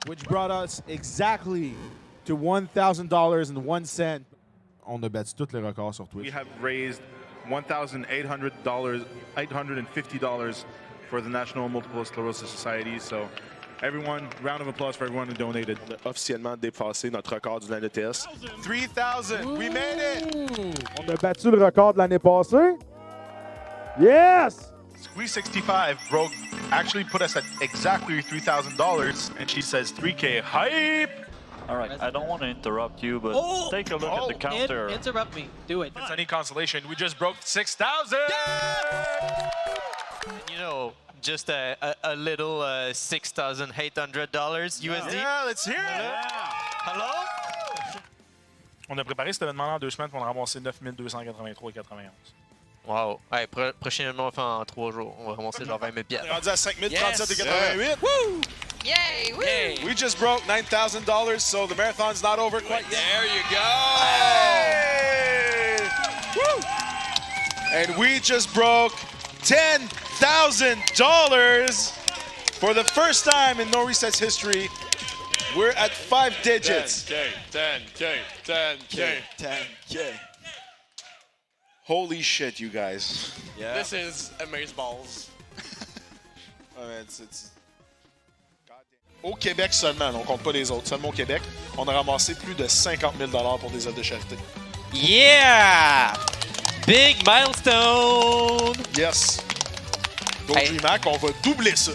which brought us exactly to $1,000.01. On a battu tous les records sur Twitch. We have raised $1,800, $850 for the National Multiple Sclerosis Society. So, everyone, round of applause for everyone who donated. Officiellement dépassé notre record de l'année TS. 3,000, we made it! On a battu le record de l'année passée. Yes! Squeeze 65 broke, actually put us at exactly $3,000, and she says 3K hype! All right, I don't want to interrupt you, but take a look at the counter. Interrupt me. Do it. If it's any consolation, we just broke 6,000! You know, just a little $6,800 USD. Yeah, let's hear it! Hello? On a préparé cet événement en 2 semaines pour en ramasser 9,283,91. Wow. Hey, prochainement, enfin, en 3 jours, on va ramasser genre 20 000 piastres. Rendu à 5,037,88. Woo! Yay! Woo! Yay! We just broke $9,000, so the marathon's not over quite yet. There you go! Hey! Woo! And we just broke $10,000 for the first time in No Reset's history. We're at 5 digits. 10K. Holy shit, you guys. Yeah. This is amazeballs. It's... Au Québec seulement, on compte pas les autres, seulement au Québec, on a ramassé plus de 50 000 $ pour des œuvres de charité. Yeah! Big milestone! Yes. Donc, Hey. DreamHack, on va doubler ça.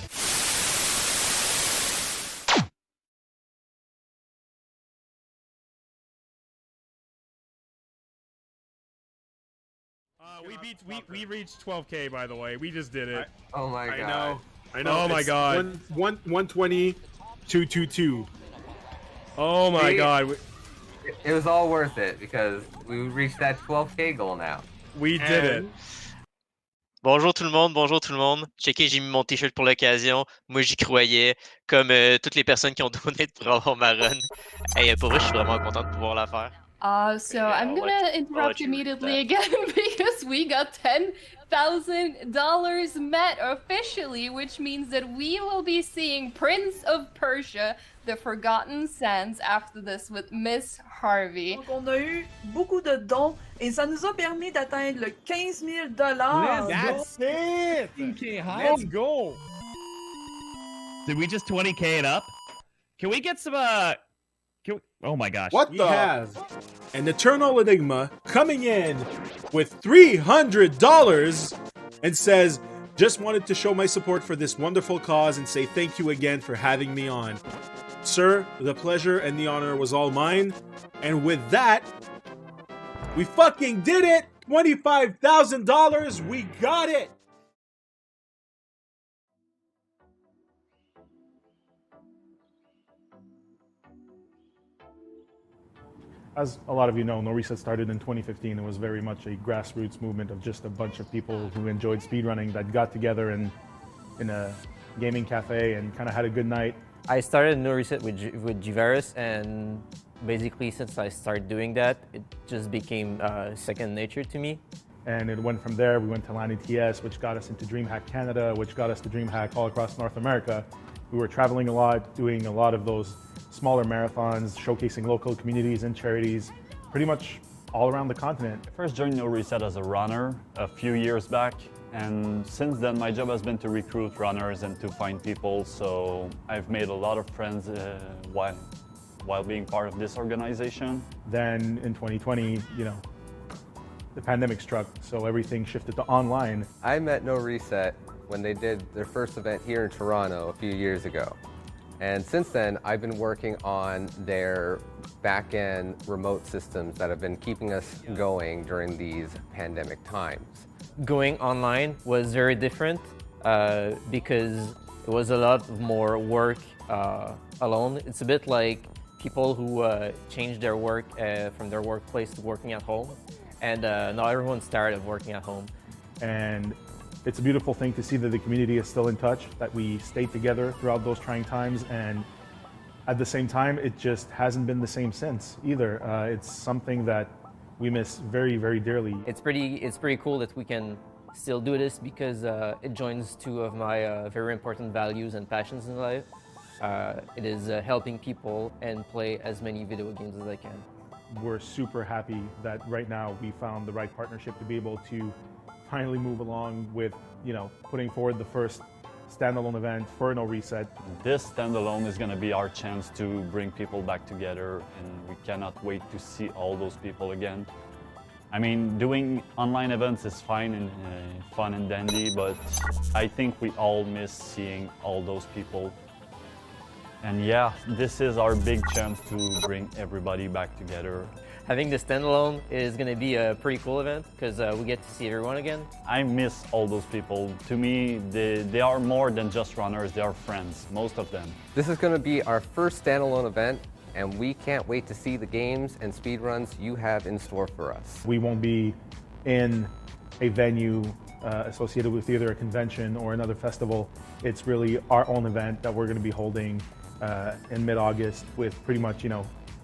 We reached 12K, by the way. We just did it. Oh my god. I know. Oh my god. 120,222. Oh my god. It was all worth it because we reached that 12K goal now. We did it. Bonjour tout le monde. Checkez, j'ai mis mon t-shirt pour l'occasion. Moi, j'y croyais, comme toutes les personnes qui ont donné pour avoir ma run. Hey, pour vrai, je suis vraiment content de pouvoir la faire. So I'm gonna interrupt immediately again because we got $10,000 met officially, which means that we will be seeing Prince of Persia, The Forgotten Sands after this with Miss Harvey. Donc on a eu beaucoup de dons et ça nous a permis d'atteindre le 15 000 $. That's it! Let's go! Did we just 20K it up? Can we get some, oh my gosh. What we have an Eternal Enigma coming in with $300 and says, just wanted to show my support for this wonderful cause and say thank you again for having me on. Sir, the pleasure and the honor was all mine. And with that, we fucking did it! $25,000! We got it! As a lot of you know, No Reset started in 2015. It was very much a grassroots movement of just a bunch of people who enjoyed speedrunning that got together in a gaming cafe and kind of had a good night. I started No Reset with Giveris, and basically since I started doing that, it just became second nature to me. And it went from there. We went to LAN ETS, which got us into DreamHack Canada, which got us to DreamHack all across North America. We were traveling a lot, doing a lot of those smaller marathons, showcasing local communities and charities, pretty much all around the continent. I first joined No Reset as a runner a few years back, and since then my job has been to recruit runners and to find people, so I've made a lot of friends while being part of this organization. Then in 2020, the pandemic struck, so everything shifted to online. I met No Reset when they did their first event here in Toronto a few years ago. And since then, I've been working on their back-end remote systems that have been keeping us going during these pandemic times. Going online was very different because it was a lot more work alone. It's a bit like people who changed their work from their workplace to working at home. And now everyone's tired of working at home. And it's a beautiful thing to see that the community is still in touch, that we stayed together throughout those trying times, and at the same time, it just hasn't been the same since either. It's something that we miss very, very dearly. It's pretty cool that we can still do this because it joins two of my very important values and passions in life. It is helping people and play as many video games as I can. We're super happy that right now we found the right partnership to be able to finally move along with, putting forward the first standalone event for No Reset. This standalone is going to be our chance to bring people back together, and we cannot wait to see all those people again. I mean, doing online events is fine and fun and dandy, but I think we all miss seeing all those people. And yeah, this is our big chance to bring everybody back together. I think the standalone is going to be a pretty cool event because we get to see everyone again. I miss all those people. To me, they are more than just runners, they are friends, most of them. This is going to be our first standalone event, and we can't wait to see the games and speedruns you have in store for us. We won't be in a venue associated with either a convention or another festival. It's really our own event that we're going to be holding in mid-August with pretty much,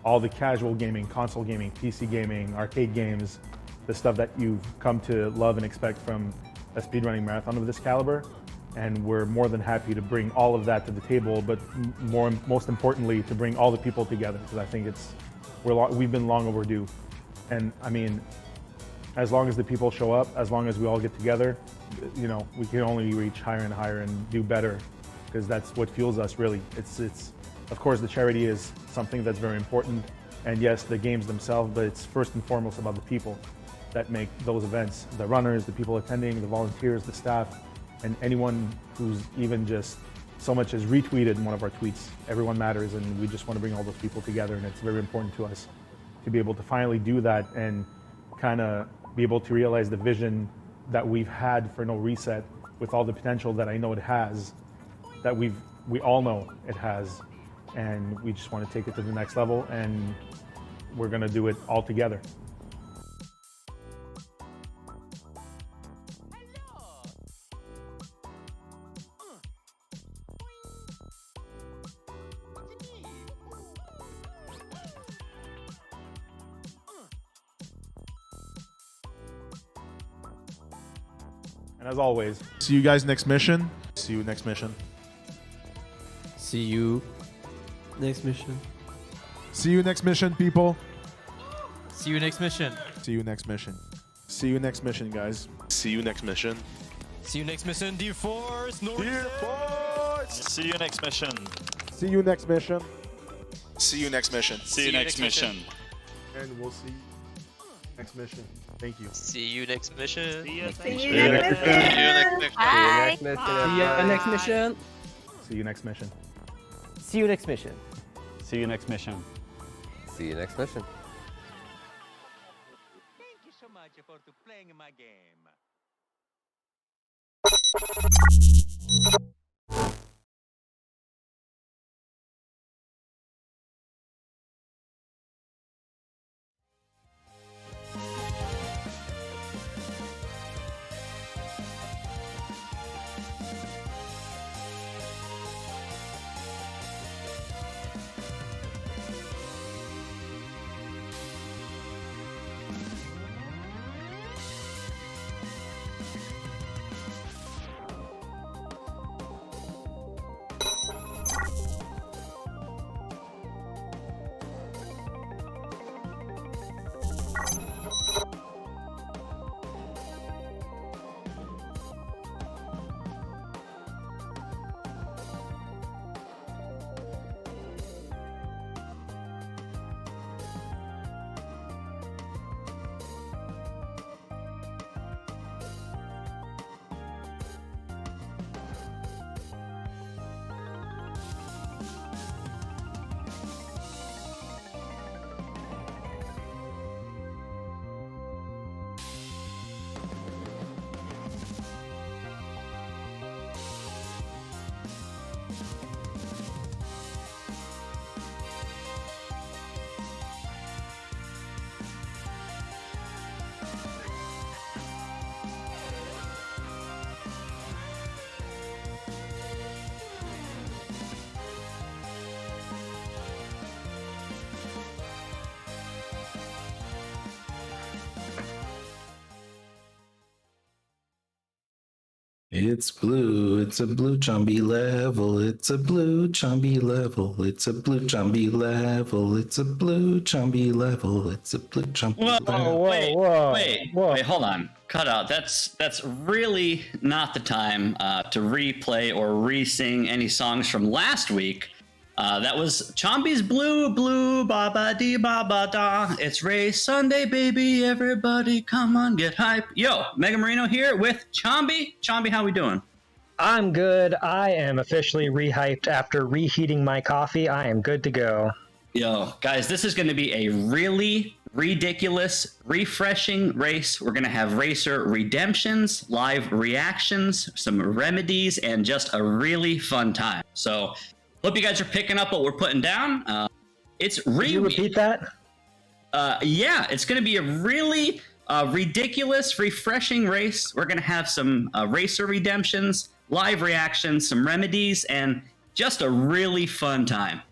all the casual gaming, console gaming, PC gaming, arcade games, the stuff that you've come to love and expect from a speedrunning marathon of this caliber. And we're more than happy to bring all of that to the table, but most importantly, to bring all the people together, because I think we've been long overdue. And I mean, as long as the people show up, as long as we all get together, we can only reach higher and higher and do better, because that's what fuels us, really. Of course, the charity is something that's very important, and yes, the games themselves, but it's first and foremost about the people that make those events. The runners, the people attending, the volunteers, the staff, and anyone who's even just so much as retweeted one of our tweets. Everyone matters, and we just want to bring all those people together, and it's very important to us to be able to finally do that and kind of be able to realize the vision that we've had for No Reset with all the potential that I know it has, that we all know it has, and we just want to take it to the next level, and we're going to do it all together. And as always, see you guys next mission. See you next mission. See you next mission. See you next mission, people. See you next mission. See you next mission. See you next mission, guys. See you next mission. See you next mission, dear Force. Dear Force. See you next mission. See you next mission. See you next mission. See you next mission. And we'll see you next mission. Thank you. See you next mission. See you next mission. See you next mission. Bye. See you next mission. See you next mission. See you next mission. See you next mission. See you next mission. Thank you so much for playing my game. It's blue. It's a blue chombey level. It's a blue chombey level. It's a blue chombey level. It's a blue chombey level. It's a blue chombey level. Wait, hold on. Cut out. That's really not the time to replay or re-sing any songs from last week. That was Chombey's Blue, Blue, ba ba dee ba ba da. It's Race Sunday, baby. Everybody come on, get hype. Yo, Mega Marino here with Chombey. Chombey, how we doing? I'm good. I am officially rehyped after reheating my coffee. I am good to go. Yo, guys, this is going to be a really ridiculous, refreshing race. We're going to have racer redemptions, live reactions, some remedies, and just a really fun time. So, hope you guys are picking up what we're putting down. It's Can you repeat that? Yeah, it's going to be a really ridiculous, refreshing race. We're going to have some racer redemptions, live reactions, some remedies, and just a really fun time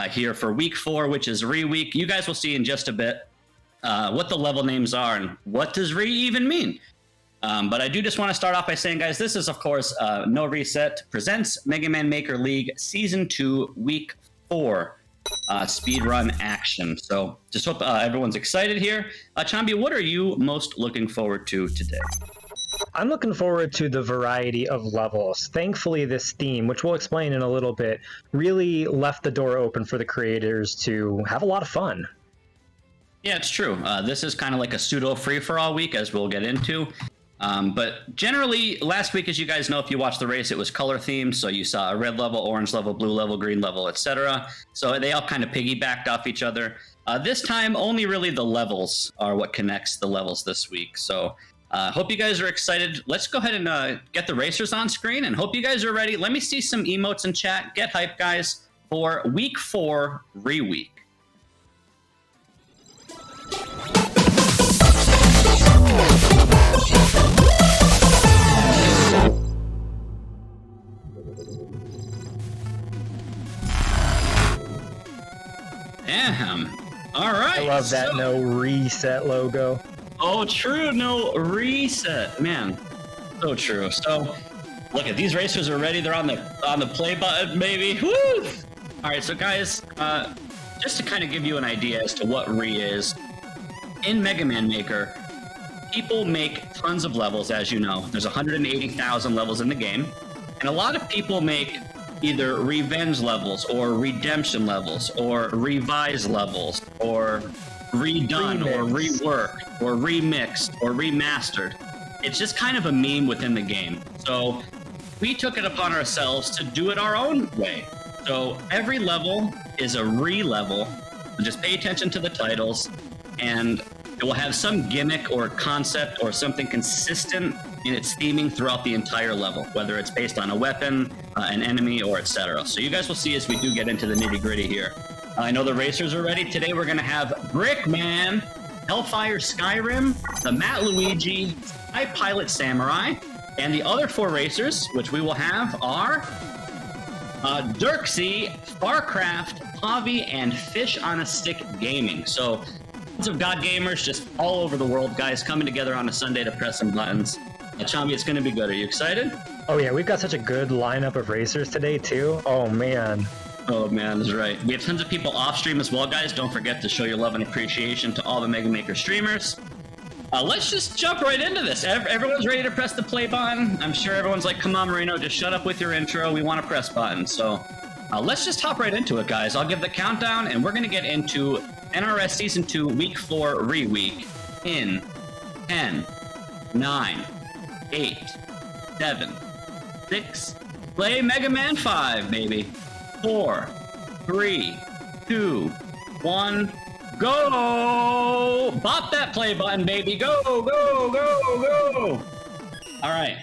here for week 4, which is Re-Week. You guys will see in just a bit what the level names are and what does Re even mean. But I do just want to start off by saying, guys, this is, of course, No Reset presents Mega Man Maker League Season 2, Week 4 speedrun action. So just hope everyone's excited here. Chombey, what are you most looking forward to today? I'm looking forward to the variety of levels. Thankfully, this theme, which we'll explain in a little bit, really left the door open for the creators to have a lot of fun. Yeah, it's true. This is kind of like a pseudo free-for-all week, as we'll get into. But generally, last week, as you guys know, if you watched the race, it was color themed. So you saw a red level, orange level, blue level, green level, etc. So they all kind of piggybacked off each other. This time, only really the levels are what connects the levels this week. So hope you guys are excited. Let's go ahead and get the racers on screen and hope you guys are ready. Let me see some emotes in chat. Get hype, guys, for week 4 Re-Week. Damn. All right. I love that No Reset logo. Oh, true. No Reset. Man, so true. So, look at these racers are ready. They're on the play button, baby. Woo! All right, so guys, just to kind of give you an idea as to what Re is, in Mega Man Maker, people make tons of levels, as you know. There's 180,000 levels in the game, and a lot of people make either revenge levels or redemption levels or revise levels or redone or reworked or remixed or remastered. It's just kind of a meme within the game. So we took it upon ourselves to do it our own way. So every level is a re-level. Just pay attention to the titles, and it will have some gimmick or concept or something consistent in its theming throughout the entire level, whether it's based on a weapon, an enemy, or etc. So you guys will see as we do get into the nitty-gritty here. I know the racers are ready. Today we're going to have Brickman, Hellfire Skyrim, the Matt Luigi, Sky Pilot Samurai, and the other 4 racers, which we will have, are Dirksy, Farcraft, Pavi, and Fish on a Stick Gaming. So tons of God gamers just all over the world, guys, coming together on a Sunday to press some buttons. Chombey, it's going to be good. Are you excited? Oh yeah, we've got such a good lineup of racers today too. Oh man. Oh man, that's right. We have tons of people off stream as well, guys. Don't forget to show your love and appreciation to all the Mega Maker streamers. Let's just jump right into this. Everyone's ready to press the play button. I'm sure everyone's like, come on, Marino, just shut up with your intro. We want to press buttons. So let's just hop right into it, guys. I'll give the countdown, and we're going to get into NRS Season 2, Week 4 Re-Week in 10, 9, 8, 7, 6, play Mega Man 5, baby. 4, 3, 2, 1, go! Bop that play button, baby. Go, go, go, go! All right.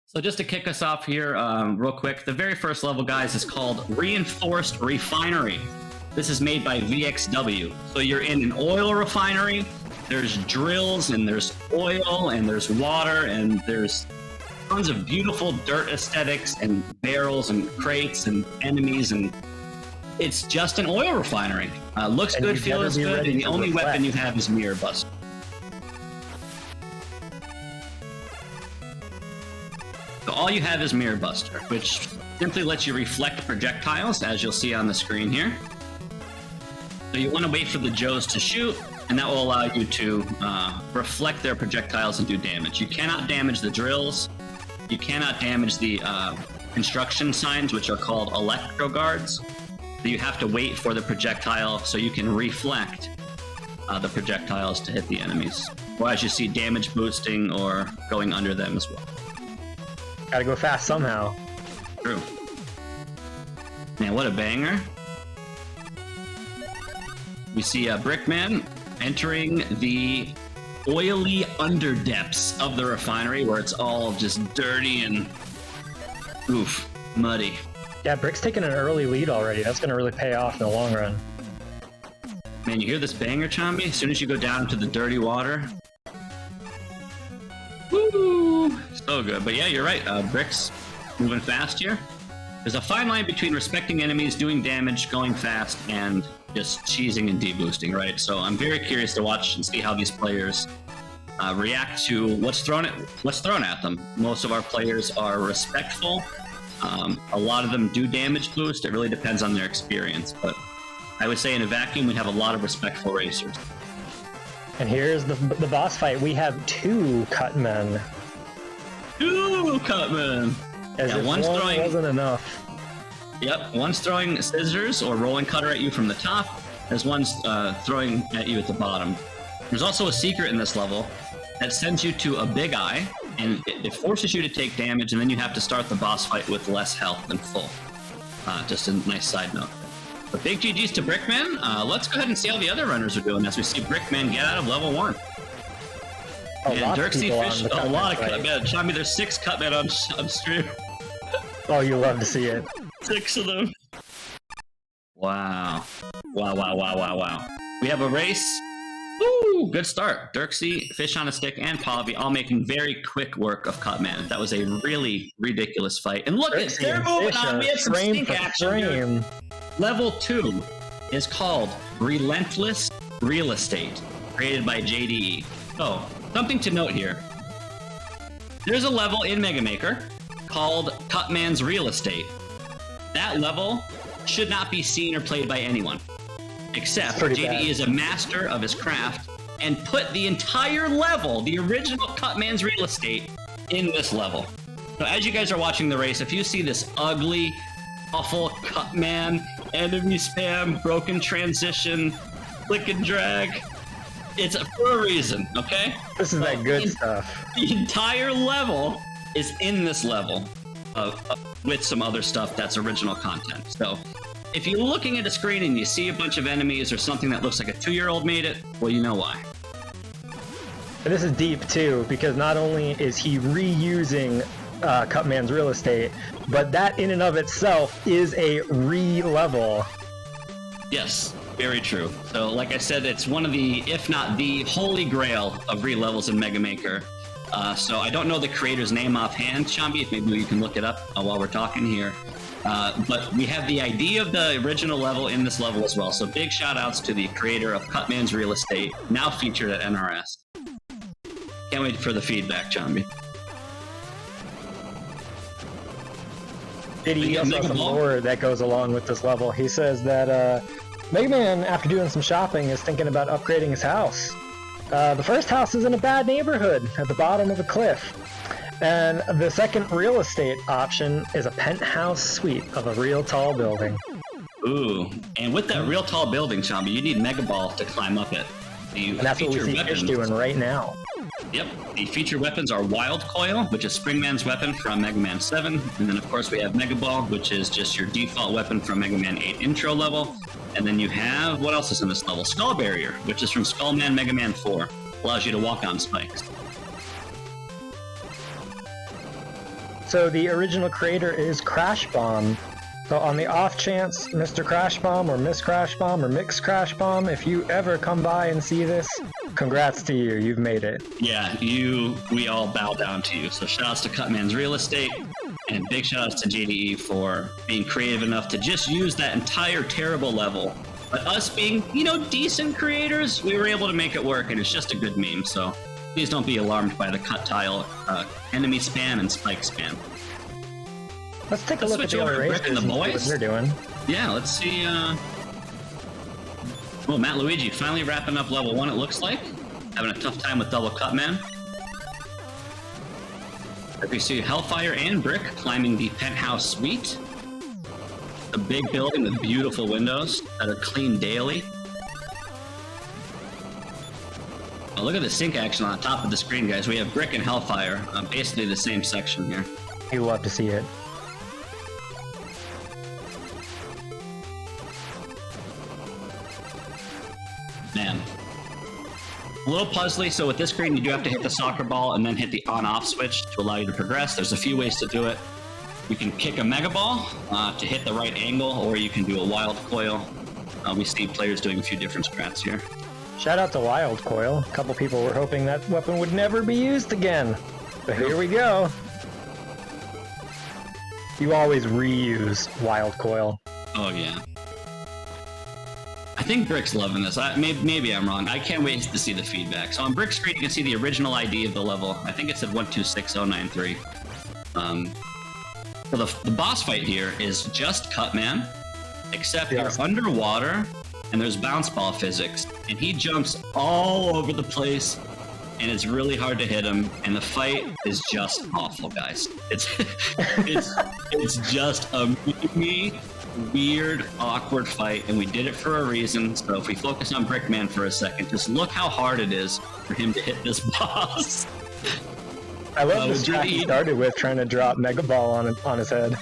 So just to kick us off here real quick, the very first level, guys, is called Reinforced Refinery. This is made by VXW. So you're in an oil refinery. There's drills, and there's oil, and there's water, and there's tons of beautiful dirt aesthetics, and barrels, and crates, and enemies, and it's just an oil refinery. Looks good, feels good, and the only weapon you have is Mirror Buster. So all you have is Mirror Buster, which simply lets you reflect projectiles, as you'll see on the screen here. So you want to wait for the Joes to shoot, and that will allow you to reflect their projectiles and do damage. You cannot damage the drills. You cannot damage the construction signs, which are called electro guards. So you have to wait for the projectile so you can reflect the projectiles to hit the enemies. Or as you see, damage boosting or going under them as well. Gotta go fast somehow. True. Man, what a banger. We see Brickman entering the oily underdepths of the refinery where it's all just dirty and oof, muddy. Yeah, Brick's taking an early lead already. That's gonna really pay off in the long run. Man, you hear this banger, Chomby? As soon as you go down into the dirty water. Woo! So good. But yeah, you're right. Brick's moving fast here. There's a fine line between respecting enemies, doing damage, going fast, and just cheesing and deboosting, right? So I'm very curious to watch and see how these players react to what's thrown at them. Most of our players are respectful. A lot of them do damage boost. It really depends on their experience, but I would say in a vacuum we'd have a lot of respectful racers. And here's the boss fight. We have 2 Cutmen. 2 Cutmen! As if one wasn't enough. Yep, one's throwing scissors or rolling cutter at you from the top, as one's throwing at you at the bottom. There's also a secret in this level that sends you to a big eye, and it forces you to take damage, and then you have to start the boss fight with less health than full. Just a nice side note. But big GG's to Brickman. Let's go ahead and see how the other runners are doing as we see Brickman get out of level 1. And Dirksy Fish, a lot of Cutmen. Chomby, there's 6 Cutmen on stream. Oh, you love to see it. 6 of them. Wow. Wow. We have a race. Woo! Good start. Dirksy, Fish on a Stick, and Pavi all making very quick work of Cutman. That was a really ridiculous fight. And look, they're moving on. We have some stink action here. Level 2 is called Relentless Realestate, created by JDE. So, something to note here. There's a level in Mega Maker called Cutman's Realestate. That level should not be seen or played by anyone. Except JDE is a master of his craft and put the entire level, the original Cutman's Realestate, in this level. So as you guys are watching the race, if you see this ugly, awful Cutman, enemy spam, broken transition, click and drag, it's for a reason, okay? This is that good stuff. The entire level is in this level with some other stuff that's original content. So if you're looking at a screen and you see a bunch of enemies or something that looks like a 2-year-old made it, well, you know why. And this is deep too, because not only is he reusing Cutman's Realestate, but that in and of itself is a re-level. Yes, very true. So like I said, it's one of the, if not the holy grail of re-levels in Mega Maker. So I don't know the creator's name offhand, Chomby, maybe you can look it up while we're talking here. But we have the idea of the original level in this level as well. So big shout outs to the creator of Cutman's Realestate, now featured at NRS. Can't wait for the feedback, Chomby. He also has some lore that goes along with this level. He says that Mega Man, after doing some shopping, is thinking about upgrading his house. The first house is in a bad neighborhood at the bottom of a cliff. And the second real estate option is a penthouse suite of a real tall building. Ooh, and with that real tall building, Chomby, you need Mega Ball to climb up it. And that's what we see Fish doing right now. Yep, the feature weapons are Wild Coil, which is Springman's weapon from Mega Man 7, and then of course we have Mega Ball, which is just your default weapon from Mega Man 8 intro level, and then you have, what else is in this level? Skull Barrier, which is from Skullman Mega Man 4, allows you to walk on spikes. So the original creator is Crash Bomb. So on the off chance, Mr. Crash Bomb or Miss Crash Bomb or Mix Crash Bomb, if you ever come by and see this, congrats to you, you've made it. Yeah, we all bow down to you. So shoutouts to Cutman's Realestate, and big shoutouts to JDE for being creative enough to just use that entire terrible level. But us being, decent creators, we were able to make it work, and it's just a good meme. So Please don't be alarmed by the cut tile, enemy spam and spike spam. Let's take a Let's look at switch the over other to Brick racers and the and see what boys. they're doing. Yeah, let's see. Oh, Matt Luigi finally wrapping up level 1, it looks like. Having a tough time with double cut man. We see Hellfire and Brick climbing the penthouse suite. A big building with beautiful windows that are cleaned daily. Oh, look at the sync action on the top of the screen, guys. We have Brick and Hellfire, basically the same section here. You love to see it. Man. A little puzzly, so with this screen you do have to hit the soccer ball and then hit the on-off switch to allow you to progress. There's a few ways to do it. You can kick a Mega Ball to hit the right angle, or you can do a Wild Coil. We see players doing a few different strats here. Shout out to Wild Coil. A couple people were hoping that weapon would never be used again. But here we go. You always reuse Wild Coil. Oh yeah. I think Brick's loving this. Maybe I'm wrong. I can't wait to see the feedback. So on Brick's screen, you can see the original ID of the level. I think it said 126093. So the boss fight here is just Cutman, except you're underwater and there's bounce ball physics, and he jumps all over the place, and it's really hard to hit him. And the fight is just awful, guys. It's just a weird, awkward fight, and we did it for a reason. So if we focus on Brickman for a second, just look how hard it is for him to hit this boss. I love the strat he started with, trying to drop Mega Ball on his head.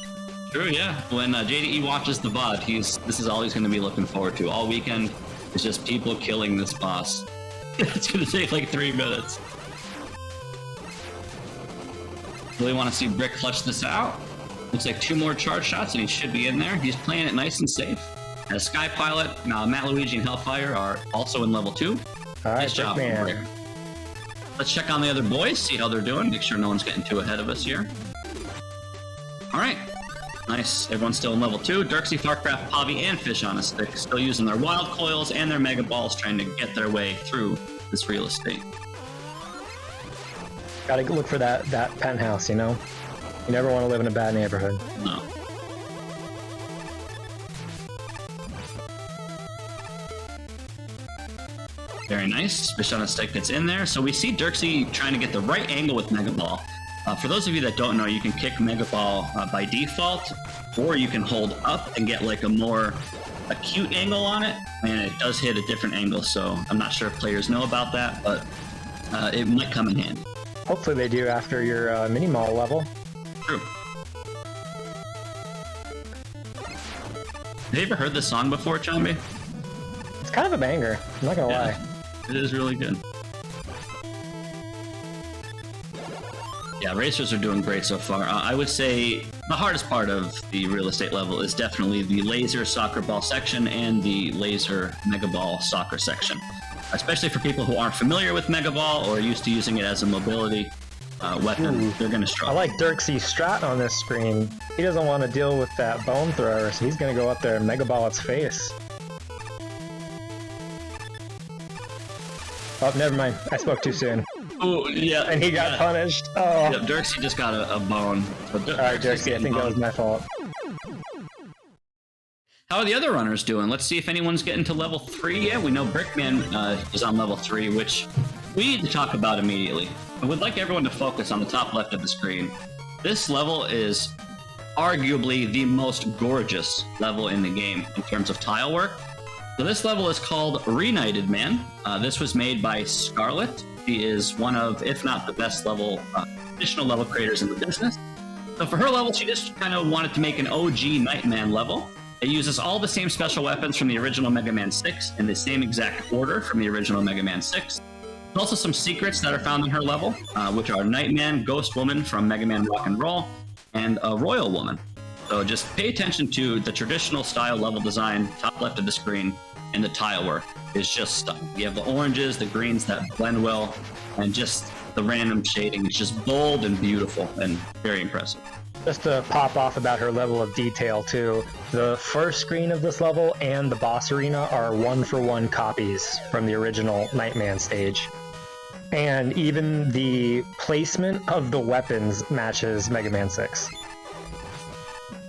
True, yeah. When JDE watches the VOD, this is all he's going to be looking forward to all weekend. It's just people killing this boss. It's going to take like 3 minutes. Really want to see Brick clutch this out. Looks like 2 more charge shots and he should be in there. He's playing it nice and safe. As Sky Pilot, Matt Luigi and Hellfire are also in level 2. Alright, nice job, Brick. Let's check on the other boys, see how they're doing. Make sure no one's getting too ahead of us here. Alright. Nice. Everyone's still in level 2. Dirksy, Farcraft, Pavi, and Fish on a Stick still using their Wild Coils and their Mega Balls trying to get their way through this real estate. Gotta look for that penthouse, you know? You never want to live in a bad neighborhood. No. Very nice. Fish on a Stick gets in there. So we see Dirksy trying to get the right angle with Mega Ball. For those of you that don't know, you can kick Mega Ball by default, or you can hold up and get like a more acute angle on it, and it does hit a different angle. So I'm not sure if players know about that, but it might come in handy. Hopefully they do after your mini mall level. True. Have you ever heard this song before, Chomby? It's kind of a banger, I'm not gonna lie. It is really good. Yeah, racers are doing great so far. I would say the hardest part of the real estate level is definitely the laser soccer ball section and the laser mega ball soccer section. Especially for people who aren't familiar with mega ball or are used to using it as a mobility weapon, they're going to struggle. I like Dirksy's strat on this screen. He doesn't want to deal with that bone thrower, so he's going to go up there and mega ball its face. Oh, never mind. I spoke too soon. Oh, yeah. And he got punished. Oh. Yeah, Dirksy just got a bone. Alright, Dirksy, I think that was my fault. How are the other runners doing? Let's see if anyone's getting to level 3 yet. We know Brickman is on level 3, which we need to talk about immediately. I would like everyone to focus on the top left of the screen. This level is arguably the most gorgeous level in the game in terms of tile work. So this level is called Reknighted Man. This was made by SCARLET. She is one of, if not the best level, additional level creators in the business. So for her level, she just kind of wanted to make an OG Nightman level. It uses all the same special weapons from the original Mega Man 6 in the same exact order from the original Mega Man 6. There's also some secrets that are found in her level, which are Nightman, Ghost Woman from Mega Man Rock and Roll, and a Royal Woman. So just pay attention to the traditional style level design, top left of the screen, and the tile work is just stunning. You have the oranges, the greens that blend well, and just the random shading. It's just bold and beautiful and very impressive. Just to pop off about her level of detail too, the first screen of this level and the boss arena are 1-for-1 copies from the original Nightman stage. And even the placement of the weapons matches Mega Man 6.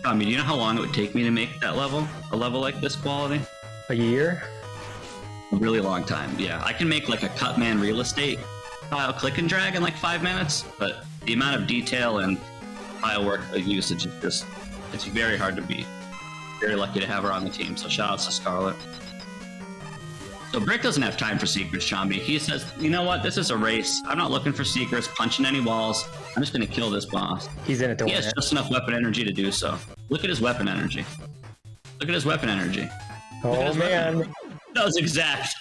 I mean, do you know how long it would take me to make that level? A level like this quality? A year? A really long time, yeah. I can make like a Cutman Realestate file click and drag in like 5 minutes, but the amount of detail and file work usage is just, it's very hard to beat. Very lucky to have her on the team, so shout outs to Scarlet. So Brick doesn't have time for secrets, Chombey. He says, you know what, this is a race. I'm not looking for secrets, punching any walls. I'm just gonna kill this boss. He's in it to win. He has just enough weapon energy to do so. Look at his weapon energy. Look at his weapon energy. Oh man. That was exact.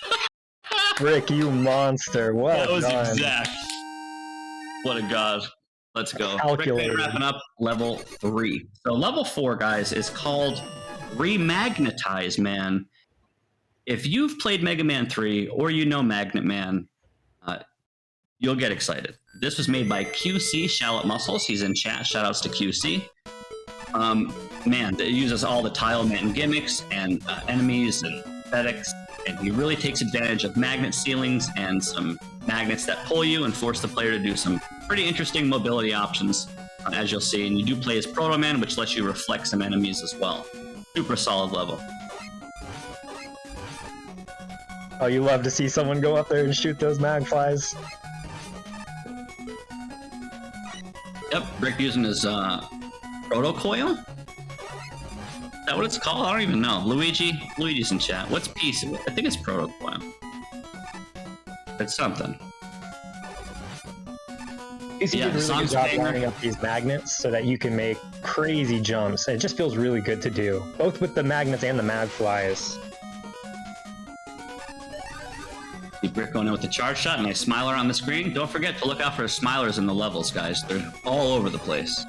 Brick, you monster. Well That was done. exact. What a god. Let's go. Calculated. Brick wrapping up level 3. So level 4, guys, is called Remagnetize Man. If you've played Mega Man 3 or you know Magnet Man, you'll get excited. This was made by QC Shallot Muscles. He's in chat. Shoutouts to QC. Man, it uses all the tile man gimmicks and enemies and aesthetics, and he really takes advantage of magnet ceilings and some magnets that pull you and force the player to do some pretty interesting mobility options, as you'll see. And you do play as Proto Man, which lets you reflect some enemies as well. Super solid level. Oh, you love to see someone go up there and shoot those magflies. Yep, Brick using his Proto Coil? Is that what it's called? I don't even know. Luigi's in chat. What's piece? I think it's Proto Coil. It's something. You did a really good job lining up these magnets so that you can make crazy jumps. It just feels really good to do, both with the magnets and the magflies. See Brick going in with the charge shot, nice smiler on the screen. Don't forget to look out for smilers in the levels, guys. They're all over the place.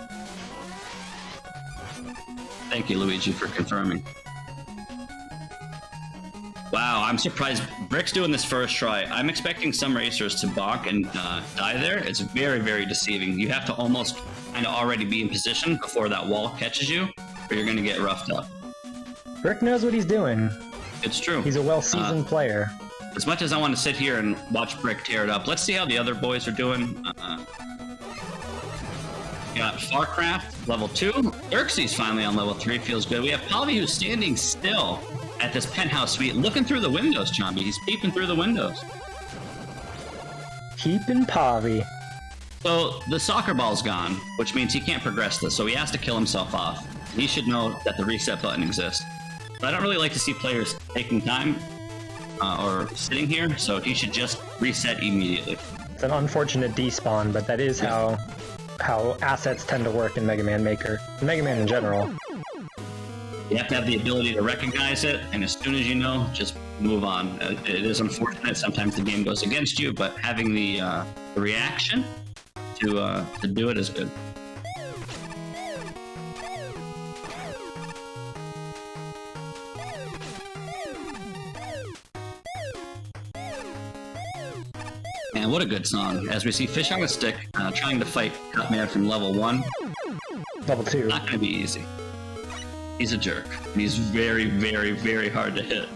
Thank you, Luigi, for confirming. Wow, I'm surprised Brick's doing this first try. I'm expecting some racers to balk and die there. It's very, very deceiving. You have to almost kind of already be in position before that wall catches you, or you're going to get roughed up. Brick knows what he's doing. It's true. He's a well-seasoned player. As much as I want to sit here and watch Brick tear it up, let's see how the other boys are doing. Got Farcraft, level 2. Xerxes finally on level 3, feels good. We have Pavi who's standing still at this penthouse suite, looking through the windows, Chombey. He's peeping through the windows. Keeping Pavi. So the soccer ball's gone, which means he can't progress this, so he has to kill himself off. He should know that the reset button exists. But I don't really like to see players taking time or sitting here, so he should just reset immediately. It's an unfortunate despawn, but that is how assets tend to work in Mega Man Maker. Mega Man in general. You have to have the ability to recognize it, and as soon as you know, just move on. It is unfortunate, sometimes the game goes against you, but having the reaction to do it is good. And what a good song. As we see Fish on a Stick trying to fight Cutman from level 1. Level 2. Not going to be easy. He's a jerk. He's very, very, very hard to hit.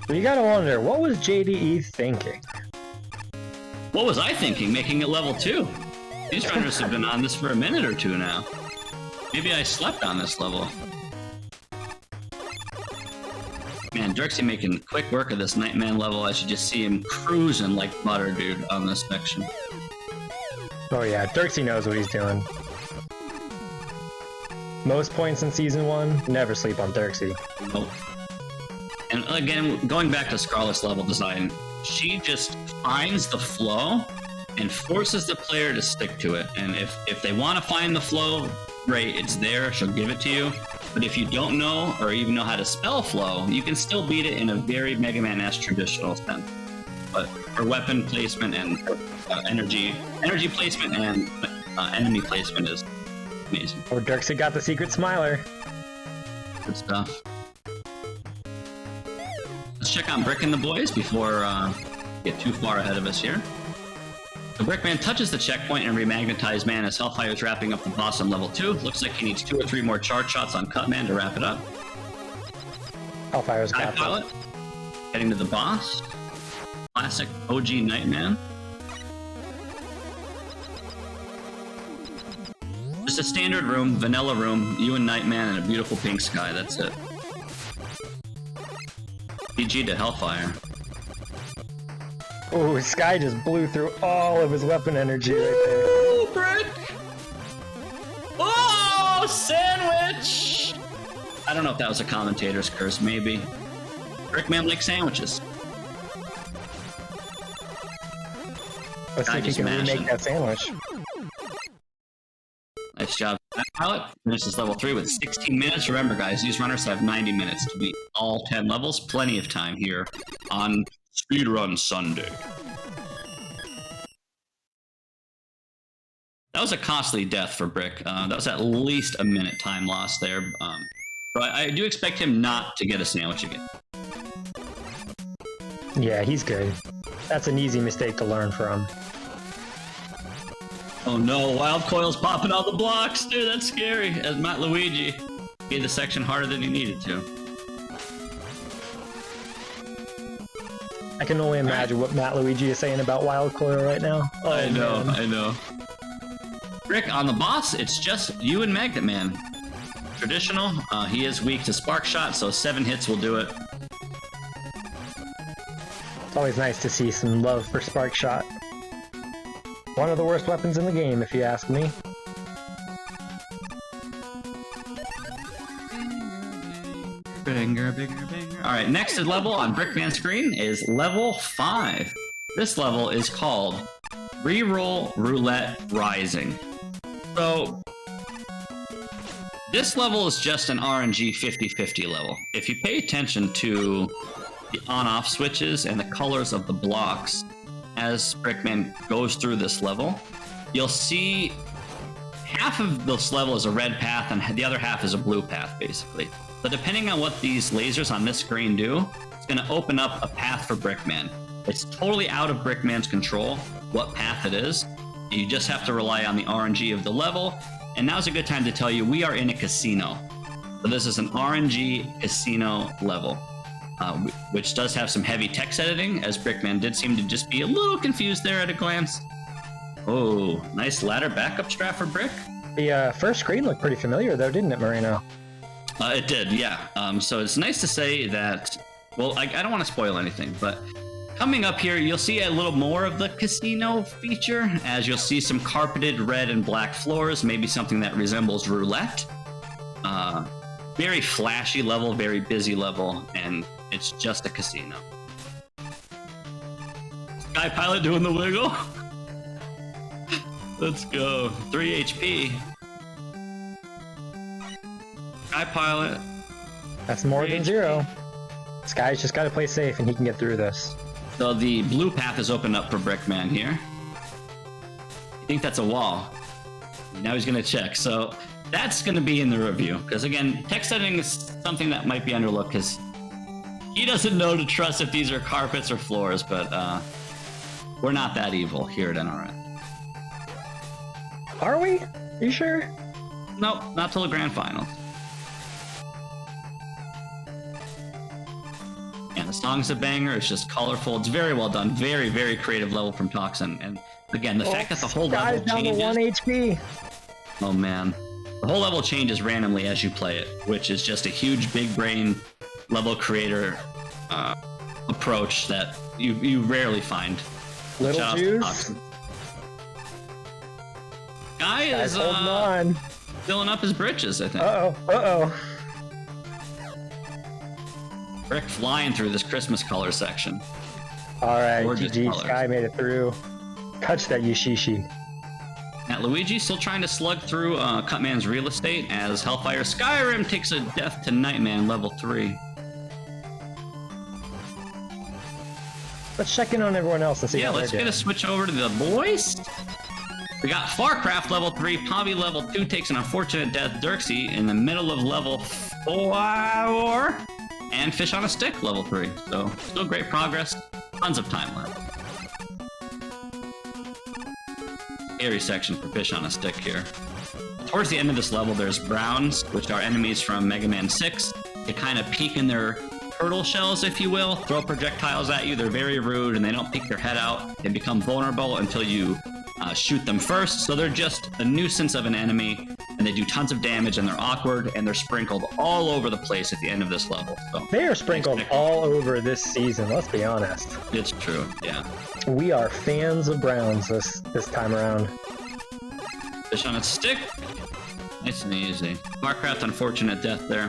But you gotta wonder, what was JDE thinking? What was I thinking, making it level 2? These runners have been on this for a minute or two now. Maybe I slept on this level. Man, Dirksy making quick work of this Nightman level. I should just see him cruising like butter, dude, on this section. Oh yeah, Dirksy knows what he's doing. Most points in Season 1, never sleep on Dirksy. Nope. And again, going back to Scarlet's level design, she just finds the flow and forces the player to stick to it. And if they want to find the flow, great, it's there, she'll give it to you. But if you don't know or even know how to spell flow, you can still beat it in a very Mega Man-esque traditional sense. But her weapon placement and energy placement and enemy placement is amazing. Oh, Dirksy got the secret smiler. Good stuff. Let's check on Brick and the boys before get too far ahead of us here. So Brickman touches the checkpoint and Remagnetize Man as Hellfire's wrapping up the boss on level 2. Looks like he needs 2 or 3 more charge shots on Cutman to wrap it up. Hellfire's got Pilot heading to the boss. classic OG Nightman. Just a standard room, vanilla room, you and Nightman and a beautiful pink sky, that's it. PG to Hellfire. Oh, Sky just blew through all of his weapon energy right there. Ooh, Brick! Oh, sandwich! I don't know if that was a commentator's curse, maybe. Brickman likes sandwiches. Let's see if he can remake that sandwich. Nice job. Pilot finishes level 3 with 16 minutes. Remember, guys, these runners have 90 minutes to beat all 10 levels. Plenty of time here on Speedrun Sunday. That was a costly death for Brick. That was at least a minute time lost there. So I do expect him not to get a sandwich again. Yeah, he's good. That's an easy mistake to learn from. Oh no, Wild Coil's popping out the blocks! Dude, that's scary. As Matt Luigi made the section harder than he needed to. I can only imagine what Matt Luigi is saying about Wild Coil right now. Oh, I know, man. I know. Rick, on the boss, it's just you and Magnet Man. Traditional, he is weak to Spark Shot, so 7 hits will do it. It's always nice to see some love for Spark Shot. One of the worst weapons in the game, if you ask me. Banger, banger, banger. Alright, next level on Brickman's screen is level 5. This level is called Reroll Roulette Rising. So, this level is just an RNG 50-50 level. If you pay attention to the on-off switches and the colors of the blocks as Brickman goes through this level, you'll see half of this level is a red path and the other half is a blue path, basically. So depending on what these lasers on this screen do, it's going to open up a path for Brickman. It's totally out of Brickman's control what path it is. You just have to rely on the RNG of the level. And now's a good time to tell you we are in a casino. So this is an RNG casino level, which does have some heavy text editing, as Brickman did seem to just be a little confused there at a glance. Oh, nice ladder backup strap for Brick. The first screen looked pretty familiar though, didn't it, Marino? It did, yeah. So it's nice to say that, well, I don't want to spoil anything, but coming up here, you'll see a little more of the casino feature, as you'll see some carpeted red and black floors, maybe something that resembles Roulette. Very flashy level, very busy level, and it's just a casino. Sky Pilot doing the wiggle. Let's go. 3 HP. Sky Pilot. That's more than 0. Sky's just got to play safe and he can get through this. So the blue path is opened up for Brickman here. I think that's a wall. Now he's going to check. So that's going to be in the review. Because again, text editing is something that might be underlooked because he doesn't know to trust if these are carpets or floors. But we're not that evil here at NRS. Are we? Are you sure? Nope, not till the grand finals. And the song's a banger. It's just colorful. It's very well done. Very, very creative level from Toxin. And again, the fact that the whole level changes. Down to 1 HP. Oh man, the whole level changes randomly as you play it, which is just a huge, big brain level creator approach that you rarely find. Little juice. Guy is holding on. filling up his britches, I think. Uh-oh. Brick flying through this Christmas color section. Alright, Gorgeous GG, colors. Sky made it through. Touch that Yushishi. Now Luigi still trying to slug through Cutman's real estate as Hellfire Skyrim takes a death to Nightman level 3. Let's check in on everyone else and see Yeah, how let's they're get a doing. switch over to the boys. We got Farcraft level 3, Pomby level 2 takes an unfortunate death, Dirksy in the middle of level 4, and Fish on a Stick level 3. So still great progress, tons of time left. Scary section for Fish on a Stick here. Towards the end of this level, there's Browns, which are enemies from Mega Man 6. They kind of peek in their turtle shells, if you will, throw projectiles at you. They're very rude and they don't peek their head out. They become vulnerable until you shoot them first. So they're just a nuisance of an enemy, and they do tons of damage, and they're awkward, and they're sprinkled all over the place at the end of this level. So They are sprinkled all over this season, let's be honest. it's true, yeah. We are fans of Browns this time around. Fish on a stick. Nice and easy. Warcraft, unfortunate death there.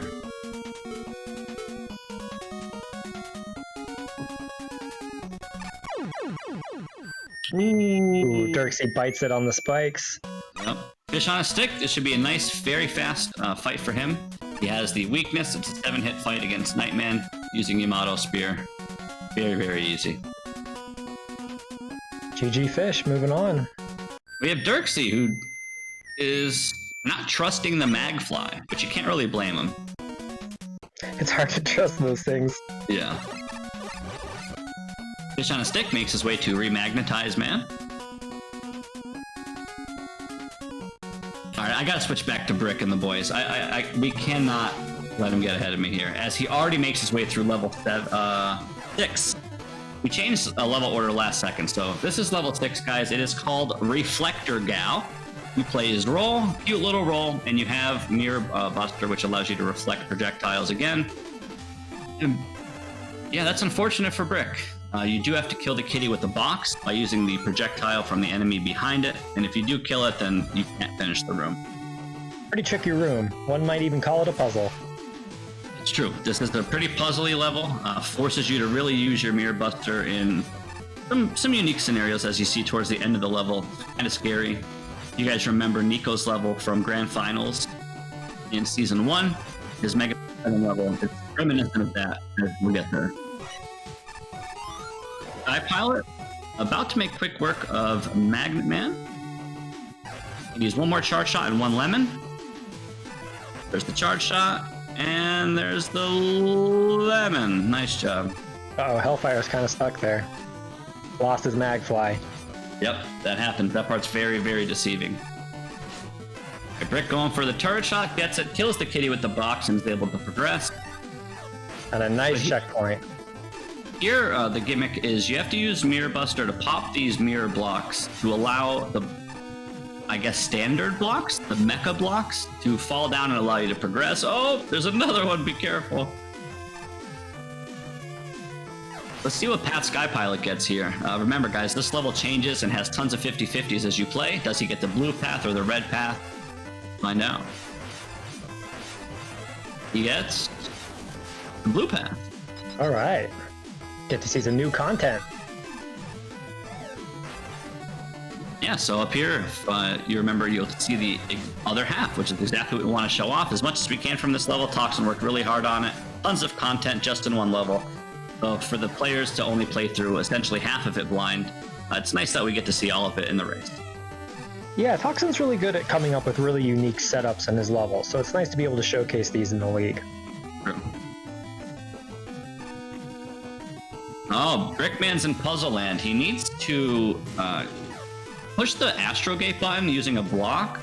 Ooh, Dirksy bites it on the spikes. Yep. Fish on a stick. This should be a nice, very fast fight for him. He has the weakness. It's a 7-hit fight against Nightman using Yamato Spear. Very, very easy. GG Fish, moving on. We have Dirksy, who is not trusting the Magfly, but you can't really blame him. It's hard to trust those things. Yeah. Fish on a stick makes his way to Remagnetize Man. Alright, I gotta switch back to Brick and the boys. We cannot let him get ahead of me here, as he already makes his way through level 6. We changed a level order last second, so this is level 6, guys. It is called Reflector Gal. You play his roll, cute little roll, and you have Mirror Buster, which allows you to reflect projectiles again. And yeah, that's unfortunate for Brick. You do have to kill the kitty with the box by using the projectile from the enemy behind it, and if you do kill it, then you can't finish the room. Pretty tricky room. One might even call it a puzzle. It's true. This is a pretty puzzly level. Forces you to really use your Mirror Buster in some unique scenarios, as you see towards the end of the level. Kind of scary. You guys remember NICO's level from Grand Finals in Season 1? His Mega level is reminiscent of that as we get there. Pilot, about to make quick work of Magnet Man. He needs one more charge shot and one lemon. There's the charge shot, and there's the lemon. Nice job. Uh-oh, Hellfire's kind of stuck there. Lost his Magfly. Yep, that happens. That part's very, very deceiving. Okay, Brick going for the turret shot, gets it, kills the kitty with the box, and is able to progress. And a nice checkpoint. Here, the gimmick is you have to use Mirror Buster to pop these mirror blocks to allow the, I guess, standard blocks, the mecha blocks, to fall down and allow you to progress. Oh, there's another one. Be careful. Let's see what Pat Sky Pilot gets here. Remember, guys, this level changes and has tons of 50-50s as you play. Does he get the blue path or the red path? Find out. He gets the blue path. All right. Get to see some new content. Yeah, so up here, if you remember, you'll see the other half, which is exactly what we want to show off as much as we can from this level. Toxin worked really hard on it. Tons of content just in one level. So for the players to only play through essentially half of it blind, it's nice that we get to see all of it in the race. Yeah, Toxin's really good at coming up with really unique setups in his level, so it's nice to be able to showcase these in the league. True. Oh, Brickman's in Puzzle Land. He needs to push the Astrogate button using a block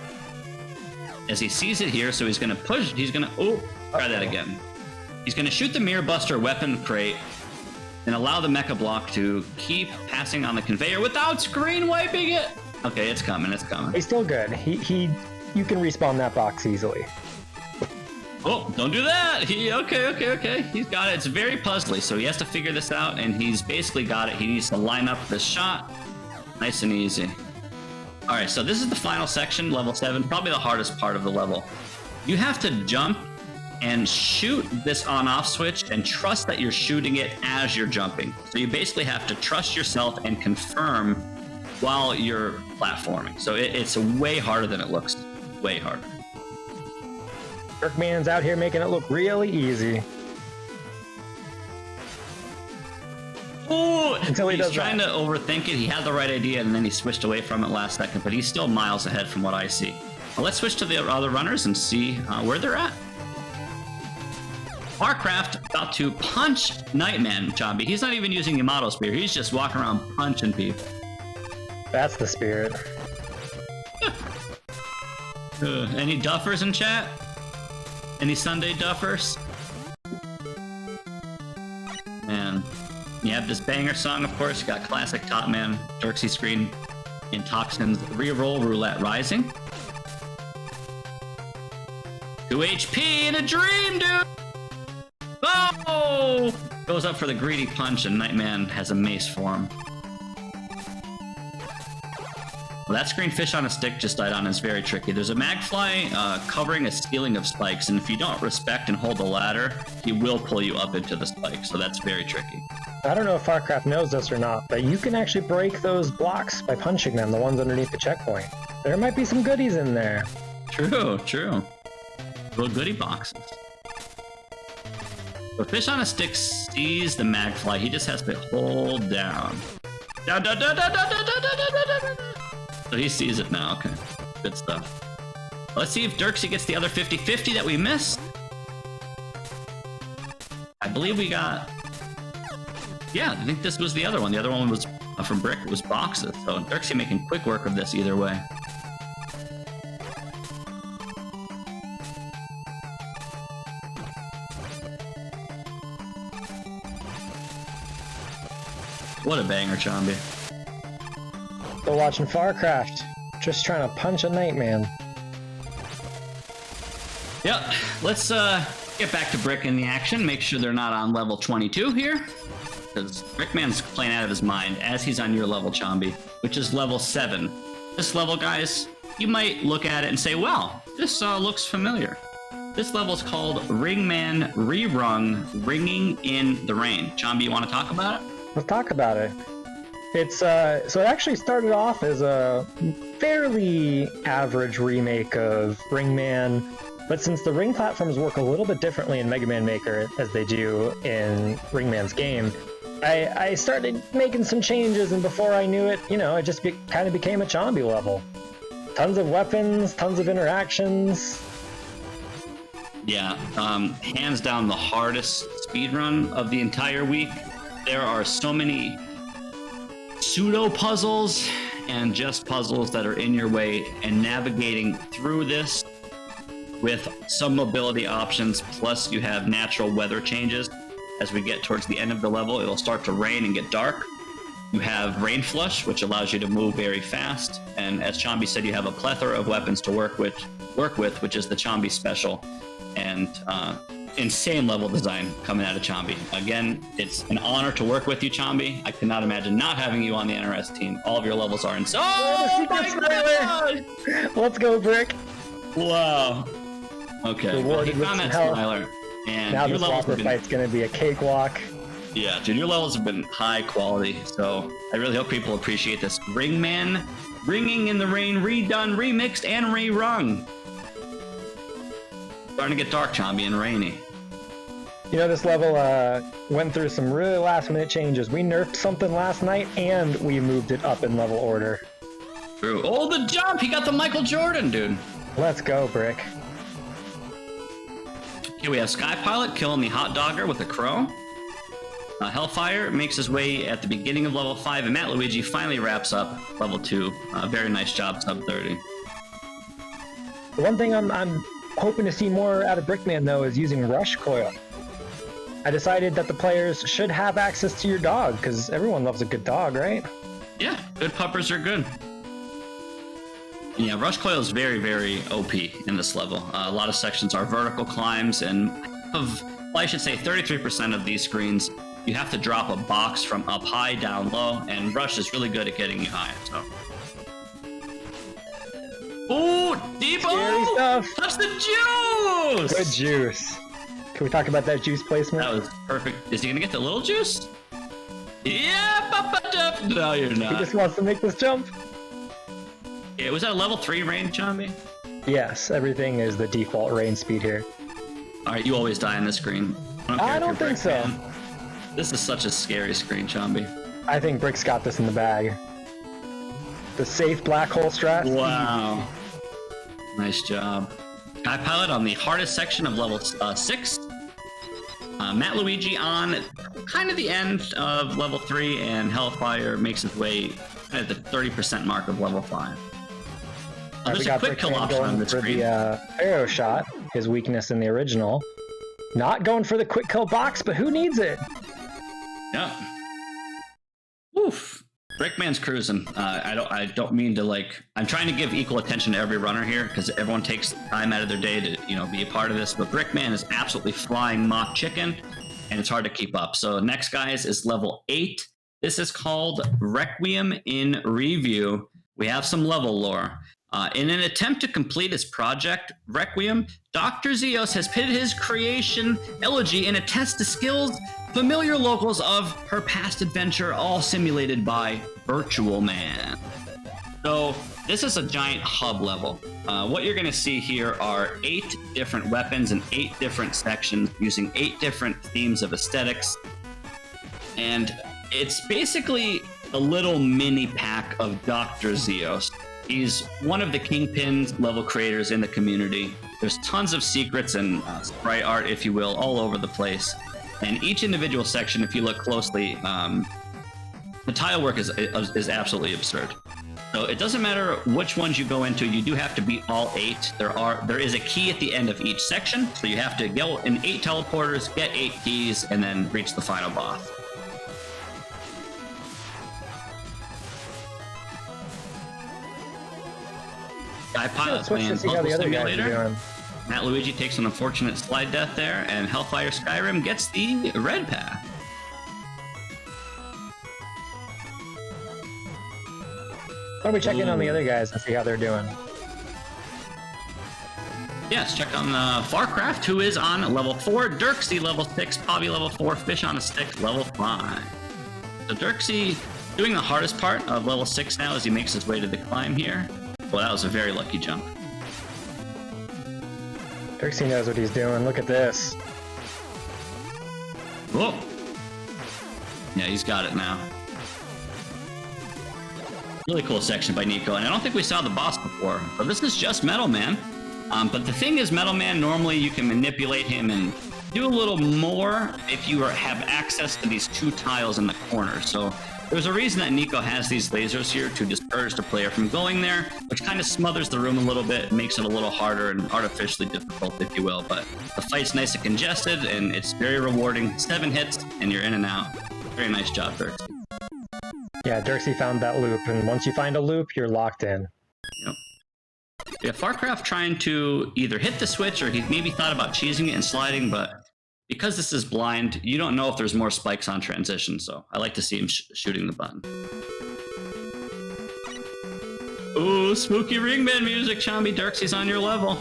as he sees it here. So he's going to push. He's going to... Oh, try that again. He's going to shoot the Mirror Buster weapon crate and allow the Mecha block to keep passing on the conveyor without screen wiping it. Okay, it's coming. It's coming. He's still good. You can respawn that box easily. Oh, don't do that! Okay. He's got it. It's very puzzly, so he has to figure this out, and he's basically got it. He needs to line up this shot. Nice and easy. Alright, so this is the final section, level 7, probably the hardest part of the level. You have to jump and shoot this on-off switch and trust that you're shooting it as you're jumping. So you basically have to trust yourself and confirm while you're platforming. So it's way harder than it looks. Way harder. Brickman's out here making it look really easy. Oh, he's does trying to overthink it. He had the right idea, and then he switched away from it last second, but he's still miles ahead from what I see. Well, let's switch to the other runners and see where they're at. Warcraft about to punch Nightman, Chombey. He's not even using Yamato Spear. He's just walking around punching people. That's the spirit. Any duffers in chat? Any Sunday duffers? have this banger song, of course. You got classic Top Man, Dirksy screen, and TOXIN's Reroll Roulette Rising. 2 HP in a dream, dude! Oh! Goes up for the greedy punch, and Nightman has a mace for him. Well, that screen fish on a stick just died on is very tricky. There's a Magfly covering a ceiling of spikes, and if you don't respect and hold the ladder, he will pull you up into the spike, so that's very tricky. I don't know if Farcraft knows this or not, but you can actually break those blocks by punching them, the ones underneath the checkpoint. There might be some goodies in there. True, true. Little goodie boxes. The fish on a stick sees the Magfly. He just has to hold down. Down, down, down, down, down, down, down, down, down, down. So he sees it now. Okay, good stuff. Let's see if Dirksy gets the other 50-50 that we missed. I believe we got... Yeah, I think this was the other one. The other one was from Brick. It was boxes. So Dirksy making quick work of this either way. What a banger, Chomby. Still watching Farcraft. Just trying to punch a Nightman. Yep, let's get back to Brick in the action. Make sure they're not on level 22 here. Because Brickman's playing out of his mind as he's on your level, Chomby, which is level 7. This level, guys, you might look at it and say, well, this looks familiar. This level is called Ringman Rerung, Ringing in the Rain. Chomby, you want to talk about it? Let's talk about it. It's so it actually started off as a fairly average remake of Ringman, but since the ring platforms work a little bit differently in Mega Man Maker as they do in Ringman's game, I started making some changes, and before I knew it, you know, it just kind of became a Chomby level. Tons of weapons, tons of interactions. Yeah, hands down the hardest speedrun of the entire week. There are so many pseudo puzzles and just puzzles that are in your way, and navigating through this with some mobility options, plus you have natural weather changes. As we get towards the end of the level, it'll start to rain and get dark. You have Rain Flush, which allows you to move very fast, and as Chomby said, you have a plethora of weapons to work with, which is the Chomby special, and insane level design coming out of Chomby. Again, it's an honor to work with you, Chomby. I cannot imagine not having you on the NRS team. All of your levels are insane. Oh my God! Let's go, Brick. Wow. Okay, well, he found that Smiler. And now your this levels Whopper fight's gonna be a cakewalk. Yeah, dude, your levels have been high quality, so I really hope people appreciate this. Ringman, Ringing in the Rain, redone, remixed, and rerung. Starting to get dark, Chomby, and rainy. You know, this level went through some really last-minute changes. We nerfed something last night, and we moved it up in level order. True. Oh, the jump! He got the Michael Jordan, dude. Let's go, Brick. Okay, we have Sky Pilot killing the Hot Dogger with a crow. Hellfire makes his way at the beginning of level 5, and Matt Luigi finally wraps up level 2. Very nice job, sub 30. The one thing I'm hoping to see more out of Brickman, though, is using Rush Coil. I decided that the players should have access to your dog, because everyone loves a good dog, right? Yeah, good puppers are good. Yeah, Rush Coil is very, very OP in this level. A lot of sections are vertical climbs, and I should say 33% of these screens, you have to drop a box from up high down low, and Rush is really good at getting you high. So. Ooh, Debo! Scary stuff. Touch the juice! Good juice. Can we talk about that juice placement? That was perfect. Is he gonna get the little juice? Yeah, no, you're not. He just wants to make this jump. Yeah, was that a level 3 range, Chomby? Yes, everything is the default range speed here. Alright, you always die on this screen. I don't think so. Man. This is such a scary screen, Chomby. I think Brick's got this in the bag. The safe black hole strat. Wow. Nice job. Sky Pilot on the hardest section of level 6. Matt Luigi on kind of the end of level 3, and Hellfire makes his way at the 30% mark of level 5. There's a quick kill option on this screen. The arrow shot, his weakness in the original. Not going for the quick kill box, but who needs it? Yeah. Brickman's cruising. I don't mean to like. I'm trying to give equal attention to every runner here because everyone takes time out of their day to be a part of this. But Brickman is absolutely flying mock chicken, and it's hard to keep up. So next, guys, is level 8. This is called Requiem in Review. We have some level lore. In an attempt to complete his project, Requiem, Dr. ZEOS has pitted his creation, Elegy, in a test to skills familiar locals of her past adventure, all simulated by Virtual Man. So this is a giant hub level. What you're going to see here are 8 different weapons and 8 different sections using 8 different themes of aesthetics. And it's basically a little mini pack of Dr. ZEOS. He's one of the kingpin level creators in the community. There's tons of secrets and sprite art, if you will, all over the place. And each individual section, if you look closely, the tile work is absolutely absurd. So it doesn't matter which ones you go into, you do have to beat all 8. There is a key at the end of each section, so you have to go in 8 teleporters, get 8 keys, and then reach the final boss. Guy Pilot playing Puzzle Simulator. Matt Luigi takes an unfortunate slide death there, and Hellfire Skyrim gets the red path. Why don't we check in on the other guys and see how they're doing? Yes, check on Farcraft, who is on level 4, Dirksy level 6, Pobby level 4, Fish on a Stick level 5. So Dirksy doing the hardest part of level 6 now as he makes his way to the climb here. Well, that was a very lucky jump. Dirksy knows what he's doing. Look at this. Whoa. Yeah, he's got it now. Really cool section by NICO, and I don't think we saw the boss before, but this is just Metal Man. But the thing is, Metal Man, normally you can manipulate him and do a little more if you have access to these 2 tiles in the corner. So there's a reason that NICO has these lasers here to discourage the player from going there, which kind of smothers the room a little bit, makes it a little harder and artificially difficult, if you will. But the fight's nice and congested, and it's very rewarding. 7 hits, and you're in and out. Very nice job, Dirksy. Yeah, Dirksy found that loop, and once you find a loop, you're locked in. Yep. Yeah, Farcraft trying to either hit the switch or he maybe thought about cheesing it and sliding, but because this is blind, you don't know if there's more spikes on transition, so I like to see him shooting the button. Ooh, spooky Ringman music, Chomby. Dirksy's on your level.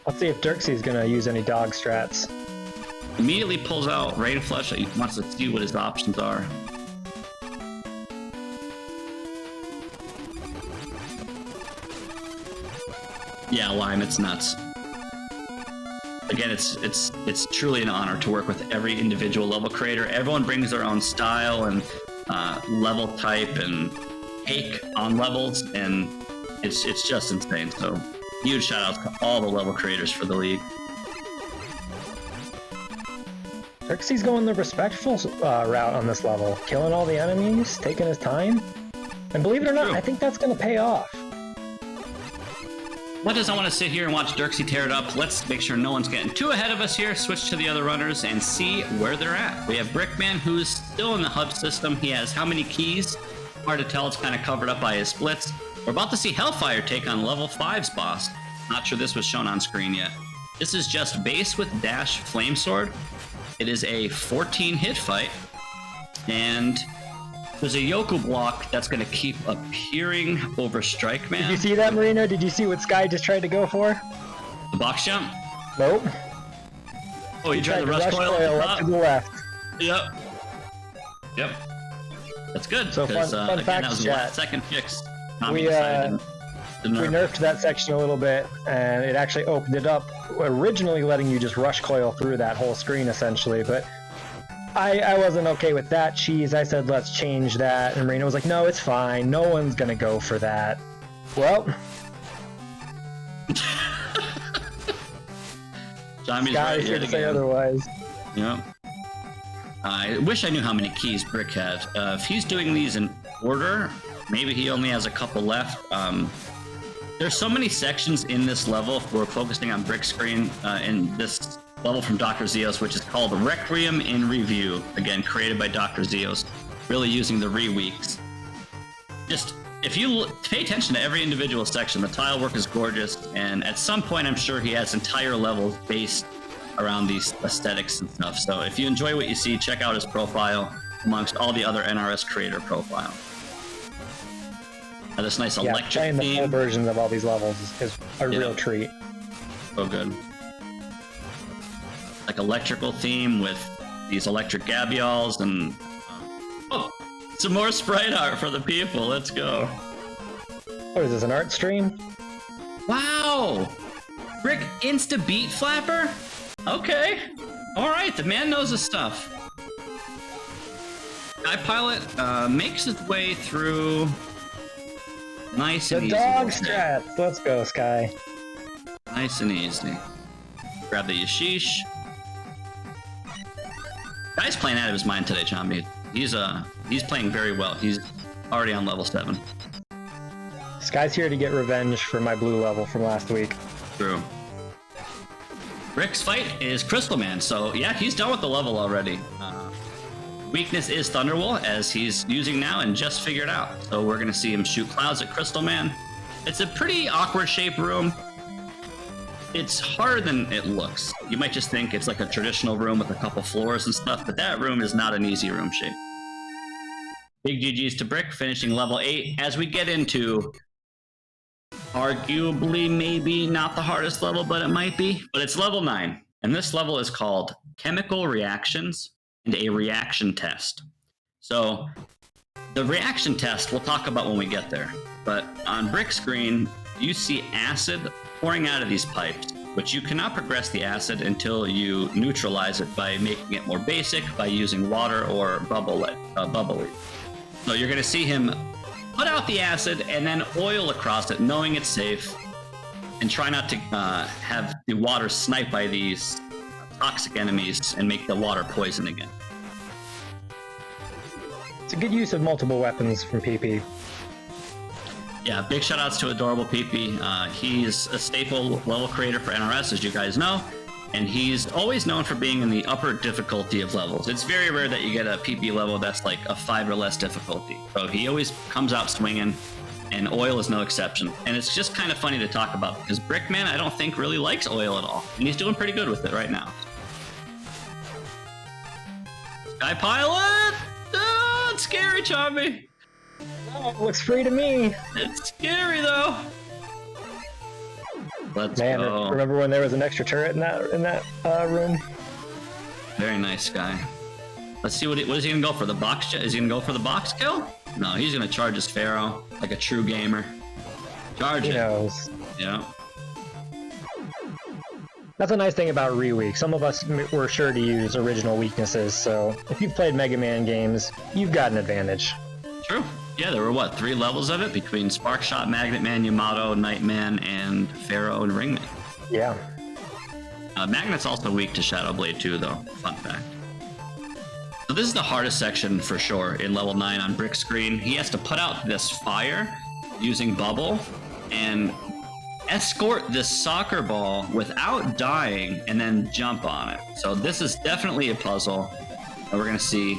Let's see if Dirksy's gonna use any dog strats. Immediately pulls out Rain Flush. He wants to see what his options are. Yeah, Lime, it's nuts. Again, it's truly an honor to work with every individual level creator. Everyone brings their own style and level type and take on levels, and it's just insane. So huge shout outs to all the level creators for the league. Dirksy's going the respectful route on this level, killing all the enemies, taking his time, and believe it or not, I think that's going to pay off. What does I want to sit here and watch Dirksy tear it up? Let's make sure no one's getting too ahead of us here, switch to the other runners, and see where they're at. We have Brickman, who's still in the hub system. He has how many keys? Hard to tell, it's kind of covered up by his splits. We're about to see Hellfire take on level 5's boss. Not sure this was shown on screen yet. This is just base with dash flame sword. It is a 14-hit fight, and there's a Yoku block that's going to keep appearing over Strike Man. Did you see that, Marino? Did you see what Sky just tried to go for? The box jump? Nope. Oh, you tried the rush coil up to the left. Yep. Yep. That's good. So fun again, fact, that was the last second fix. We nerfed that section a little bit, and it actually opened it up, originally letting you just rush coil through that whole screen, essentially, but I wasn't okay with that cheese. I said, let's change that. And Marino was like, no, it's fine. No one's going to go for that. Well. Zombie's right here to say otherwise. Yep. I wish I knew how many keys Brick had. If he's doing these in order, maybe he only has a couple left. There's so many sections in this level. We're focusing on Brick screen in this level from Dr. ZEOS, which is called Requiem in Review. Again, created by Dr. ZEOS. really using the re-weeks. Just, if you pay attention to every individual section, the tile work is gorgeous, and at some point I'm sure he has entire levels based around these aesthetics and stuff. So if you enjoy what you see, check out his profile amongst all the other NRS creator profiles. This nice electric playing the full theme. versions of all these levels is a real treat. So good. Like electrical theme with these electric gabials and oh, some more sprite art for the people. Let's go. What is this, an art stream? Wow! Rick Insta Beat Flapper? Okay. Alright, the man knows his stuff. Sky Pilot makes his way through nice and easy. The dog strats! Let's go, Sky. Nice and easy. Grab the Yashish. Guy's playing out of his mind today, Chomby. He's playing very well. He's already on level 7. Sky's here to get revenge for my blue level from last week. True. Rick's fight is Crystal Man, so yeah, he's done with the level already. Weakness is Thunderwall, as he's using now and just figured out. So we're gonna see him shoot clouds at Crystal Man. It's a pretty awkward shaped room. It's harder than it looks. You might just think it's like a traditional room with a couple floors and stuff, but that room is not an easy room shape. Big GG's to Brick, finishing level 8 as we get into arguably maybe not the hardest level, but it might be. But it's level 9, and this level is called Chemical Reactions and a Reaction Test. So the reaction test we'll talk about when we get there, but on Brick's screen you see acid pouring out of these pipes, but you cannot progress the acid until you neutralize it by making it more basic, by using water or bubbly. So you're going to see him put out the acid and then oil across it, knowing it's safe, and try not to have the water snipe by these toxic enemies and make the water poison again. It's a good use of multiple weapons from PP. Yeah, big shout outs to Adorable PP. He's a staple level creator for NRS, as you guys know, and he's always known for being in the upper difficulty of levels. It's very rare that you get a PP level that's like a 5 or less difficulty. So he always comes out swinging, and oil is no exception. And it's just kind of funny to talk about because Brickman, I don't think, really likes oil at all, and he's doing pretty good with it right now. Sky Pilot! Oh, it's scary, Chomby. Oh, it looks free to me. It's scary though. Let's go. Remember when there was an extra turret in that room? Very nice guy. Let's see what is he gonna go for, the box? Is he gonna go for the box kill? No, he's gonna charge his Pharaoh like a true gamer. Charge it. He knows. Yeah. That's a nice thing about Reweek. Some of us were sure to use original weaknesses, so if you've played Mega Man games, you've got an advantage. True. Yeah, there were what, 3 levels of it between Spark Shot, Magnet Man, Yamato, Nightman, and Pharaoh and Ringman. Yeah. Magnet's also weak to Shadow Blade too, though. Fun fact. So this is the hardest section for sure in level 9 on Brick's screen. He has to put out this fire using bubble and escort this soccer ball without dying and then jump on it. So this is definitely a puzzle, and we're gonna see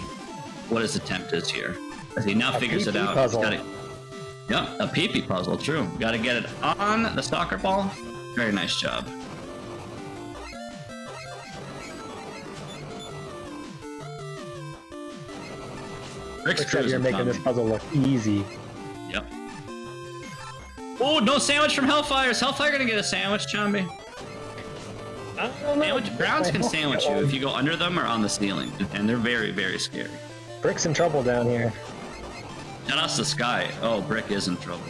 what his attempt is here. As he now figures it out. Yeah, a PP puzzle, true. Got to get it on the soccer ball. Very nice job. Looks like you're making this puzzle look easy. Yep. Oh, no sandwich from Hellfire. Is Hellfire gonna get a sandwich, Chomby? Browns can sandwich you if you go under them or on the ceiling, and they're very, very scary. Brick's in trouble down here. Shout out to Sky. Oh, Brick is in trouble.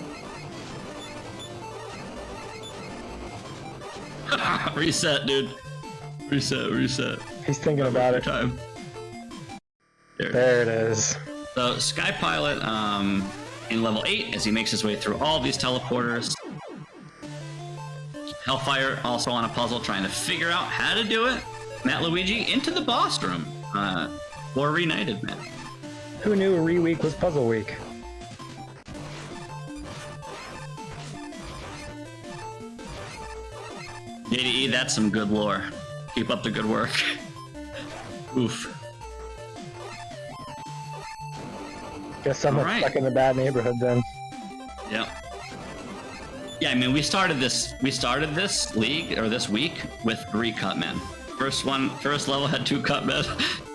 Reset, dude. Reset. He's thinking about it. Time. There it is. So Sky Pilot in level 8 as he makes his way through all these teleporters. Hellfire also on a puzzle trying to figure out how to do it. Matt Luigi into the boss room for Reignited Man. Who knew Reweek was Puzzle Week? JDE, that's some good lore. Keep up the good work. Oof. Guess someone's stuck in a bad neighborhood then. Yep. Yeah, I mean, we started this league or this week with 3 cutmen. First level had 2 cutmen.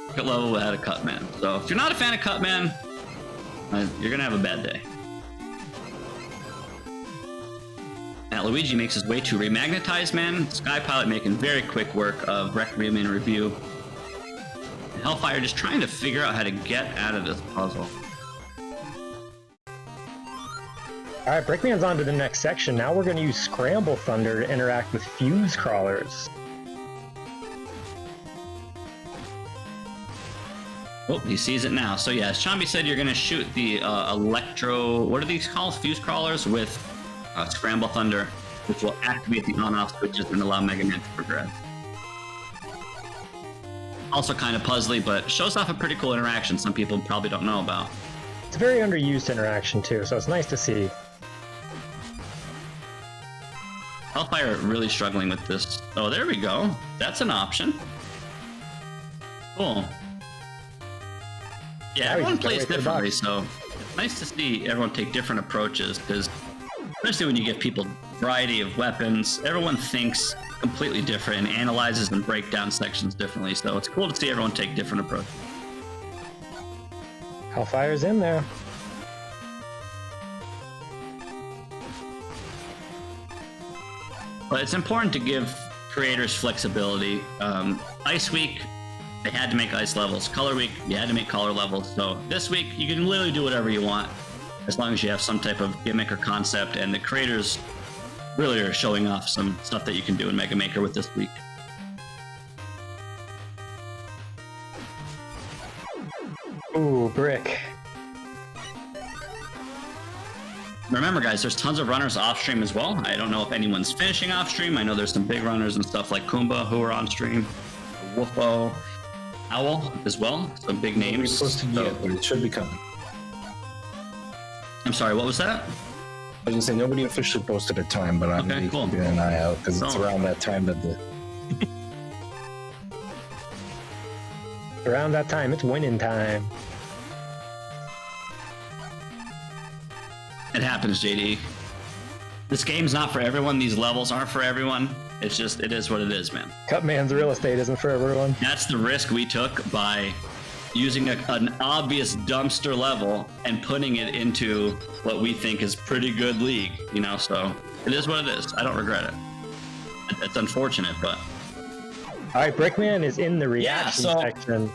Second level had a cutman. So if you're not a fan of cutman, you're gonna have a bad day. Now Luigi makes his way to Remagnetize Man. Sky Pilot making very quick work of Requiem in review. And Hellfire just trying to figure out how to get out of this puzzle. Alright, Brickman's on to the next section. Now we're going to use Scramble Thunder to interact with Fuse Crawlers. Oh, he sees it now. So yeah, as Chombey said, you're going to shoot the electro... What are these called? Fuse Crawlers with Scramble Thunder, which will activate the on-off switches and allow Mega Man to progress. Also kind of puzzly, but shows off a pretty cool interaction some people probably don't know about. It's a very underused interaction too, so it's nice to see. Hellfire really struggling with this. Oh, there we go. That's an option. Cool. Yeah, everyone plays differently, so it's nice to see everyone take different approaches, because especially when you give people a variety of weapons, everyone thinks completely different and analyzes and breaks down sections differently, so it's cool to see everyone take different approaches. Hellfire's in there. But it's important to give creators flexibility. Ice Week, they had to make ice levels. Color Week, you had to make color levels. So this week, you can literally do whatever you want, as long as you have some type of gimmick or concept, and the creators really are showing off some stuff that you can do in Mega Maker with this week. Ooh, brick. Remember, guys, there's tons of runners off stream as well. I don't know if anyone's finishing off stream. I know there's some big runners and stuff like Kumba who are on stream, Wolfo, Owl as well. Some big names. Posted yet, but it should be coming. I'm sorry, what was that? I was gonna say nobody officially posted a time, but I'm keeping an eye out because it's around that time that the. Around that time, it's winning time. It happens, JD. This game's not for everyone. These levels aren't for everyone. It's just, it is what it is, man. Cutman's real estate isn't for everyone. That's the risk we took by using an obvious dumpster level and putting it into what we think is pretty good league, you know, so it is what it is. I don't regret it. It's unfortunate, but... Alright, Brickman is in the reaction section.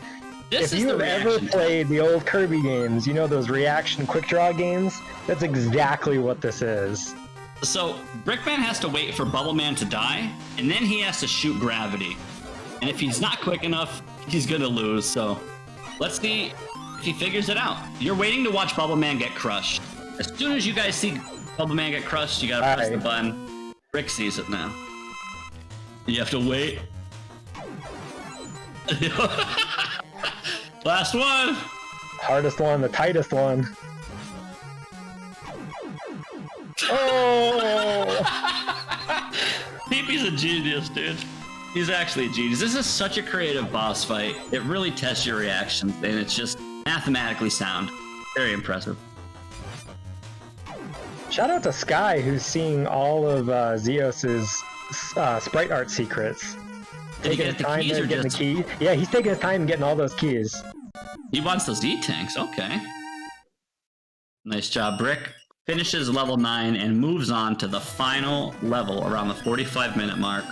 If you have ever played the old Kirby games, you know those reaction quick draw games? That's exactly what this is. So, Brickman has to wait for Bubble Man to die, and then he has to shoot gravity. And if he's not quick enough, he's gonna lose, so... Let's see if he figures it out. You're waiting to watch Bubble Man get crushed. As soon as you guys see Bubble Man get crushed, you gotta press the button. Rick sees it now. You have to wait. Last one! Hardest one, the tightest one. Oh! Peepy's a genius, dude. He's actually a genius. This is such a creative boss fight. It really tests your reactions, and it's just mathematically sound. Very impressive. Shout out to Sky, who's seeing all of ZEOS's sprite art secrets. Taking his time there, getting the key. Yeah, he's taking his time getting all those keys. He wants those E-tanks, okay. Nice job, Brick. Finishes level 9 and moves on to the final level around the 45-minute mark.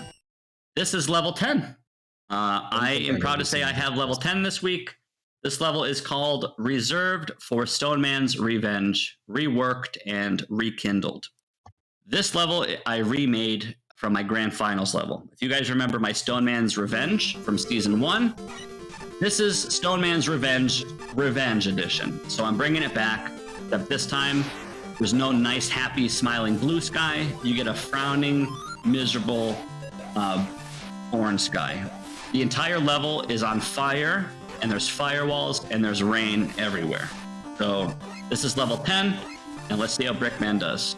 This is level 10. I am proud to say I have level 10 this week. This level is called Reserved for Stone Man's Revenge, Reworked, and Rekindled. This level I remade from my Grand Finals level. If you guys remember my Stone Man's Revenge from Season 1, this is Stone Man's Revenge Edition. So I'm bringing it back, except this time there's no nice, happy, smiling blue sky. You get a frowning, miserable orange sky. The entire level is on fire, and there's firewalls, and there's rain everywhere. So this is level 10, and let's see how Brickman does.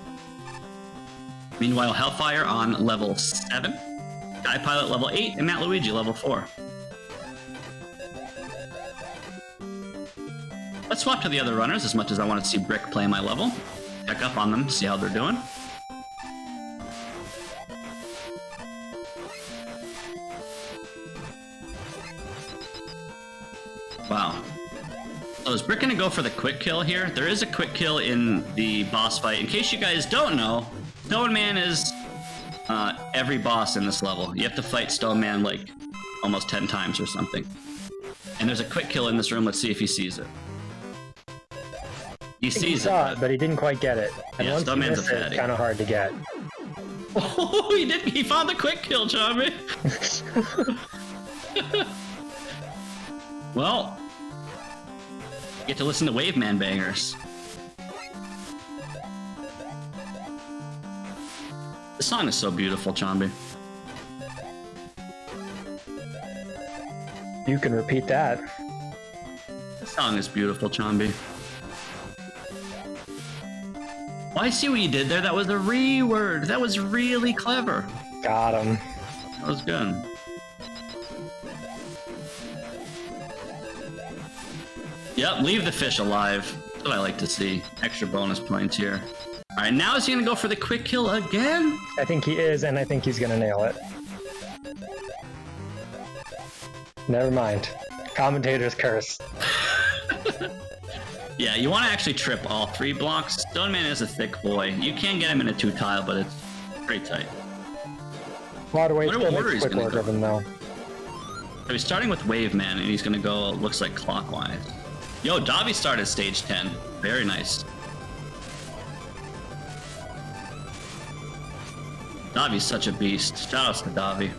Meanwhile, Hellfire on level 7, Sky Pilot level 8, and Matt Luigi level 4. Let's let's swap to the other runners as much as I want to see Brick play my level. Check up on them, see how they're doing. Wow. So is Brick gonna go for the quick kill here? There is a quick kill in the boss fight. In case you guys don't know, Stone Man is every boss in this level. You have to fight Stone Man like almost 10 times or something. And there's a quick kill in this room. Let's see if he sees it. He sees it, but he didn't quite get it. And yeah, once Stone you Man's miss a it, fatty. it's kind of hard to get. Oh, he did. He found the quick kill, Chomby. Well, get to listen to Wave Man bangers. This song is so beautiful, Chomby. You can repeat that. This song is beautiful, Chomby. Oh, I see what you did there. That was a reword. That was really clever. Got him. That was good. Yep, leave the fish alive. That's what I like to see. Extra bonus points here. All right, now is he gonna go for the quick kill again? I think he is, and I think he's gonna nail it. Never mind. Commentator's curse. Yeah, you want to actually trip all 3 blocks. Stone Man is a thick boy. You can get him in a 2-tile, but it's pretty tight. Waterway Wonder still what order makes he's quick gonna work go. of him, though. So he's starting with Wave Man, and he's gonna go, looks like clockwise. Yo, Davi started stage 10. Very nice. Davi's such a beast. Shoutouts to Davi.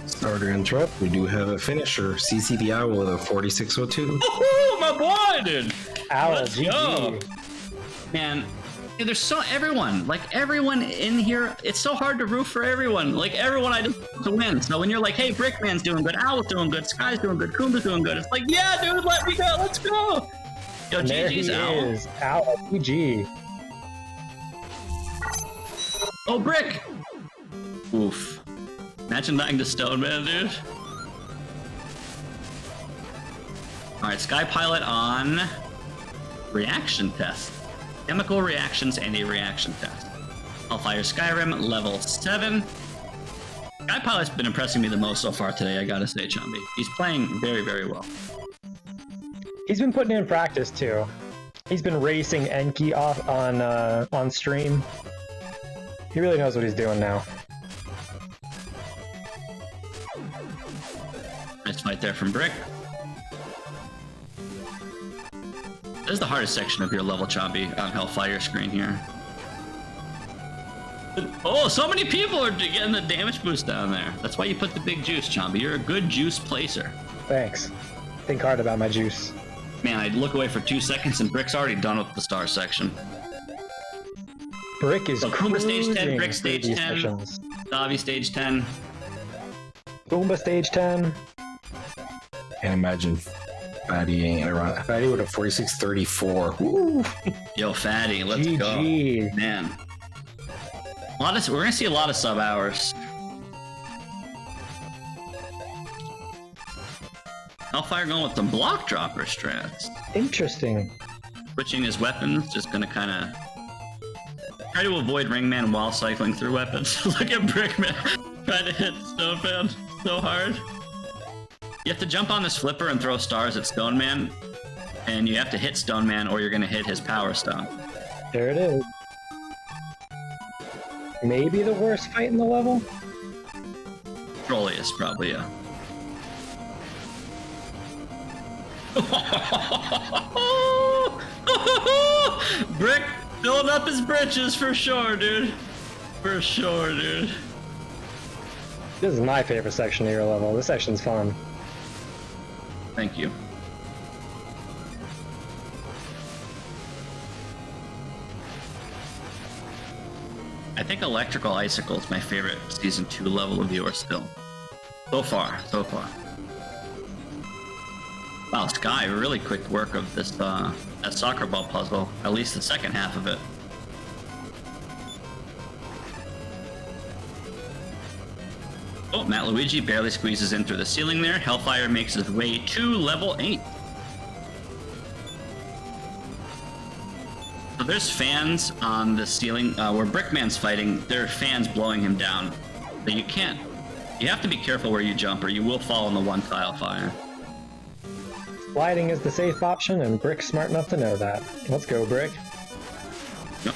Sorry to interrupt. We do have a finisher. CC the Owl with a 4602. Oh, my boy, dude! Owl, Let's go! Man, dude, there's everyone in here, it's so hard to root for everyone. Like, everyone I just want to win. So when you're like, hey, Brickman's doing good, Owl's doing good, Sky's doing good, Kumba's doing good, it's like, yeah, dude, let me go, let's go! Yo, And there GG's he Owl. is. Owl, GG. Oh, Brick! Oof. Imagine dying to Stone Man, dude. Alright, Sky Pilot on reaction test. Chemical reactions and a reaction test. Hellfire Skyrim, level 7. Sky Pilot's been impressing me the most so far today, I gotta say, Chomby. He's playing very, very well. He's been putting in practice, too. He's been racing Enki off on stream. He really knows what he's doing now. Nice fight there from Brick. This is the hardest section of your level, Chomby, on Hellfire screen here. Oh, so many people are getting the damage boost down there. That's why you put the big juice, Chomby. You're a good juice placer. Thanks. Think hard about my juice. Man, I'd look away for 2 seconds and Brick's already done with the star section. Brick is so Kumba stage 10, Brick cruising stage through 10, these sections. Davi stage 10. Goomba stage 10. Can't imagine Fatty ain't around. Fatty with a 4634. Woo! Yo, Fatty, let's go. Man. We're gonna see a lot of sub hours. Hellfire going with the block dropper strats. Interesting. Switching his weapons, just gonna kinda try to avoid Ringman while cycling through weapons. Look at Brickman trying to hit Stone Man so hard. You have to jump on this flipper and throw stars at Stone Man, and you have to hit Stone Man or you're gonna hit his power stone. There it is. Maybe the worst fight in the level? Trolliest, probably, yeah. Brick filling up his britches for sure, dude. For sure, dude. This is my favorite section of your level. This section's fun. Thank you. I think Electrical Icicle is my favorite Season 2 level of yours still. So far. Wow, Sky, really quick work of this that soccer ball puzzle, at least the second half of it. Oh, Matt Luigi barely squeezes in through the ceiling there. Hellfire makes his way to level 8. there's fans on the ceiling where Brickman's fighting. There are fans blowing him down. So you can't. You have to be careful where you jump, or you will fall in the one tile fire. Sliding is the safe option, and Brick's smart enough to know that. Let's go, Brick. Yep.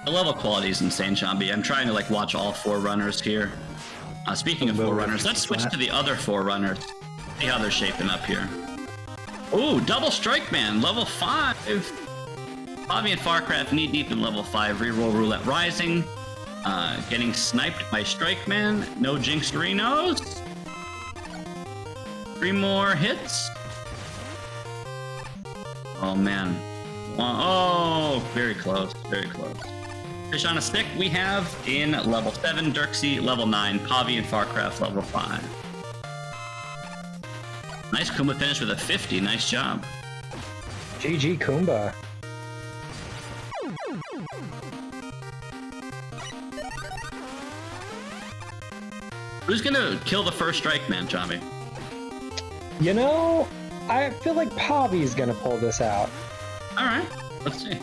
The level quality is insane, Chombey. I'm trying to like watch all 4 runners here. Speaking of 4 runners, let's switch to the other 4 runners. See how they're shaping up here. Ooh, double Strike Man, level 5. Bobby and Farcraft knee deep in level 5. Reroll Roulette Rising. Getting sniped by Strike Man. No Jinx Renos. 3 more hits. Oh man. Oh, very close, very close. Fish on a Stick we have in level 7, Dirksy level 9, Pavi and Farcraft level 5. Nice Kumba finish with a 50, nice job. GG Kumba. Who's gonna kill the first Strike Man, Chombey? You know, I feel like Pavi's gonna pull this out. Alright, let's see.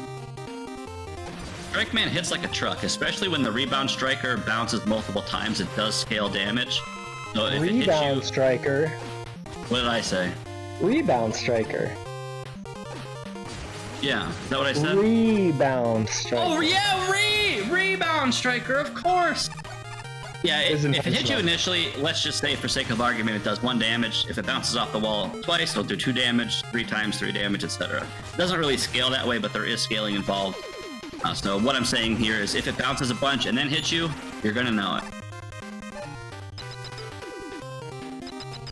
Strike Man hits like a truck, especially when the Rebound Striker bounces multiple times, it does scale damage. So if it hits you... Striker. What did I say? Rebound Striker. Yeah, is that what I said? Rebound Striker. Oh yeah, Rebound Striker, of course! Yeah, if it hits you initially, let's just say for sake of argument, it does 1 damage. If it bounces off the wall twice, it'll do 2 damage, 3 times 3 damage, etc. It doesn't really scale that way, but there is scaling involved. So what I'm saying here is if it bounces a bunch and then hits you, you're gonna know it.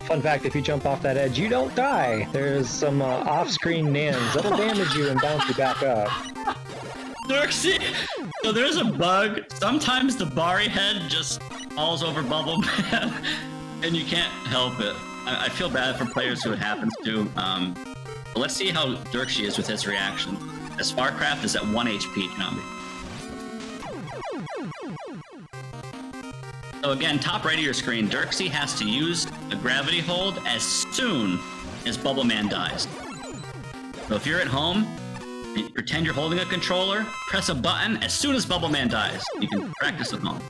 Fun fact, if you jump off that edge, you don't die. There's some off-screen nans that'll damage you and bounce you back up. Dirksy! So there's a bug. Sometimes the Bari head just falls over Bubble Man, and you can't help it. I feel bad for players who it happens to. But let's see how Dirksy is with his reaction. As Farcraft is at 1 HP, Chombey. So again, top right of your screen, Dirksy has to use a gravity hold as soon as Bubble Man dies. So if you're at home, pretend you're holding a controller, press a button as soon as Bubble Man dies. You can practice at home.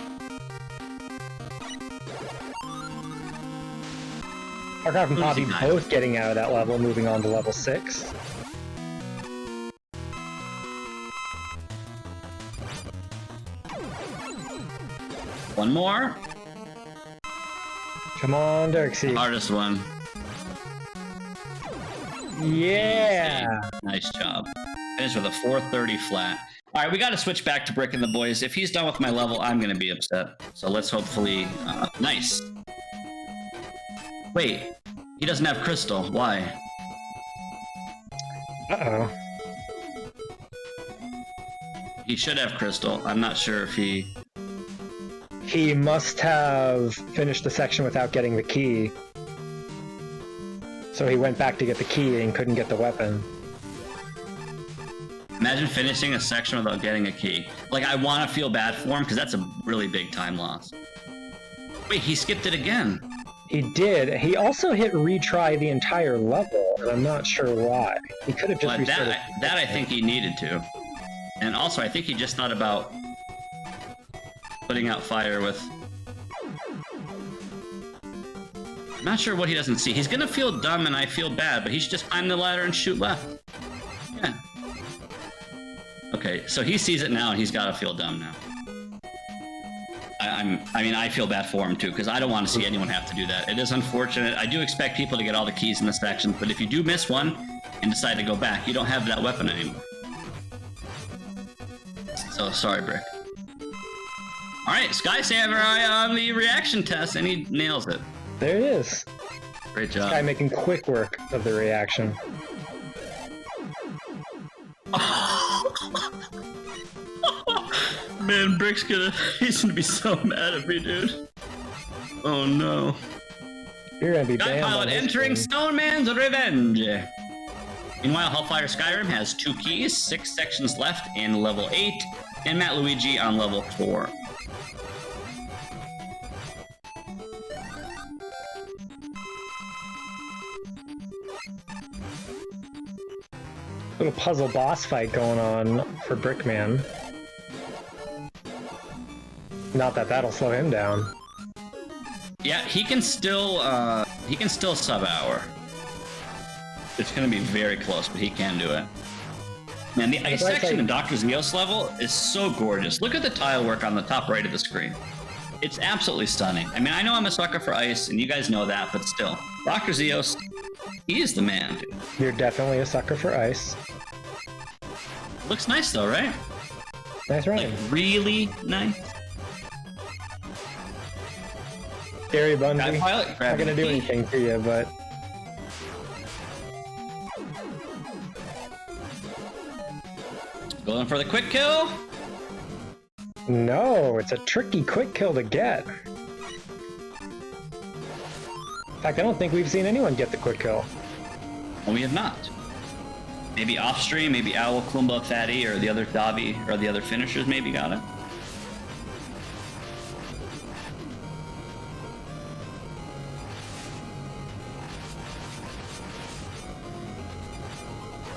Farcraft and Pavi both getting out of that level, moving on to level 6. One more. Come on, Dirksy. Hardest one. Yeah. Nice job. Finish with a 430 flat. All right, we got to switch back to Brick and the boys. If he's done with my level, I'm going to be upset. So let's hopefully... nice. Wait, he doesn't have Crystal. Why? Uh-oh. He should have Crystal. I'm not sure if he... He must have finished the section without getting the key. So he went back to get the key and couldn't get the weapon. Imagine finishing a section without getting a key. Like, I want to feel bad for him because that's a really big time loss. Wait, he skipped it again. He did. He also hit retry the entire level, and I'm not sure why. He could have just restarted. That I think he needed to. And also, I think he just thought about putting out fire with... I'm not sure what he doesn't see. He's gonna feel dumb and I feel bad, but he should just climb the ladder and shoot left. Yeah. Okay, so he sees it now and he's gotta feel dumb now. I mean, I feel bad for him too, because I don't want to see anyone have to do that. It is unfortunate. I do expect people to get all the keys in the sections, but if you do miss one and decide to go back, you don't have that weapon anymore. So, sorry, Brick. Alright, Sky Samurai on the reaction test, and he nails it. There it is. Great job. This guy making quick work of the reaction. Man, Brick's he's gonna be so mad at me, dude. Oh no. You're gonna be Sky banned. Pilot entering Stoneman's Revenge. Meanwhile, Hellfire Skyrim has 2 keys, 6 sections left in level 8, and Matt Luigi on level 4. Little puzzle boss fight going on for Brickman. Not that that'll slow him down. Yeah, he can still sub hour. It's gonna be very close, but he can do it. Man, the ice section in Dr. ZEOS level is so gorgeous. Look at the tile work on the top right of the screen. It's absolutely stunning. I mean, I know I'm a sucker for ice, and you guys know that, but still. Dr. ZEOS, he is the man, dude. You're definitely a sucker for ice. Looks nice though, right? Nice running. Like, really nice. Scary Bungie. Not gonna do anything to you, but... Going for the quick kill? No, it's a tricky quick kill to get. In fact, I don't think we've seen anyone get the quick kill. Well, we have not. Maybe off stream, maybe Owl, Klumba, Fatty, or the other Davi, or the other finishers maybe got it.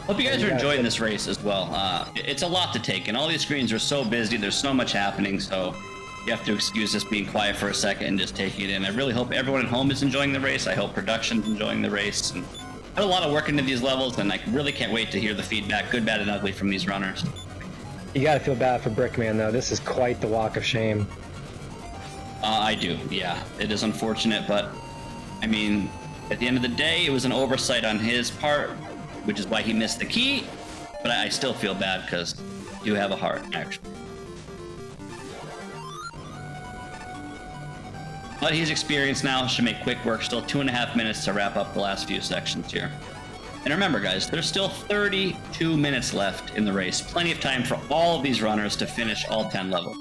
Hope you guys are enjoying this race as well. It's a lot to take in. All these screens are so busy. There's so much happening, so you have to excuse us being quiet for a second and just taking it in. I really hope everyone at home is enjoying the race. I hope production's enjoying the race. And I put a lot of work into these levels, and I really can't wait to hear the feedback, good, bad, and ugly, from these runners. You gotta feel bad for Brickman, though. This is quite the walk of shame. I do, yeah. It is unfortunate, but I mean, at the end of the day, it was an oversight on his part, which is why he missed the key, but I still feel bad because you have a heart, actually. But he's experienced now, should make quick work. Still 2.5 minutes to wrap up the last few sections here. And remember, guys, there's still 32 minutes left in the race. Plenty of time for all of these runners to finish all 10 levels.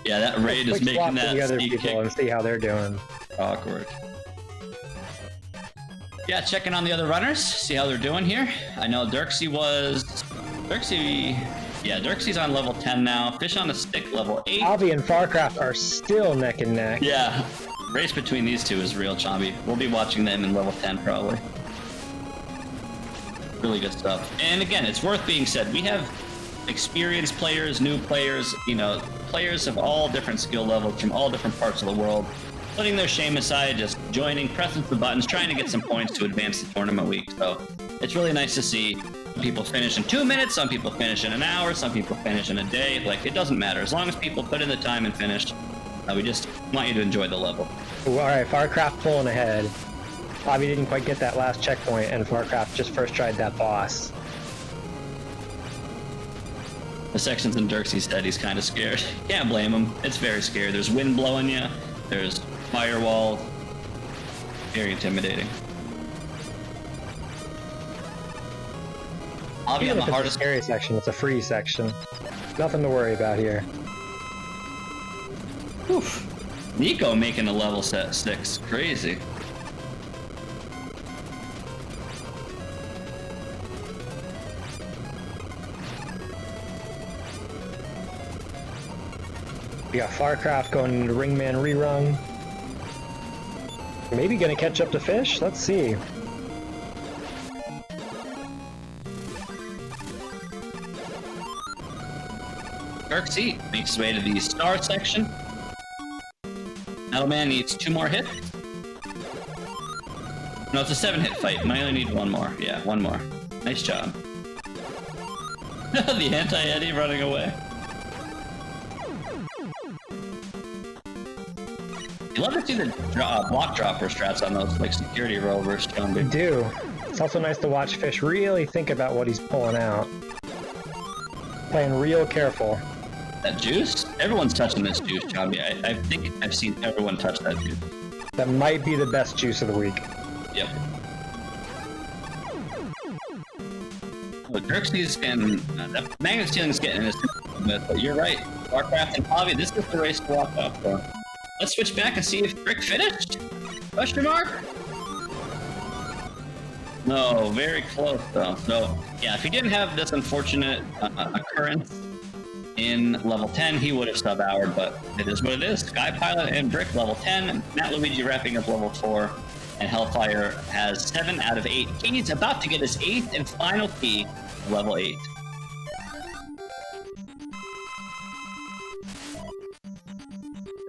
Yeah, that raid is making that the other speed people kick and see how they're doing. awkward. Yeah, checking on the other runners, see how they're doing here. I know Dirksy, Dirksy's on level 10 now. Fish on a Stick level 8. Avi and Farcraft are still neck and neck. Yeah, race between these two is real, Chomby. We'll be watching them in level 10 probably. Really good stuff. And again, it's worth being said, we have experienced players, new players, you know, players of all different skill levels from all different parts of the world, putting their shame aside, just joining, pressing the buttons, trying to get some points to advance the tournament week. So it's really nice to see people finish in 2 minutes, some people finish in an hour, some people finish in a day. Like, it doesn't matter. As long as people put in the time and finish, we just want you to enjoy the level. Ooh, all right, Farcraft pulling ahead. Bobby didn't quite get that last checkpoint, and Farcraft just first tried that boss. The sections in Dirksy's head, he's kind of scared. Can't blame him. It's very scary. There's wind blowing you. There's firewall. Very intimidating. I'll be on the hardest. It's a scary section. It's a free section. Nothing to worry about here. Oof. NICO making a level 6. Crazy. We got Farcraft going into Ringman Rerung. Maybe gonna catch up to Fish? Let's see. Dirksy makes his way to the star section. Metalman needs 2 more hits. No, it's a 7-hit fight. Might only need 1 more. Yeah, 1 more. Nice job. The anti-Eddie running away. You love to see the block dropper strats on those like security rovers, Chomby. I do. It's also nice to watch Fish really think about what he's pulling out. Playing real careful. That juice? Everyone's touching this juice, Chomby. I think I've seen everyone touch that juice. That might be the best juice of the week. Yep. Well, Dirksy's getting... that magnet stealing's getting in his... But you're right. Warcraft and Hobby, this is the race to walk up for. Let's switch back and see if Brick finished? Question mark? No, very close though. So, yeah, if he didn't have this unfortunate occurrence, in level 10, he would have sub-houred, but it is what it is. Sky Pilot and Brick level 10, Matt Luigi wrapping up level 4, and Hellfire has 7 out of 8 keys, about to get his 8th and final key, level 8.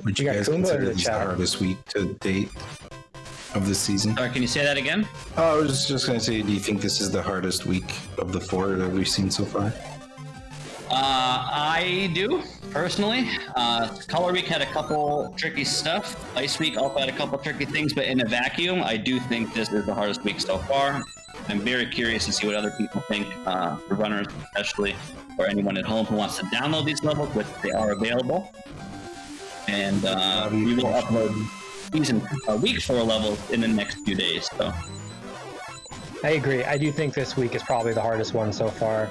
Would you guys consider this the hardest week to date of the season? Sorry, can you say that again? Oh, I was just going to say, do you think this is the hardest week of the 4 that we've seen so far? I do, personally. Color Week had a couple tricky stuff. Ice Week also had a couple tricky things, but in a vacuum, I do think this is the hardest week so far. I'm very curious to see what other people think, for runners especially, or anyone at home who wants to download these levels, which they are available. And we will upload season week 4 levels in the next few days. So I agree. I do think this week is probably the hardest one so far,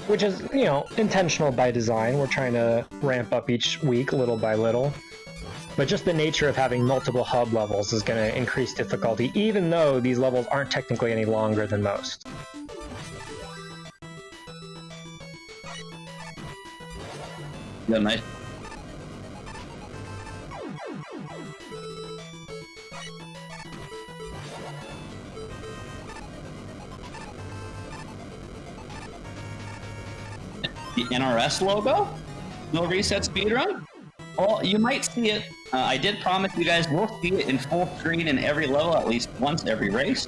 which is, you know, intentional by design. We're trying to ramp up each week little by little. But just the nature of having multiple hub levels is going to increase difficulty, even though these levels aren't technically any longer than most. Yeah, nice. The NRS logo? No reset speedrun? Well, you might see it. I did promise you guys we'll see it in full screen in every level at least once every race.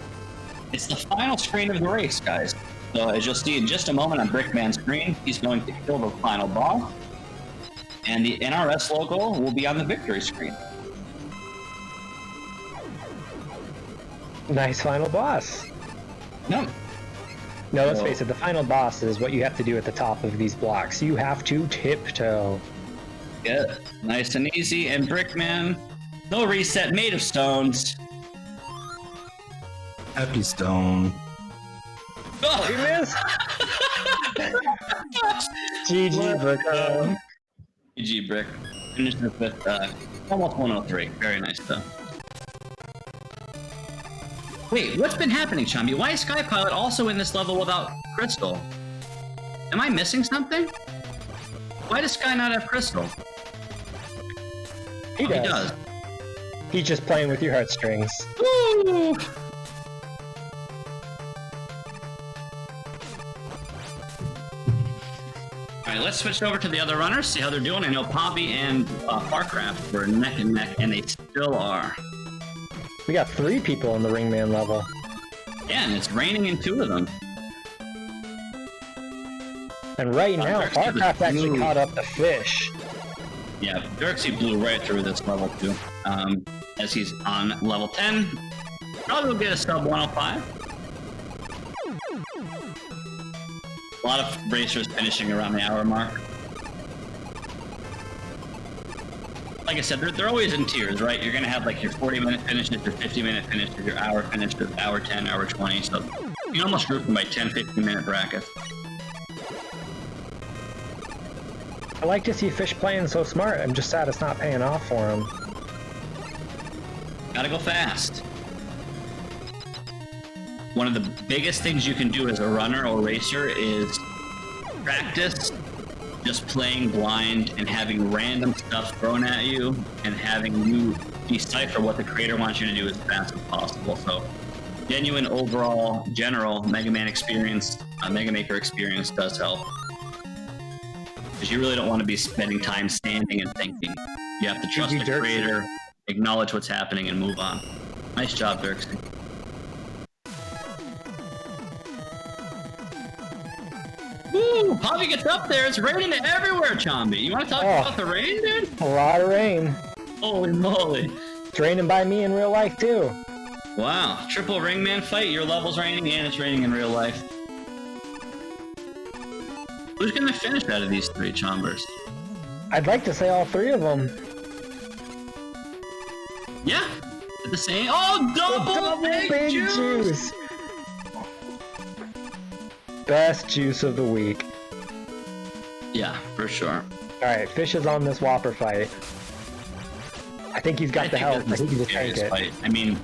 It's the final screen of the race, guys. So as you'll see in just a moment on Brickman's screen, he's going to kill the final boss. And the NRS logo will be on the victory screen. Nice final boss. No. No, let's face it, the final boss is what you have to do at the top of these blocks. You have to tiptoe. Yeah, nice and easy. And Brickman, no reset, made of stones. Happy Stone. Oh, he missed! GG, Brick. GG, Brick. Finished it with almost 103. Very nice, though. Wait, what's been happening, Chomby? Why is Sky Pilot also in this level without Crystal? Am I missing something? Why does Sky not have Crystal? He does. He's just playing with your heartstrings. Woo! Alright, let's switch over to the other runners, see how they're doing. I know Poppy and Farcraft were neck and neck, and they still are. We got 3 people on the Ringman level. Yeah, and it's raining in 2 of them. And right now, Farcraft actually caught up to Fish. Yeah, Dirksy blew right through this level too. As he's on level 10. Probably will get a sub 105. A lot of racers finishing around the hour mark. Like I said, they're always in tiers, right? You're gonna have like your 40-minute finishes, your 50-minute finishes, your hour finishes, hour 10, hour 20. So you can almost group them by 10, 15-minute brackets. I like to see Fish playing so smart. I'm just sad it's not paying off for him. Gotta go fast. One of the biggest things you can do as a runner or racer is practice just playing blind and having random stuff thrown at you and having you decipher what the creator wants you to do as fast as possible. So genuine overall general Mega Man experience, Mega Maker experience does help. Because you really don't want to be spending time standing and thinking. You have to trust the creator, acknowledge what's happening, and move on. Nice job, Dirksy. Woo! Poppy gets up there. It's raining everywhere, Chomby. You want to talk about the rain, dude? A lot of rain. Holy moly. It's raining by me in real life, too. Wow. Triple Ringman fight. Your level's raining, and it's raining in real life. Who's going to finish out of these 3 Chombers? I'd like to say all 3 of them. Yeah. At the same... Oh, double big juice! Best juice of the week. Yeah, for sure. Alright, Fish is on this Whopper fight. I think he's got the health, but he can just tank it. Fight. I mean,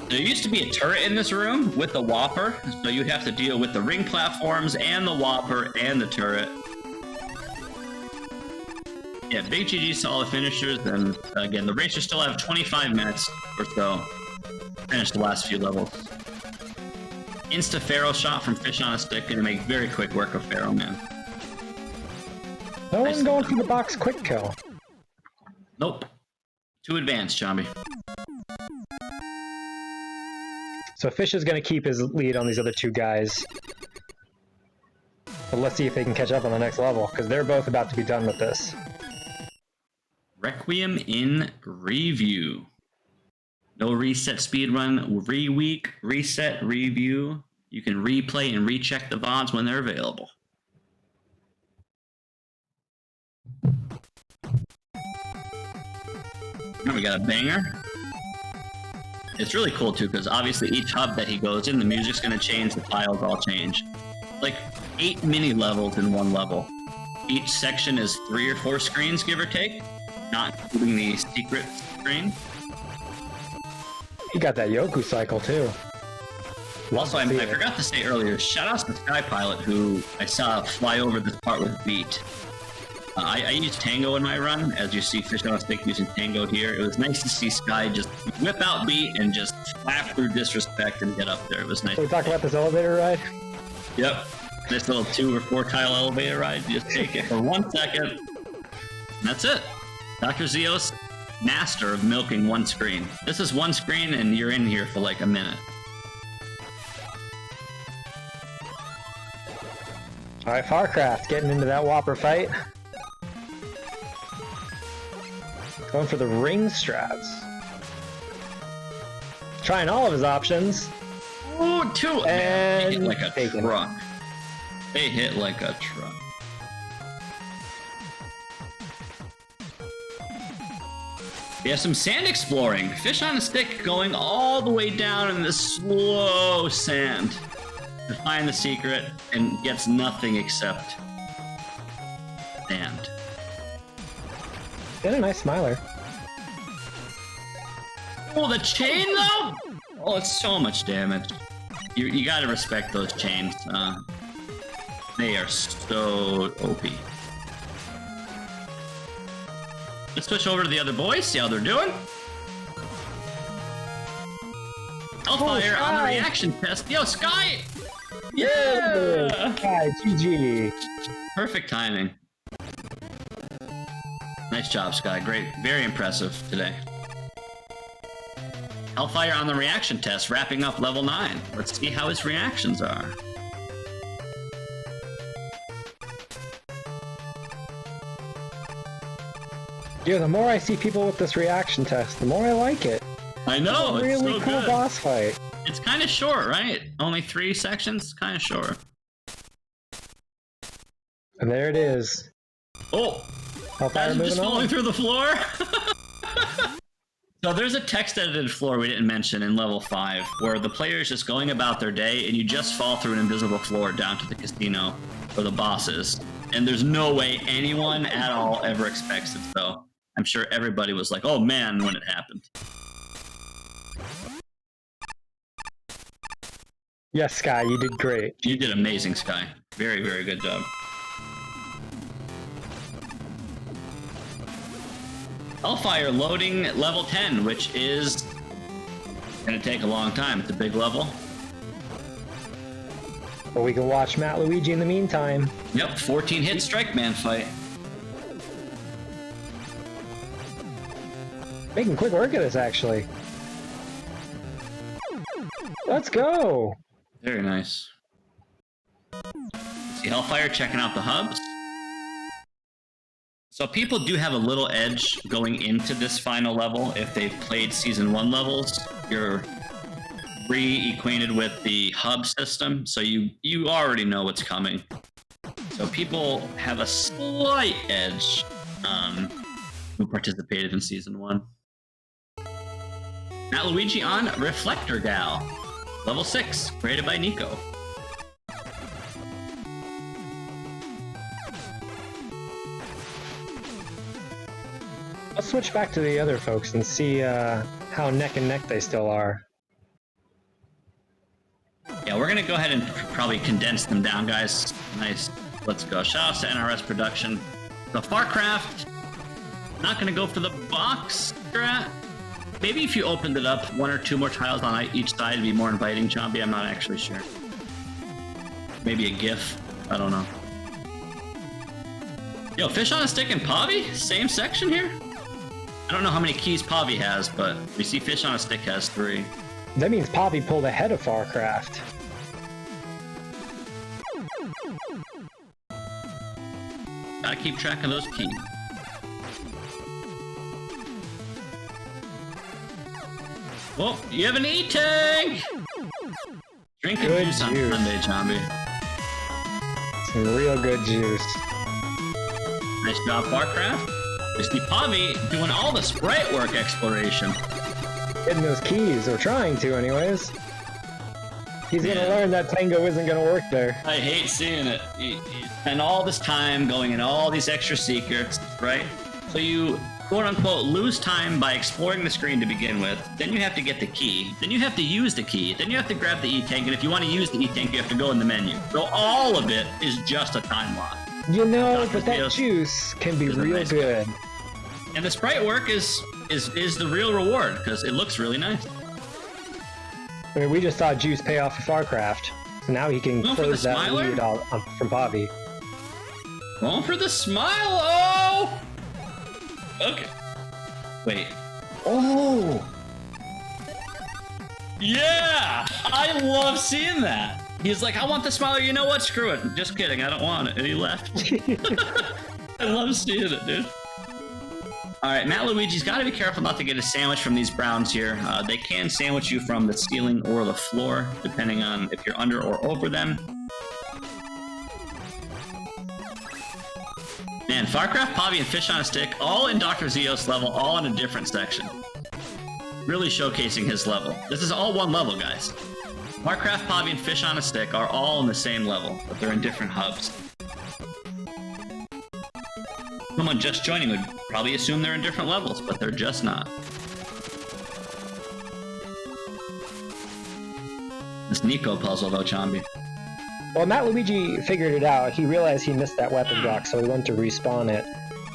there used to be a turret in this room with the Whopper, so you'd have to deal with the ring platforms and the Whopper and the turret. Yeah, big GG's to all the finishers. And again, the racers still have 25 minutes or so to finish the last few levels. Insta Pharaoh shot from Fish on a Stick, gonna make very quick work of Pharaoh, man. No one going for the box quick kill. Nope. Too advanced, Chomby. So Fish is going to keep his lead on these other two guys. But let's see if they can catch up on the next level, because they're both about to be done with this. Requiem in review. No reset speedrun, re-week, reset, review. You can replay and recheck the VODs when they're available. Now we got a banger. It's really cool too, because obviously each hub that he goes in, the music's going to change, the tiles all change. Like 8 mini levels in one level. Each section is 3 or 4 screens, give or take, not including the secret screen. He got that Yoku cycle too. Also, I forgot to say earlier, shout out to the Sky Pilot who I saw fly over this part with Beat. I use Tango in my run, as you see Fish on a Stick using Tango here. It was nice to see Sky just whip out Beat and just flap through Disrespect and get up there. It was nice. Can we talk about this elevator ride? Yep. This little 2 or 4 tile elevator ride. You just take it for 1 second. And that's it. Dr. ZEOS, master of milking one screen. This is one screen and you're in here for like a minute. Alright, Farcraft getting into that Whopper fight. Going for the ring strats. Trying all of his options. Ooh, 2! And man, they hit like a taken. truck. They hit like a truck. We have some sand exploring. Fish on a Stick going all the way down in the slow sand to find the secret and gets nothing except sand. Got a nice smiler. Oh, the chain though? Oh, it's so much damage. You gotta respect those chains. They are so OP. Let's switch over to the other boys, see how they're doing. Hellfire on the reaction test. Yo, Sky! Yeah! Sky, GG. Perfect timing. Nice job, Sky. Great. Very impressive today. Hellfire on the reaction test, wrapping up level 9. Let's see how his reactions are. Yeah, the more I see people with this reaction test, the more I like it. I know, It's a really so cool good. boss fight. It's kind of short, right? Only 3 sections? Kind of short. And there it is. Oh! Hellfire Imagine just moving falling on. through the floor? So there's a text-edited floor we didn't mention in level 5, where the player is just going about their day, and you just fall through an invisible floor down to the casino, where the boss is. And there's no way anyone at all ever expects it, so I'm sure everybody was like, oh man, when it happened. Yes, Sky, you did great. You did amazing, Sky. Very, very good job. Hellfire loading level 10, which is gonna take a long time. It's a big level. But we can watch Matt Luigi in the meantime. Yep, 14 hit Strike Man fight. Making quick work of this, actually. Let's go! Very nice. See Hellfire checking out the hubs. So people do have a little edge going into this final level if they've played Season 1 levels. You're re-acquainted with the hub system, so you already know what's coming. So people have a slight edge who participated in Season 1. Matt Luigi on Reflector Gal. Level 6, created by NICO. Let's switch back to the other folks and see how neck and neck they still are. Yeah, we're gonna go ahead and probably condense them down, guys. Nice. Let's go. Shout out to NRS production. The Farcraft Not gonna go for the box strat. Maybe if you opened it up 1 or 2 more tiles on each side, it'd be more inviting, Chombey. I'm not actually sure. Maybe a GIF. I don't know. Yo, Fish on a Stick and Pavi? Same section here? I don't know how many keys Pavi has, but we see Fish on a Stick has 3. That means Pavi pulled ahead of Farcraft. Gotta keep track of those keys. Oh, you have an E-Tank! Drink a juice on Sunday, Chombey. Some real good juice. Nice job, Farcraft. We see Pavi doing all the sprite work exploration. Getting those keys, or trying to anyways. He's gonna learn that Tango isn't gonna work there. I hate seeing it. You spend all this time going in all these extra secrets, right? So you quote-unquote lose time by exploring the screen to begin with, then you have to get the key, then you have to use the key, then you have to grab the E-Tank, and if you want to use the E-Tank, you have to go in the menu. So all of it is just a time loss. You know, but that juice can be real good. And the sprite work is the real reward, because it looks really nice. I mean, we just saw juice pay off for Farcraft, so now he can close that lead from Pavi. Going for the smile! Oh! Okay. Wait. Oh! Yeah! I love seeing that! He's like, I want the smiler, you know what? Screw it. Just kidding, I don't want it. And he left. I love seeing it, dude. Alright, Matt Luigi's got to be careful not to get a sandwich from these browns here. They can sandwich you from the ceiling or the floor, depending on if you're under or over them. Man, Farcraft, Pavi, and Fish on a Stick, all in Dr. ZEOS level, all in a different section. Really showcasing his level. This is all one level, guys. Farcraft, Pavi, and Fish on a Stick are all in the same level, but they're in different hubs. Someone just joining would probably assume they're in different levels, but they're just not. This NICO puzzle, though, Chombey. Well, Matt Luigi figured it out. He realized he missed that weapon block, so he went to respawn it.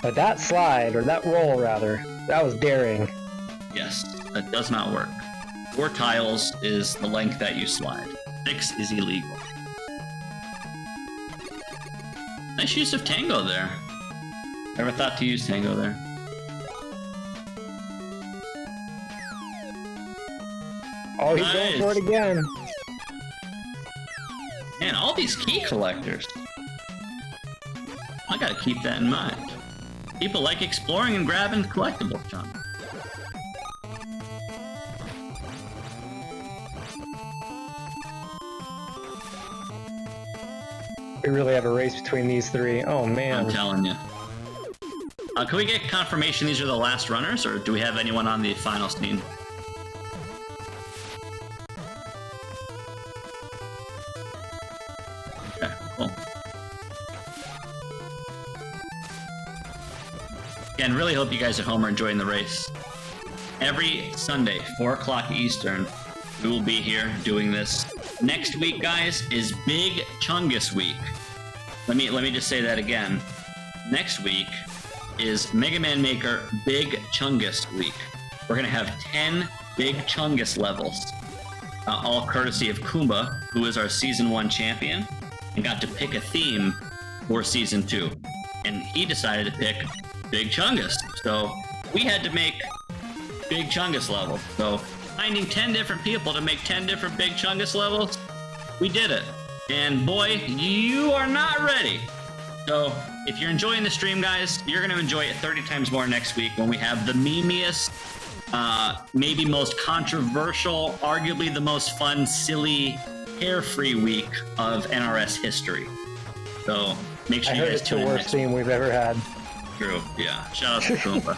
But that slide, or that roll rather, that was daring. Yes, that does not work. 4 tiles is the length that you slide. 6 is illegal. Nice use of Tango there. Never thought to use Tango there. Oh, he's going for it again. Man, all these key collectors. I gotta keep that in mind. People like exploring and grabbing collectibles, John. We really have a race between these 3. Oh, man. I'm telling you. Can we get confirmation these are the last runners, or do we have anyone on the finals team? Okay, cool. Again, really hope you guys at home are enjoying the race. Every Sunday, 4 o'clock Eastern, we will be here doing this. Next week, guys, is Big Chungus Week. Let me just say that again. Next week is Mega Man Maker Big Chungus Week. We're gonna have 10 Big Chungus levels, all courtesy of Kumba, who is our Season 1 champion, and got to pick a theme for Season 2. And he decided to pick Big Chungus. So we had to make Big Chungus levels. So finding 10 different people to make 10 different Big Chungus levels, we did it. And boy, you are not ready. So if you're enjoying the stream, guys, you're going to enjoy it 30 times more next week when we have the memeiest, maybe most controversial, arguably the most fun, silly, carefree week of NRS history. So make sure you guys tune in. It's the worst theme we've ever had. True, yeah. Shout out to Kumba.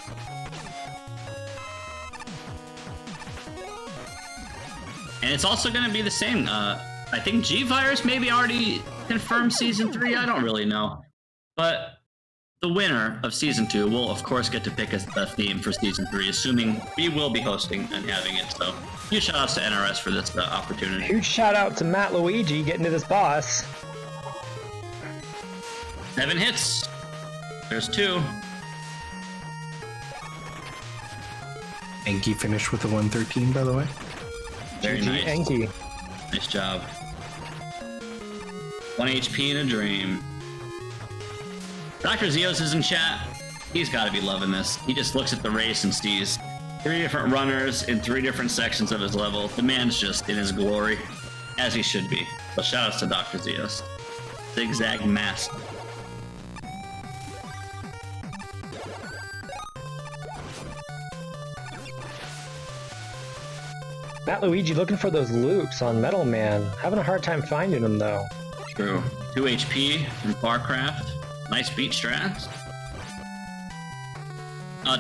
And it's also going to be the same. I think G-Virus maybe already confirmed Season 3. I don't really know. But the winner of Season 2 will, of course, get to pick a theme for Season 3, assuming we will be hosting and having it. So huge shout-outs to NRS for this opportunity. Huge shout-out to Matt Luigi getting to this boss. 7 hits. There's 2. Enki finished with a 113, by the way. Very GG, nice. Enki. Nice job. 1 HP in a dream. Dr. ZEOS is in chat. He's got to be loving this. He just looks at the race and sees 3 different runners in 3 different sections of his level. The man's just in his glory, as he should be. But shout outs to Dr. ZEOS. Zigzag mask. Matt Luigi looking for those loops on Metal Man. Having a hard time finding them though. True. 2 HP from Farcraft. Nice beat strats.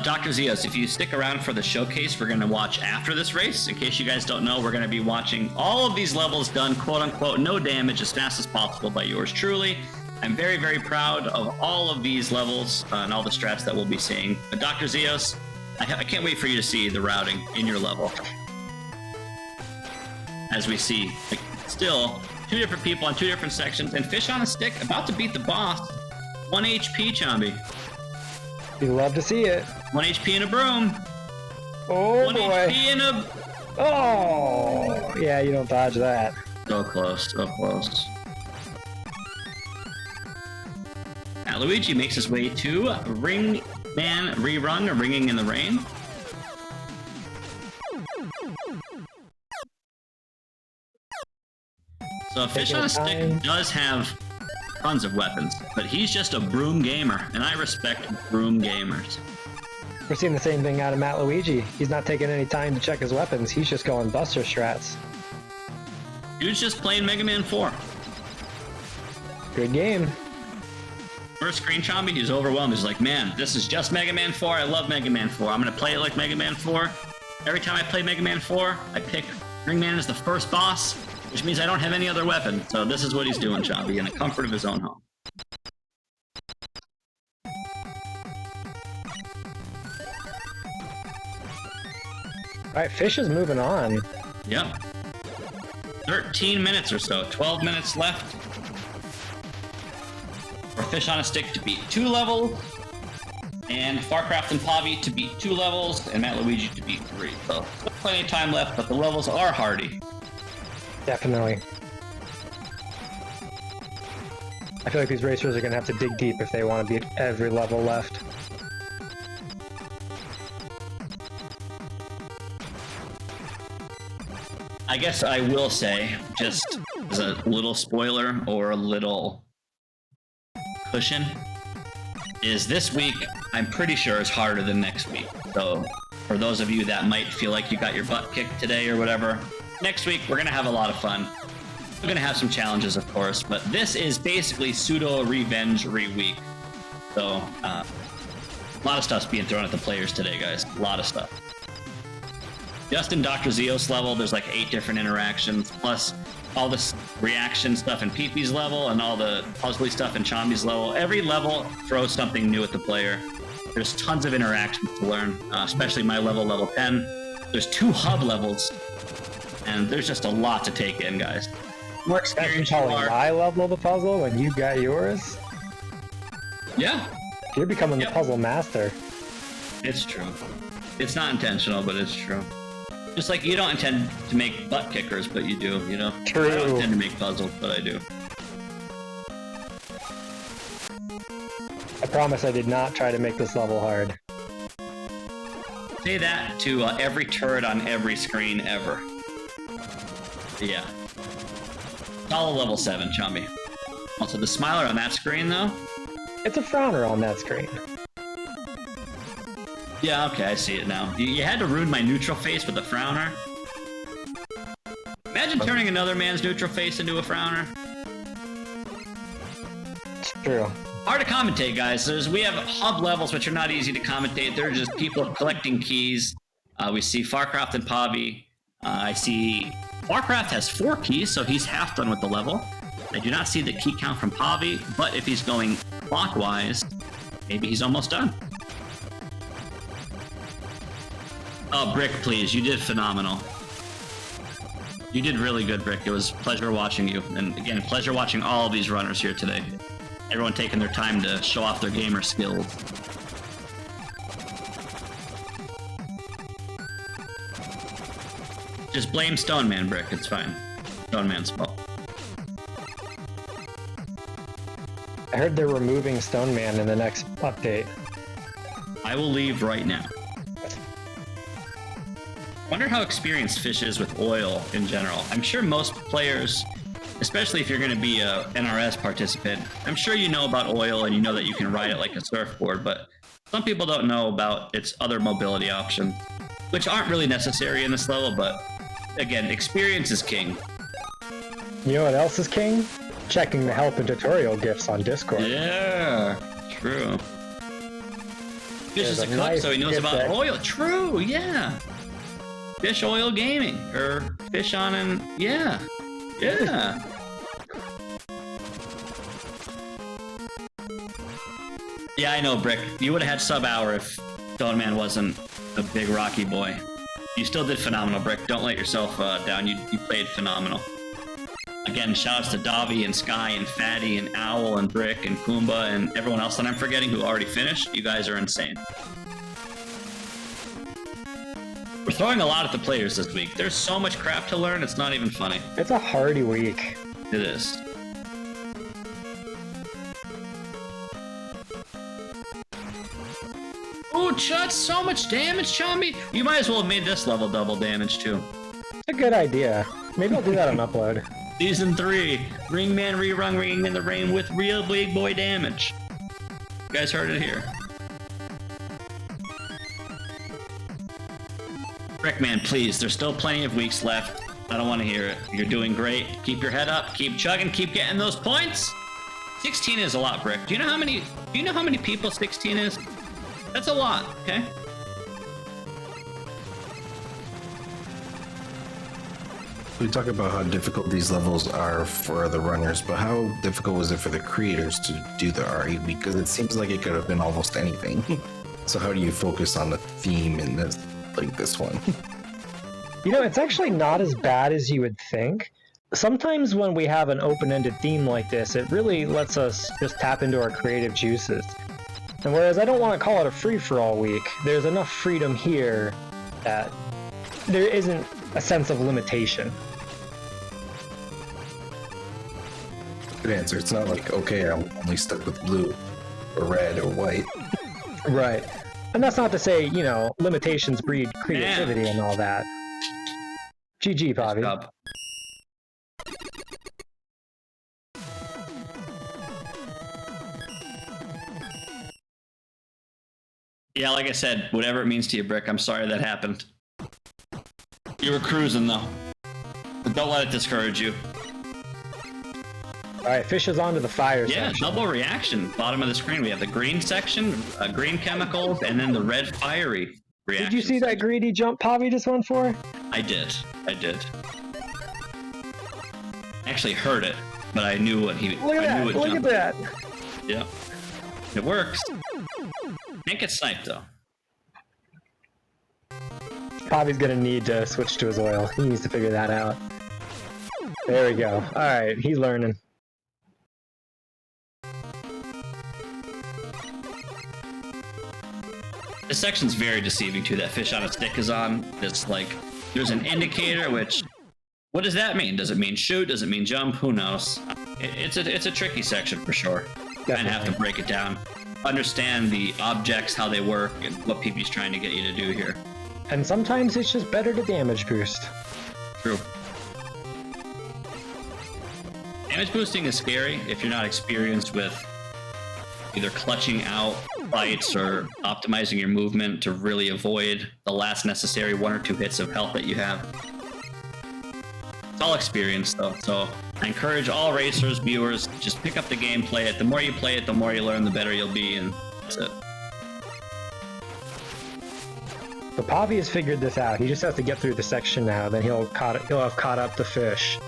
Dr. ZEOS, if you stick around for the showcase we're going to watch after this race, in case you guys don't know, we're going to be watching all of these levels done, quote-unquote, no damage, as fast as possible by yours truly. I'm very, very proud of all of these levels and all the strats that we'll be seeing. But Dr. ZEOS, I can't wait for you to see the routing in your level. As we see, like, still 2 different people on 2 different sections, and Fish on a Stick about to beat the boss. 1 HP, Chomby. You'd love to see it. 1 HP in a broom. Oh 1 boy. HP in a... Oh! Yeah, you don't dodge that. So close, so close. Now Luigi makes his way to Ring Man Rerung, or Ringing in the Rain. So Fish on a Stick does have tons of weapons, but he's just a broom gamer, and I respect broom gamers. We're seeing the same thing out of Matt Luigi. He's not taking any time to check his weapons. He's just going Buster strats. Dude's just playing Mega Man 4. Good game. First screen Chomby, he's overwhelmed. He's like, man, this is just Mega Man 4. I love Mega Man 4. I'm going to play it like Mega Man 4. Every time I play Mega Man 4, I pick Ringman as the first boss, which means I don't have any other weapon. So this is what he's doing, Chomby, in the comfort of his own home. Alright, Fish is moving on. Yep. 13 minutes or so. 12 minutes left. For Fish on a Stick to beat 2 levels. And Farcraft and Pavi to beat 2 levels. And Matt Luigi to beat 3. So plenty of time left, but the levels are hardy. Definitely. I feel like these racers are going to have to dig deep if they want to beat every level left. I guess I will say, just as a little spoiler or a little cushion, is this week I'm pretty sure is harder than next week. So for those of you that might feel like you got your butt kicked today or whatever, next week we're going to have a lot of fun. We're going to have some challenges, of course, but this is basically pseudo revenge week. So a lot of stuff's being thrown at the players today, guys. A lot of stuff. Just in Dr. ZEOS level, there's like 8 different interactions, plus all this reaction stuff in Peepee's level and all the puzzly stuff in Chomby's level. Every level throws something new at the player. There's tons of interactions to learn, especially my level, level 10. There's 2 hub levels, and there's just a lot to take in, guys. More experience you are. My level of the puzzle when you got yours? Yeah. You're becoming the puzzle master. It's true. It's not intentional, but it's true. Just like you don't intend to make butt kickers, but you do, you know? True. I don't intend to make puzzles, but I do. I promise I did not try to make this level hard. Say that to every turret on every screen ever. Yeah. Solid level 7, Chomby. Also, the smiler on that screen, though? It's a frowner on that screen. Yeah, okay, I see it now. You had to ruin my neutral face with a frowner. Imagine turning another man's neutral face into a frowner. It's true. Hard to commentate, guys. We have hub levels, which are not easy to commentate. They're just people collecting keys. We see Farcraft and Pavi. I see Farcraft has 4 keys, so he's half done with the level. I do not see the key count from Pavi, but if he's going clockwise, maybe he's almost done. Oh, Brick, please. You did phenomenal. You did really good, Brick. It was a pleasure watching you. And again, pleasure watching all of these runners here today. Everyone taking their time to show off their gamer skills. Just blame Stone Man, Brick. It's fine. Stone Man's fault. I heard they're removing Stone Man in the next update. I will leave right now. Wonder how experienced Fish is with oil in general. I'm sure most players, especially if you're going to be a NRS participant, I'm sure you know about oil and you know that you can ride it like a surfboard, but some people don't know about its other mobility options, which aren't really necessary in this level, but again, experience is king. You know what else is king? Checking the help and tutorial gifts on Discord. Yeah, true. Fish is a cook, nice so he knows gift about deck. oil. True, yeah. Fish Oil Gaming, or Fish on and yeah. Yeah, I know, Brick. You would have had sub hour if Stone Man wasn't a big Rocky boy. You still did phenomenal, Brick. Don't let yourself down. You played phenomenal. Again, shoutouts to Davi and Sky and Fatty and Owl and Brick and Kumba and everyone else that I'm forgetting who already finished. You guys are insane. We're throwing a lot at the players this week. There's so much crap to learn, it's not even funny. It's a hardy week. It is. Oh, Chut, so much damage, Chombey! You might as well have made this level double damage, too. It's a good idea. Maybe I'll do that on upload. Season 3, Ring Man Rerung Ringing in the Rain with real big boy damage. You guys heard it here. Rickman, please, there's still plenty of weeks left. I don't want to hear it. You're doing great. Keep your head up, keep chugging, keep getting those points. 16 is a lot, Brick. Do you know how many people 16 is? That's a lot, okay? We talk about how difficult these levels are for the runners, but how difficult was it for the creators to do the RE? Because it seems like it could have been almost anything. So how do you focus on the theme in this, like this one? You know, it's actually not as bad as you would think. Sometimes when we have an open-ended theme like this, it really lets us just tap into our creative juices. And whereas I don't want to call it a free-for-all week, there's enough freedom here that there isn't a sense of limitation. Good answer. It's not like, okay, I'm only stuck with blue or red or white. Right. And that's not to say, you know, limitations breed creativity and all that. GG, Bobby. Yeah, like I said, whatever it means to you, Brick, I'm sorry that happened. You were cruising, though. But don't let it discourage you. Alright, Fish is onto the fire section. Double reaction. Bottom of the screen, we have the green section, green chemicals, and then the red fiery reaction. Did you see that greedy jump Pavi just went for? I did. I actually heard it, but I knew what he... Look at that! Yeah. It works. Can't get sniped, though. Pavi's gonna need to switch to his oil. He needs to figure that out. There we go. Alright, he's learning. This section's very deceiving, too. That Fish on a stick is on. It's like, there's an indicator, which... What does that mean? Does it mean shoot? Does it mean jump? Who knows? It's a tricky section, for sure. And have to break it down. Understand the objects, how they work, and what PvP's trying to get you to do here. And sometimes it's just better to damage boost. True. Damage boosting is scary if you're not experienced with either clutching out fights or optimizing your movement to really avoid the last necessary 1 or 2 hits of health that you have. It's all experience, though, so I encourage all racers, viewers, just pick up the game, play it. The more you play it, the more you learn, the better you'll be, and that's it. But Pavi has figured this out. He just has to get through the section now, then he'll have caught up the Fish.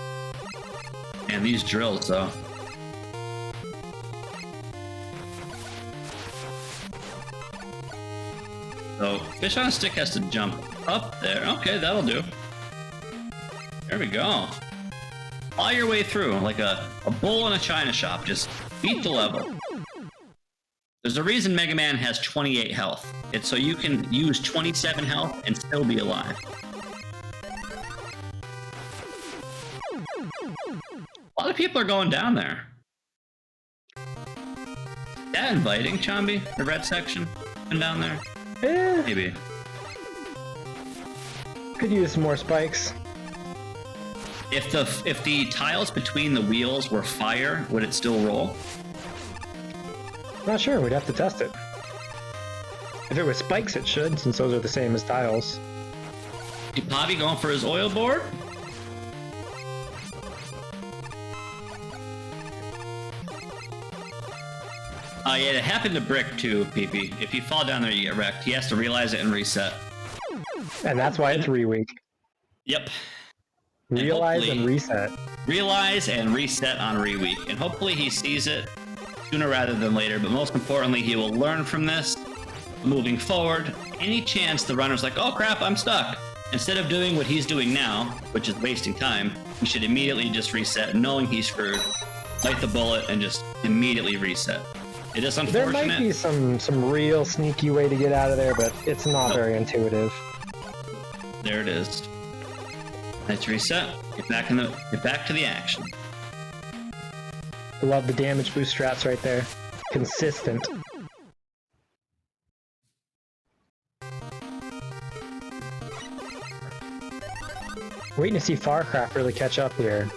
And these drills, though. So, Fish on a stick has to jump up there. Okay, that'll do. There we go. All your way through, like a bull in a china shop. Just beat the level. There's a reason Mega Man has 28 health. It's so you can use 27 health and still be alive. A lot of people are going down there. Is that inviting, Chombey? The red section? And down there? Yeah. Maybe. Could use some more spikes. If the tiles between the wheels were fire, would it still roll? Not sure, we'd have to test it. If it was spikes, it should, since those are the same as tiles. Is Bobby going for his oil board? Yeah, it happened to Brick too, PP. If you fall down there, you get wrecked. He has to realize it and reset. And that's why it's re-week. Yep. Realize and reset. Realize and reset on re-week. And hopefully he sees it sooner rather than later, but most importantly, he will learn from this moving forward. Any chance the runner's like, oh crap, I'm stuck. Instead of doing what he's doing now, which is wasting time, he should immediately just reset, knowing he's screwed, bite the bullet, and just immediately reset. It is unfortunate. There might be some real sneaky way to get out of there, but it's not very intuitive. There it is. Let's reset. Get back to the action. I love the damage boost strats right there. Consistent. Waiting to see Farcraft really catch up here.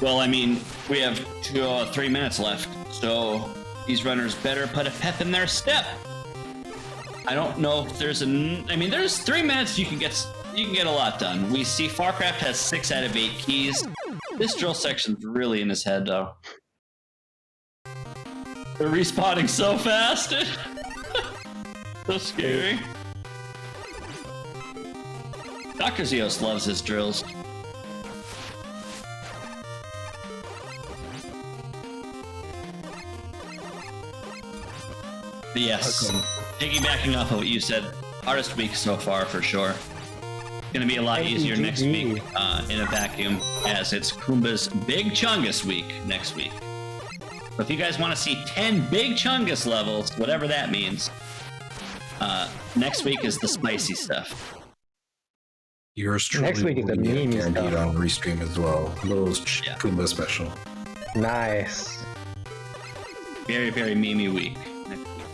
Well, I mean, we have 3 minutes left, so these runners better put a pep in their step. I don't know if there's there's 3 minutes you can get a lot done. We see Farcraft has 6 out of 8 keys. This drill section's really in his head, though. They're respawning so fast. So scary. Dr. ZEOS loves his drills. But yes, piggybacking off of what you said, hardest week so far for sure. It's gonna be a lot easier next week in a vacuum, as it's Kumba's Big Chungus week next week. So if you guys want to see 10 Big Chungus levels, whatever that means, next week is the spicy stuff. Yours truly Next week is the meme guaranteed stuff. on Restream as well. Little Kumba special. Nice. Very, very memey week next week.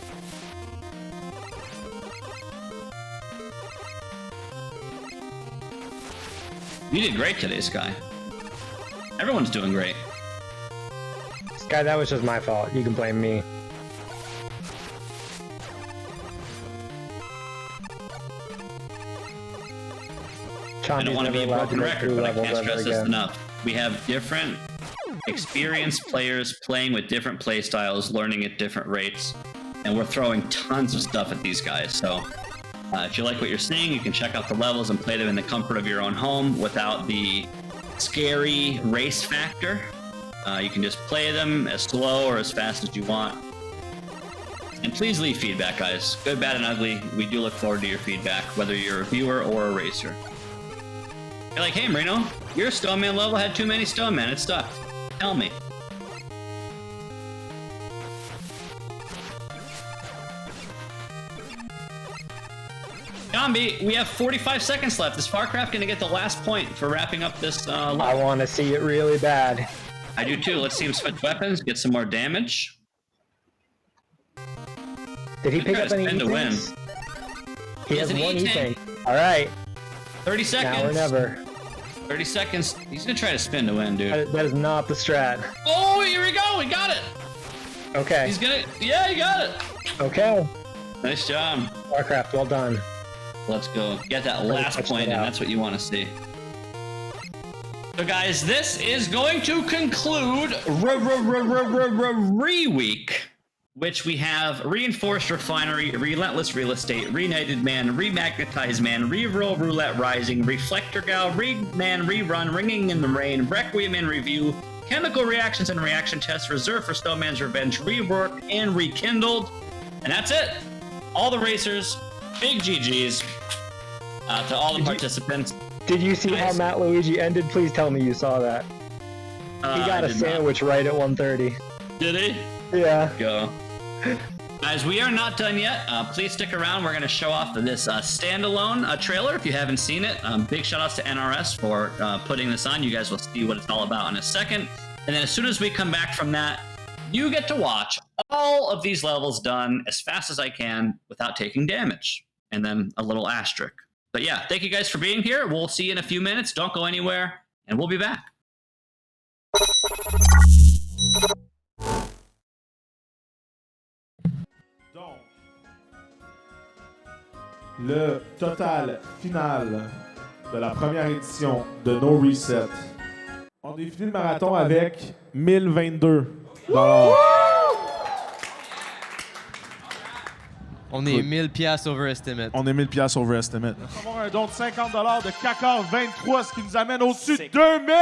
You did great today, Sky. Everyone's doing great. Sky, that was just my fault. You can blame me. I don't want to be a broken record, but I can't stress this enough. We have different experienced players playing with different play styles, learning at different rates, and we're throwing tons of stuff at these guys. So if you like what you're seeing, you can check out the levels and play them in the comfort of your own home without the scary race factor. You can just play them as slow or as fast as you want. And please leave feedback, guys. Good, bad, and ugly. We do look forward to your feedback, whether you're a viewer or a racer. You're like, hey, Marino, your Stoneman level had too many Stoneman. It stuck. Tell me. Zombie, we have 45 seconds left. Is Farcraft going to get the last point for wrapping up this level? I want to see it really bad. I do too. Let's see him switch weapons, get some more damage. Did he pick up any to win. E-tanks? He has an one E-tank. E-tank. All right. 30 seconds. Now or never. 30 seconds. He's going to try to spin to win, dude. That is not the strat. Oh, here we go. We got it. Okay. He's going to... Yeah, he got it. Okay. Nice job. Warcraft, well done. Let's go. Get that last point, and that's what you want to see. So, guys, this is going to conclude Re-Week, which we have Reinforced Refinery, Relentless Realestate, Reknighted Man, Remagnetize Man, Reroll, Roulette Rising, Reflector Gal, Man, Rerun, Ringing in the Rain, Requiem in Review, Chemical Reactions and Reaction Tests, Reserved for Snowman's Revenge, Reworked, and Rekindled. And that's it. All the racers, big GGs to all the participants. Did you see how Matt Luigi ended? Please tell me you saw that. He got a sandwich right at 1:30. Did he? Yeah. Go. Guys, we are not done yet. Please stick around. We're going to show off this standalone trailer if you haven't seen it. Big shout outs to NRS for putting this on. You guys will see what it's all about in a second. And then as soon as we come back from that, you get to watch all of these levels done as fast as I can without taking damage. And then a little asterisk. But yeah, thank you guys for being here. We'll see you in a few minutes. Don't go anywhere, and we'll be back. Donc, le total final de la première édition de No Reset. On a fini le marathon avec 1022 $. On est 1000 piastres overestimate. On est 1000 piastres overestimate. On va avoir un don de 50 $ de CACA 23, ce qui nous amène au-dessus de 2000!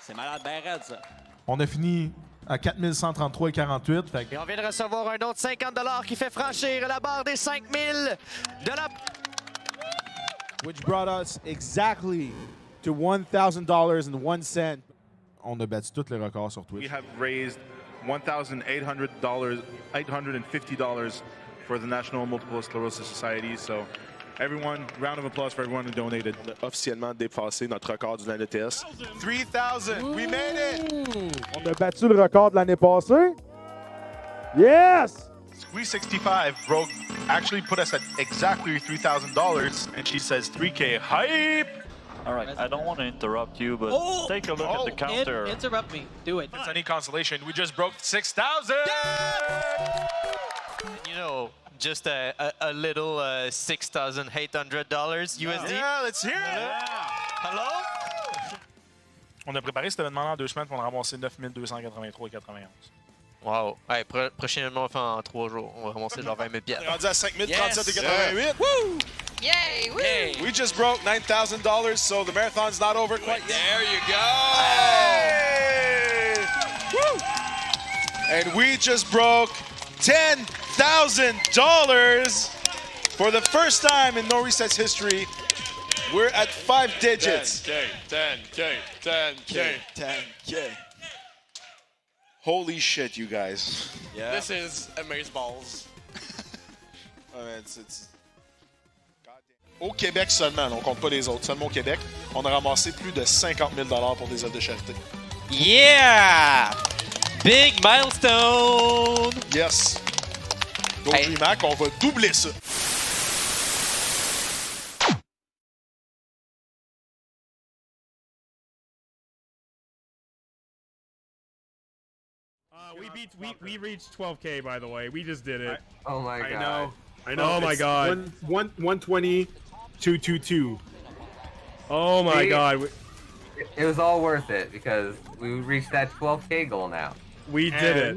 C'est malade, ben raide, ça. On a fini à 4133,48. Et on vient de recevoir un don de 50 $ qui fait franchir la barre des 5000 de la... Which brought us exactly to $1,000.01. On a battu tous les records sur Twitch. We have raised $1,850 for the National Multiple Sclerosis Society. So, everyone, round of applause for everyone who donated. On a officiellement dépassé notre record du NICO. 3,000! We made it! On a battu le record de l'année passée. Yes! Squeeze65 actually put us at exactly $3,000, and she says 3K hype! All right, I don't want to interrupt you, but take a look at the counter. Interrupt me. Do it. If it's any consolation, we just broke 6,000! You know, just a little $6,800 USD. Yeah, let's hear it! Hello? On a préparé cet événement en 2 semaines pour en ramasser 9283,91. Wow. Hey, prochainement, en 3 jours, on va ramasser genre 20 000 piastres. On est rendu à 5037,88. Woo! Yay! Woo! We just broke $9,000, so the marathon's not over quite yet. There you go! Hey! Woo! And we just broke $10,000 for the first time in No Reset's history. We're at 5 digits. 10K. Holy shit, you guys. Yeah. This is amazeballs. Au Québec seulement, on compte pas les autres, seulement au Québec, on a ramassé plus de 50 000 $ pour des œuvres de charité. Yeah! Big milestone! Yes. Donc, Remac, on va doubler ça. We reached 12K, by the way. We just did it. Oh my god. I know. Oh my god. 120, 222. Oh my god. It was all worth it because we reached that 12K goal now. We did it.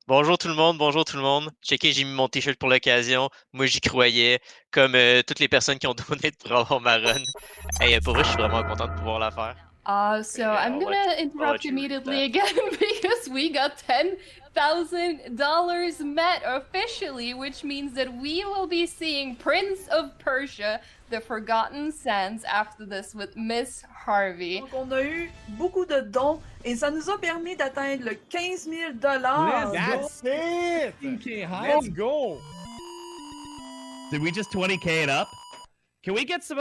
Bonjour tout le monde. Checkez, j'ai mis mon t-shirt pour l'occasion. Moi, j'y croyais, comme toutes les personnes qui ont donné pour avoir ma run. Hey, pour vrai, je suis vraiment content de pouvoir la faire. So I'm gonna interrupt immediately again because we got $10,000 met officially, which means that we will be seeing Prince of Persia, The Forgotten Sands after this with Miss Harvey. Donc on a eu beaucoup de dons et ça nous a permis d'atteindre le 15 000 $. That's it! Let's go! Did we just 20K it up? Can we get some,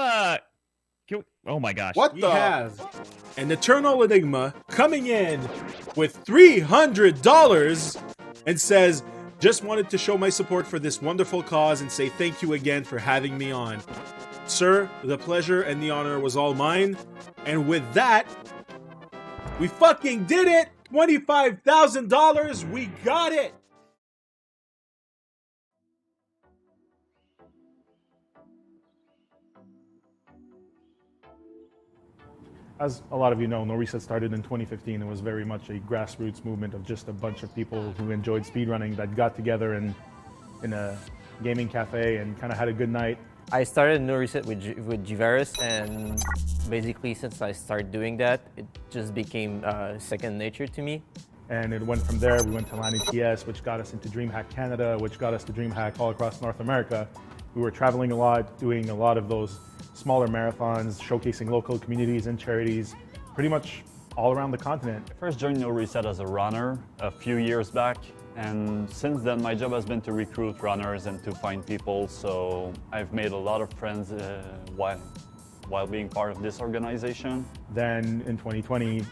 oh my gosh. What has an Eternal Enigma coming in with $300 and says, just wanted to show my support for this wonderful cause and say thank you again for having me on. Sir, the pleasure and the honor was all mine. And with that, we fucking did it! $25,000! We got it! As a lot of you know, No Reset started in 2015. It was very much a grassroots movement of just a bunch of people who enjoyed speedrunning that got together in a gaming cafe and kind of had a good night. I started No Reset with Giveris, and basically since I started doing that, it just became second nature to me. And it went from there. We went to LAN ETS, which got us into DreamHack Canada, which got us to DreamHack all across North America. We were traveling a lot, doing a lot of those smaller marathons, showcasing local communities and charities, pretty much all around the continent. I first joined No Reset as a runner a few years back, and since then my job has been to recruit runners and to find people, so I've made a lot of friends while being part of this organization. Then in 2020,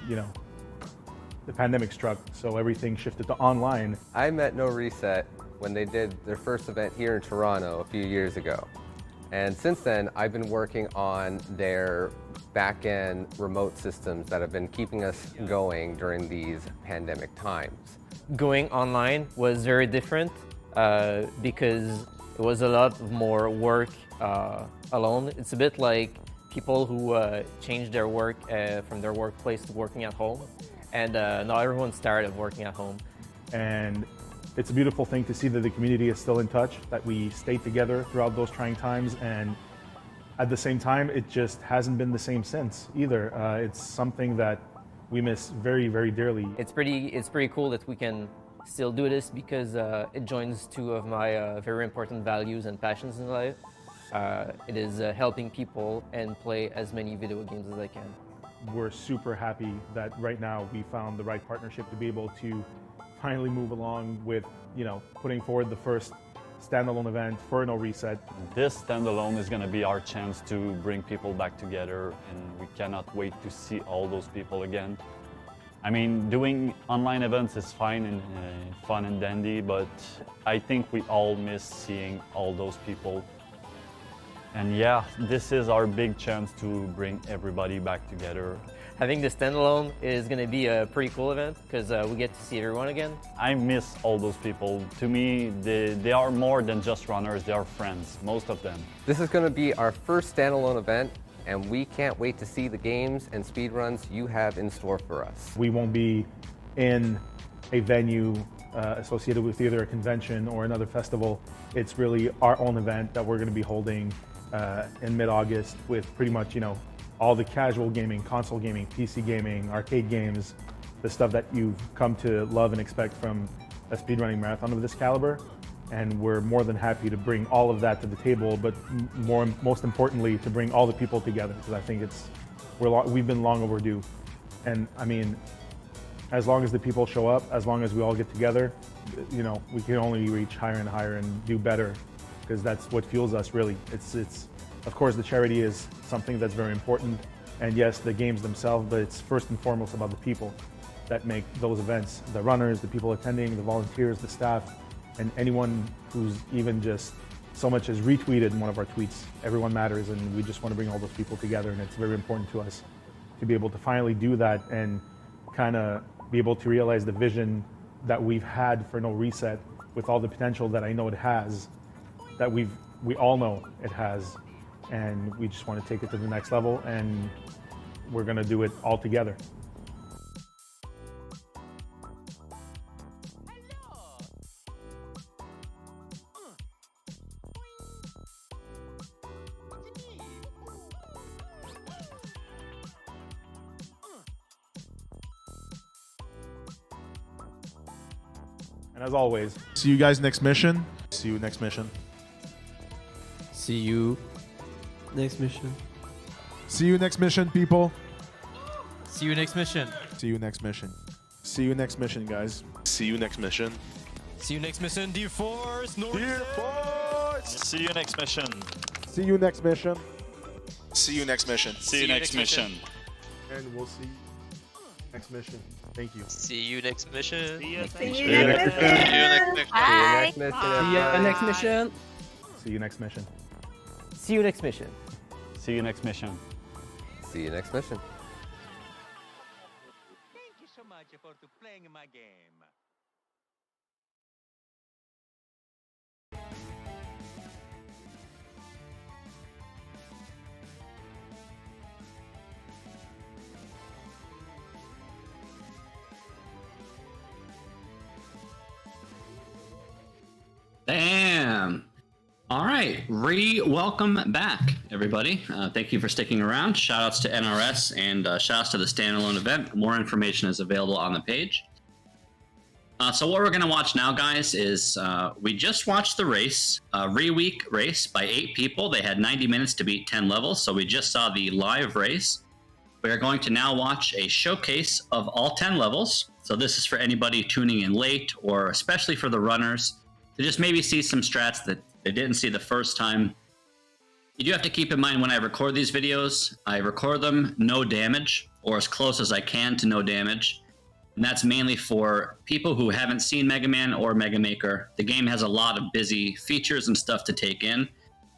the pandemic struck, so everything shifted to online. I met No Reset when they did their first event here in Toronto a few years ago. And since then, I've been working on their back-end remote systems that have been keeping us going during these pandemic times. Going online was very different because it was a lot more work alone. It's a bit like people who changed their work from their workplace to working at home. And now everyone's tired of working at home. And it's a beautiful thing to see that the community is still in touch, that we stayed together throughout those trying times. And at the same time, it just hasn't been the same since either. It's something that we miss very, very dearly. It's pretty cool that we can still do this because it joins two of my very important values and passions in life. It is helping people and play as many video games as I can. We're super happy that right now we found the right partnership to be able to finally move along with, putting forward the first standalone event for No Reset. This standalone is going to be our chance to bring people back together, and we cannot wait to see all those people again. I mean, doing online events is fine and fun and dandy, but I think we all miss seeing all those people. And yeah, this is our big chance to bring everybody back together. Having the standalone is going to be a pretty cool event because we get to see everyone again. I miss all those people. To me, they are more than just runners, they are friends, most of them. This is going to be our first standalone event, and we can't wait to see the games and speedruns you have in store for us. We won't be in a venue associated with either a convention or another festival. It's really our own event that we're going to be holding in mid-August with pretty much, all the casual gaming, console gaming, PC gaming, arcade games, the stuff that you've come to love and expect from a speedrunning marathon of this caliber. And we're more than happy to bring all of that to the table, but most importantly, to bring all the people together, because I think we've been long overdue. And I mean, as long as the people show up, as long as we all get together, we can only reach higher and higher and do better, because that's what fuels us, really. It's of course, the charity is something that's very important, and yes, the games themselves, but it's first and foremost about the people that make those events. The runners, the people attending, the volunteers, the staff, and anyone who's even just so much as retweeted one of our tweets. Everyone matters, and we just want to bring all those people together, and it's very important to us to be able to finally do that and kind of be able to realize the vision that we've had for No Reset with all the potential that I know it has, that we all know it has, and we just want to take it to the next level, and we're going to do it all together. And as always, see you guys next mission. See you next mission. See you next mission. See you next mission, people. See you next mission. See you next mission. See you next mission, guys. See you next mission. See you next mission, Dear Force. No Dear Force. See you next mission. See you next mission. See you next mission. See you next mission. And we'll see you next mission. Thank you. See you next mission. See you next See mission. you next mission. See you next mission. Bye. See you next mission. See you next mission. See you next mission. See you next mission. Thank you so much for playing my game. Damn. All right, welcome back, everybody. Thank you for sticking around. Shout outs to NRS and shout outs to the standalone event. More information is available on the page. So what we're going to watch now, guys, is we just watched the race, Reweek race by 8 people. They had 90 minutes to beat 10 levels, so we just saw the live race. We are going to now watch a showcase of all 10 levels. So this is for anybody tuning in late, or especially for the runners, to just maybe see some strats that they didn't see the first time. You do have to keep in mind when I record these videos, I record them no damage, or as close as I can to no damage. And that's mainly for people who haven't seen Mega Man or Mega Maker. The game has a lot of busy features and stuff to take in.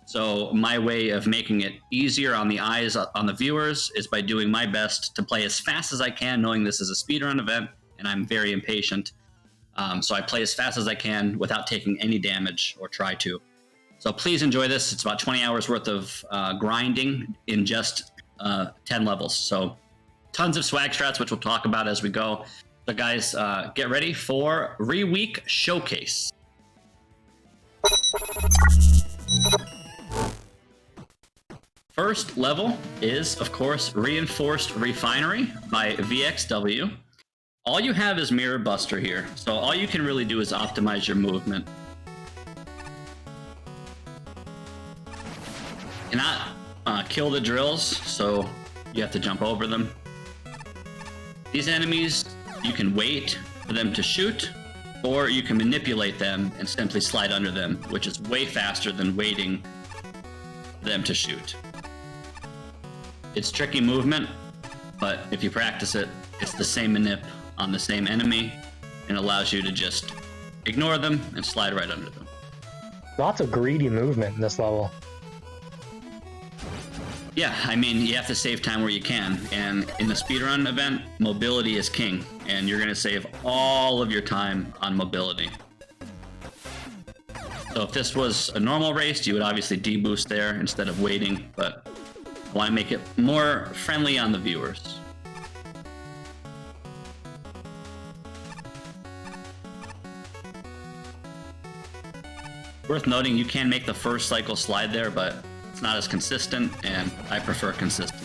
So my way of making it easier on the eyes, on the viewers, is by doing my best to play as fast as I can, knowing this is a speedrun event, and I'm very impatient. So I play as fast as I can without taking any damage, or try to. So please enjoy this. It's about 20 hours worth of grinding in just 10 levels. So tons of swag strats, which we'll talk about as we go. So guys, get ready for Re-Week Showcase. First level is, of course, Reinforced Refinery by VXW. All you have is Mirror Buster here, so all you can really do is optimize your movement. Cannot kill the drills, so you have to jump over them. These enemies, you can wait for them to shoot, or you can manipulate them and simply slide under them, which is way faster than waiting for them to shoot. It's tricky movement, but if you practice it, it's the same manip on the same enemy, and allows you to just ignore them and slide right under them. Lots of greedy movement in this level. Yeah, I mean, you have to save time where you can, and in the speedrun event, mobility is king, and you're going to save all of your time on mobility. So if this was a normal race, you would obviously deboost there instead of waiting, but I want to make it more friendly on the viewers. Worth noting, you can make the first cycle slide there, but it's not as consistent, and I prefer consistent.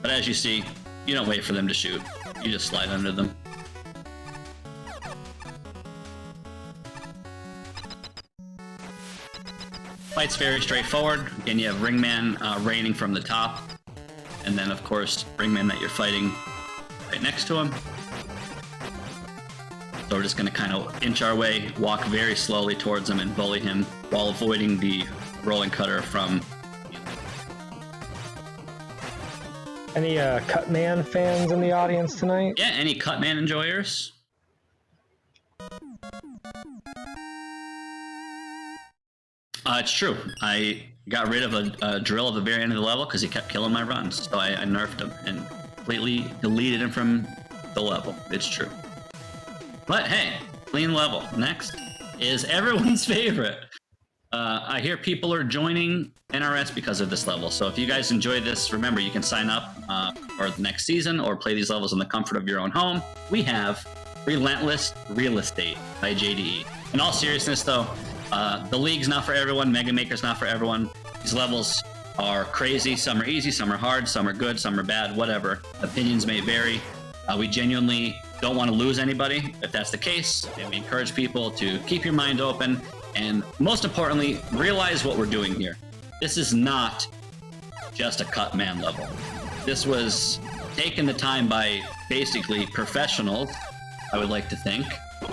But as you see, you don't wait for them to shoot. You just slide under them. Fight's very straightforward. Again, you have Ringman raining from the top, and then of course Ringman that you're fighting right next to him. So we're just going to kind of inch our way, walk very slowly towards him and bully him while avoiding the rolling cutter from... Any Cutman fans in the audience tonight? Yeah, any Cutman enjoyers? It's true. I got rid of a drill at the very end of the level because he kept killing my runs. So I nerfed him and completely deleted him from the level. It's true. But hey, clean level. Next is everyone's favorite. I hear people are joining NRS because of this level. So if you guys enjoy this, remember you can sign up for the next season or play these levels in the comfort of your own home. We have Relentless Realestate by JDE. In all seriousness though, the league's not for everyone, Mega Maker's not for everyone. These levels are crazy. Some are easy, some are hard, some are good, some are bad, whatever. Opinions may vary. We genuinely don't want to lose anybody. If that's the case, and we encourage people to keep your mind open and most importantly, realize what we're doing here. This is not just a Cutman level. This was taken the time by basically professionals, I would like to think,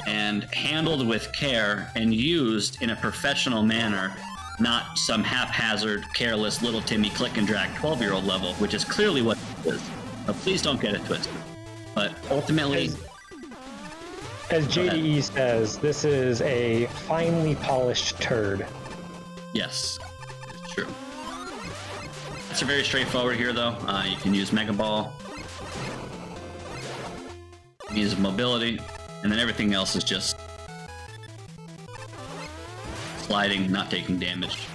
and handled with care and used in a professional manner, not some haphazard, careless, little Timmy click and drag 12-year-old level, which is clearly what it is. So please don't get it twisted. But ultimately... As JDE says, this is a finely polished turd. Yes, it's true. It's very straightforward here, though. You can use Mega Ball, use mobility, and then everything else is just sliding, not taking damage,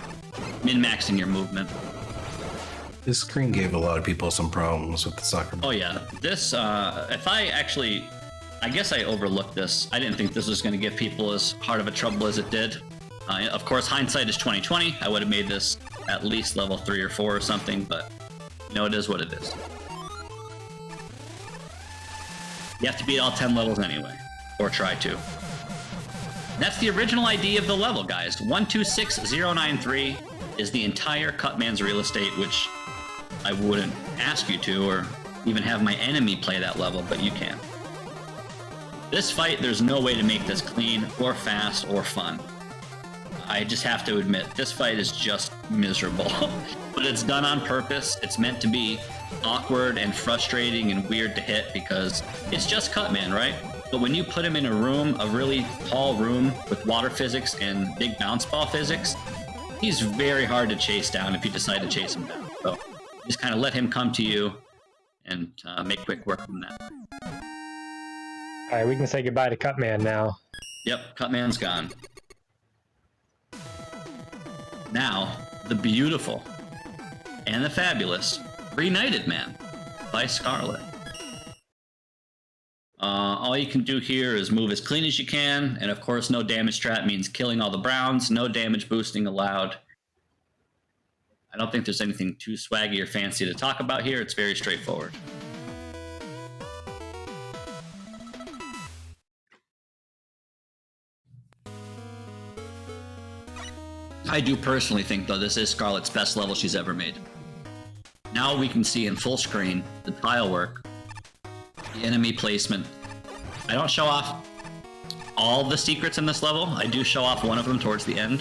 min-maxing your movement. This screen gave a lot of people some problems with the soccer ball. Oh yeah, this, if I guess I overlooked this. I didn't think this was going to give people as hard of a trouble as it did. Of course, hindsight is 20/20. I would have made this at least level 3 or 4 or something, but you know, it is what it is. You have to beat all 10 levels anyway, or try to. That's the original idea of the level, guys. 126093 is the entire Cutman's real estate, which I wouldn't ask you to, or even have my enemy play that level, but you can. This fight, there's no way to make this clean, or fast, or fun. I just have to admit, this fight is just miserable. But it's done on purpose. It's meant to be awkward and frustrating and weird to hit because it's just Cutman, right? But when you put him in a room, a really tall room with water physics and big bounce ball physics, he's very hard to chase down if you decide to chase him down. So just kind of let him come to you and make quick work from that. All right, we can say goodbye to Cutman now. Yep, Cutman's gone. Now, the beautiful and the fabulous Reknighted Man by SCARLET. All you can do here is move as clean as you can, and of course no damage strat means killing all the browns, no damage boosting allowed. I don't think there's anything too swaggy or fancy to talk about here, it's very straightforward. I do personally think, though, this is SCARLET's best level she's ever made. Now we can see in full screen the tile work, the enemy placement. I don't show off all the secrets in this level. I do show off one of them towards the end.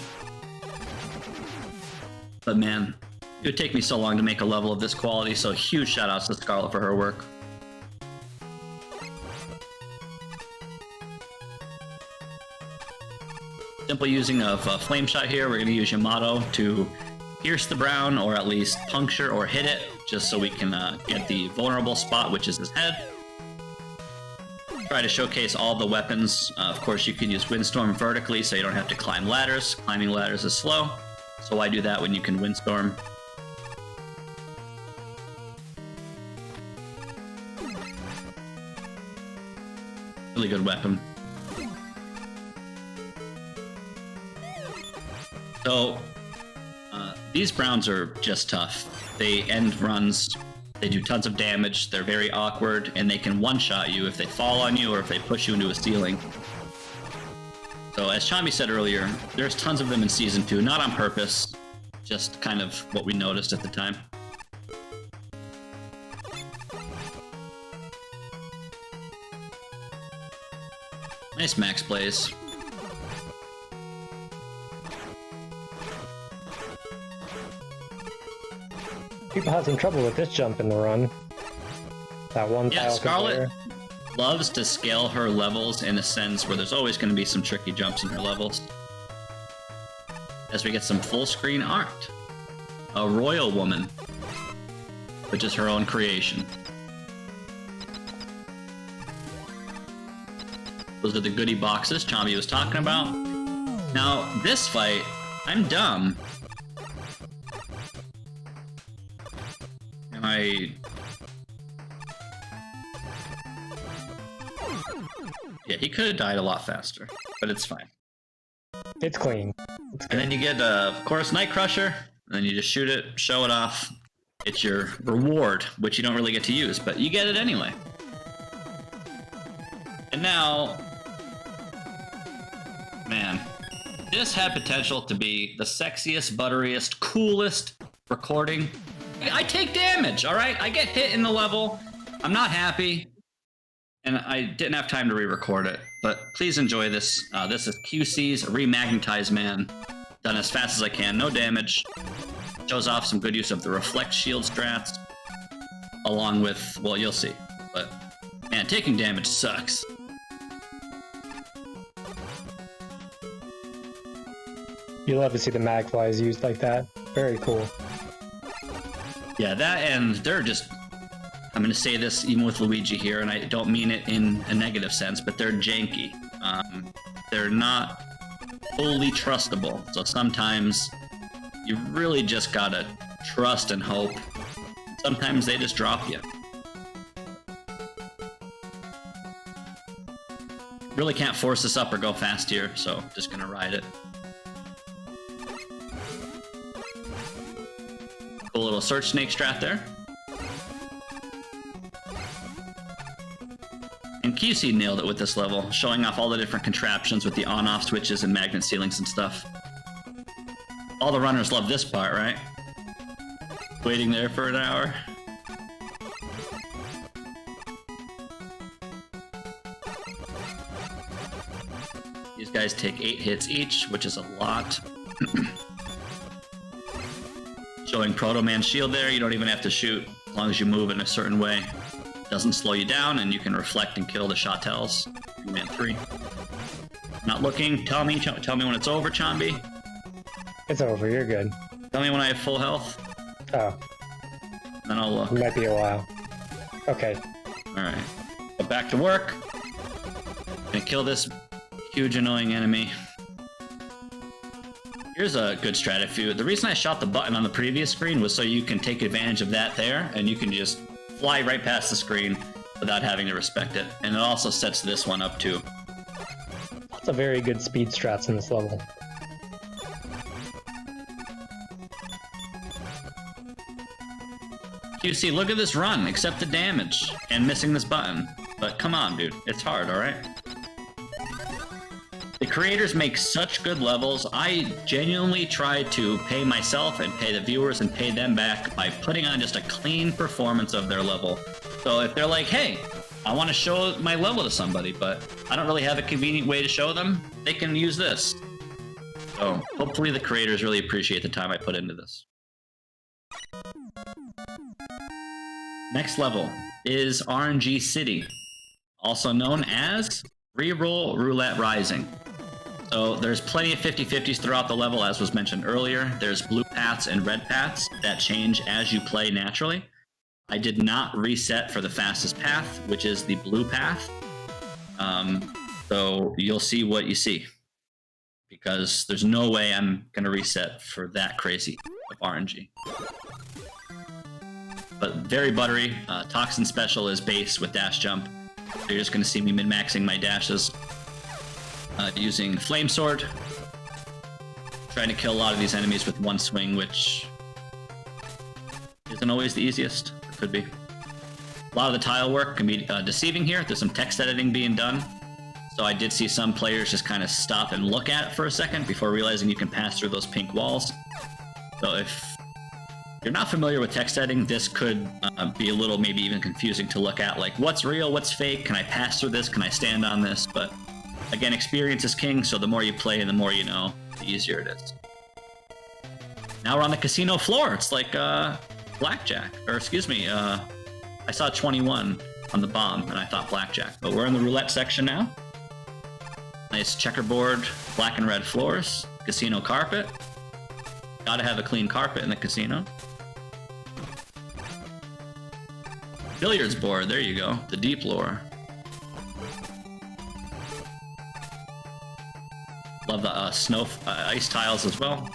But man, it would take me so long to make a level of this quality, so huge shout outs to SCARLET for her work. Simply using a flame shot here, we're going to use Yamato to pierce the brown, or at least puncture or hit it, just so we can get the vulnerable spot, which is his head. Try to showcase all the weapons. Of course, you can use Windstorm vertically, so you don't have to climb ladders. Climbing ladders is slow, so why do that when you can Windstorm? Really good weapon. So, these browns are just tough. They end runs, they do tons of damage, they're very awkward, and they can one-shot you if they fall on you or if they push you into a ceiling. So, as CHOMBEY said earlier, there's tons of them in Season 2, not on purpose, just kind of what we noticed at the time. Nice max blaze. People had some trouble with this jump in the run. That one Yeah, tile SCARLET loves to scale her levels in a sense where there's always going to be some tricky jumps in her levels. As we get some full screen art. A royal woman, which is her own creation. Those are the goodie boxes CHOMBEY was talking about. Now, this fight, I'm dumb. Yeah, he could have died a lot faster, but it's fine. It's clean. And then you get, of course, Night Crusher, and then you just shoot it, show it off. It's your reward, which you don't really get to use, but you get it anyway. And now, man, this had potential to be the sexiest, butteriest, coolest recording. I take damage, all right? I get hit in the level. I'm not happy. And I didn't have time to re-record it. But please enjoy this. This is QC's Remagnetize Man. Done as fast as I can. No damage. Shows off some good use of the Reflect Shield strats. Along with, well, you'll see. But, man, taking damage sucks. You love to see the magflies used like that. Very cool. Yeah, that, and they're just, I'm going to say this even with Luigi here, and I don't mean it in a negative sense, but they're janky. They're not fully trustable, so sometimes you really just gotta trust and hope. Sometimes they just drop you. Really can't force this up or go fast here, so just gonna ride it. Cool little search snake strat there. And QC nailed it with this level, showing off all the different contraptions with the on-off switches and magnet ceilings and stuff. All the runners love this part, right? Waiting there for an hour. These guys take 8 hits each, which is a lot. Showing Proto Man's shield there, you don't even have to shoot as long as you move in a certain way. Doesn't slow you down, and you can reflect and kill the Shatels. Man 3. Not looking. Tell me when it's over, Chombey. It's over. You're good. Tell me when I have full health. Oh. Then I'll look. It might be a while. Okay. All right. Go back to work. Gonna kill this huge annoying enemy. Here's a good strategy. The reason I shot the button on the previous screen was so you can take advantage of that there, and you can just fly right past the screen without having to respect it. And it also sets this one up too. Lots of very good speed strats in this level. QC, look at this run, accept the damage, and missing this button. But come on, dude, it's hard, alright? The creators make such good levels. I genuinely try to pay myself and pay the viewers and pay them back by putting on just a clean performance of their level. So if they're like, hey, I want to show my level to somebody, but I don't really have a convenient way to show them, they can use this. So hopefully the creators really appreciate the time I put into this. Next level is Rng City, also known as Reroll Roulette Rising. So there's plenty of 50-50s throughout the level, as was mentioned earlier. There's blue paths and red paths that change as you play naturally. I did not reset for the fastest path, which is the blue path. So you'll see what you see, because there's no way I'm going to reset for that crazy of RNG. But very buttery. Toxin special is base with dash jump. So you're just going to see me min-maxing my dashes. Using Flame Sword. Trying to kill a lot of these enemies with one swing, which isn't always the easiest. It could be. A lot of the tile work can be deceiving here. There's some text editing being done. So I did see some players just kind of stop and look at it for a second before realizing you can pass through those pink walls. So if you're not familiar with text editing, this could be a little maybe even confusing to look at. Like, what's real, what's fake? Can I pass through this? Can I stand on this? But again, experience is king, so the more you play and the more you know, the easier it is. Now we're on the casino floor. It's like blackjack, or excuse me, I saw 21 on the bomb and I thought blackjack, but we're in the roulette section now. Nice checkerboard, black and red floors, casino carpet. Gotta have a clean carpet in the casino. Billiards board, there you go, the deep lore. Love the snow ice tiles as well.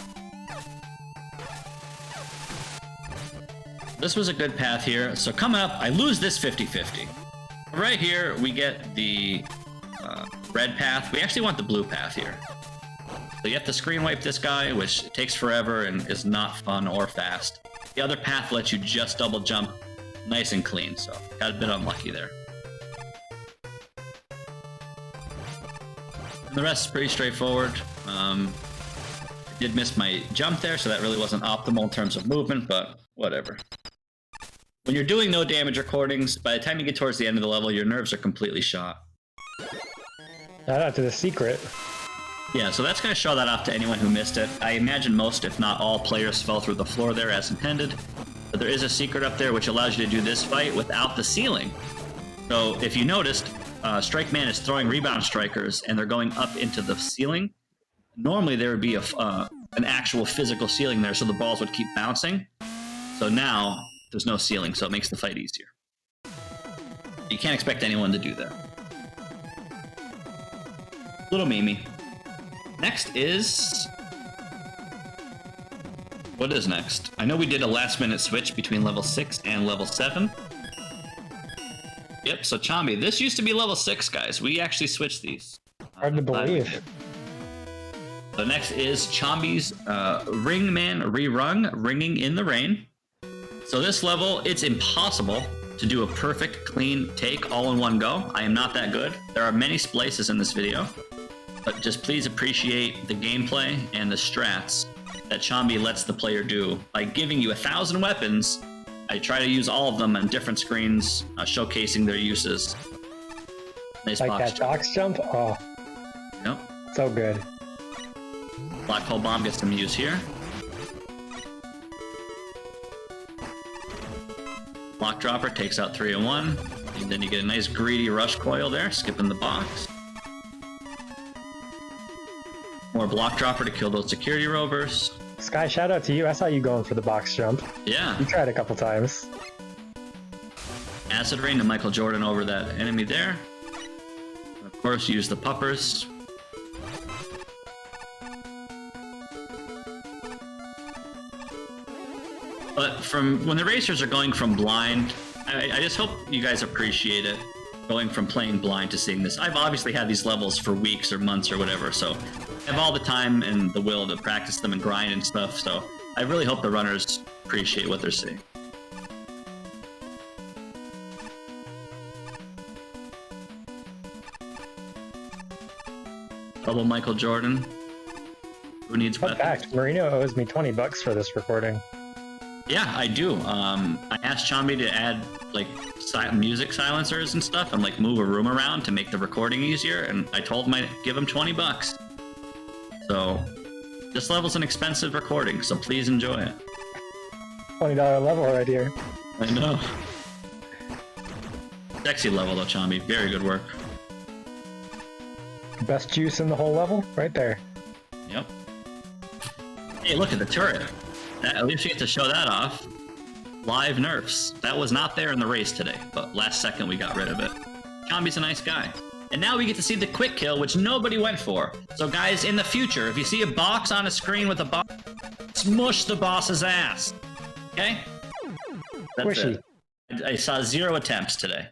This was a good path here. So coming up, I lose this 50-50. Right here, we get the red path. We actually want the blue path here. So you have to screen wipe this guy, which takes forever and is not fun or fast. The other path lets you just double jump nice and clean, so got a bit unlucky there. The rest is pretty straightforward. I did miss my jump there, so that really wasn't optimal in terms of movement, but whatever. When you're doing no damage recordings, by the time you get towards the end of the level, your nerves are completely shot. Shout out to the secret. Yeah, so that's going to show that off to anyone who missed it. I imagine most, if not all, players fell through the floor there as intended. But there is a secret up there which allows you to do this fight without the ceiling. So if you noticed, Strike Man is throwing rebound strikers and they're going up into the ceiling. Normally there would be an actual physical ceiling there, so the balls would keep bouncing. So now there's no ceiling, so it makes the fight easier. You can't expect anyone to do that. Little Mimi. Next is... What is next? I know we did a last-minute switch between level 6 and level 7. Yep, so Chombey. This used to be level 6, guys. We actually switched these. Hard to believe. So next is Chombey's Ring Man Rerung, Ringing in the Rain. So this level, it's impossible to do a perfect, clean take all in one go. I am not that good. There are many splices in this video, but just please appreciate the gameplay and the strats that CHOMBEY lets the player do. By giving you 1,000 weapons, I try to use all of them on different screens, showcasing their uses. Nice like box that box jump? Oh. Yep. So good. Black hole bomb gets some use here. Block dropper takes out 3 and 1. And then you get a nice greedy rush coil there, skipping the box. More block dropper to kill those security rovers. Sky, shout out to you. I saw you going for the box jump. Yeah. You tried a couple times. Acid rain to Michael Jordan over that enemy there. And of course, use the puppers. But from when the racers are going from blind, I just hope you guys appreciate it. Going from playing blind to seeing this. I've obviously had these levels for weeks or months or whatever, so I have all the time and the will to practice them and grind and stuff, so I really hope the runners appreciate what they're seeing. Double Michael Jordan. Who needs weapons? Fun fact, Marino owes me $20 for this recording. Yeah, I do. I asked CHOMBEY to add like music silencers and stuff and like move a room around to make the recording easier, and I told him I'd give him $20. So this level's an expensive recording, so please enjoy it. $20 level right here. I know. Sexy level though, CHOMBEY. Very good work. Best juice in the whole level, right there. Yep. Hey, look at the turret. At least you get to show that off. Live nerfs. That was not there in the race today, but last second we got rid of it. CHOMBEY's a nice guy. And now we get to see the quick kill, which nobody went for. So guys, in the future, if you see a box on a screen with a boss, smush the boss's ass. Okay? That's it. I saw 0 attempts today.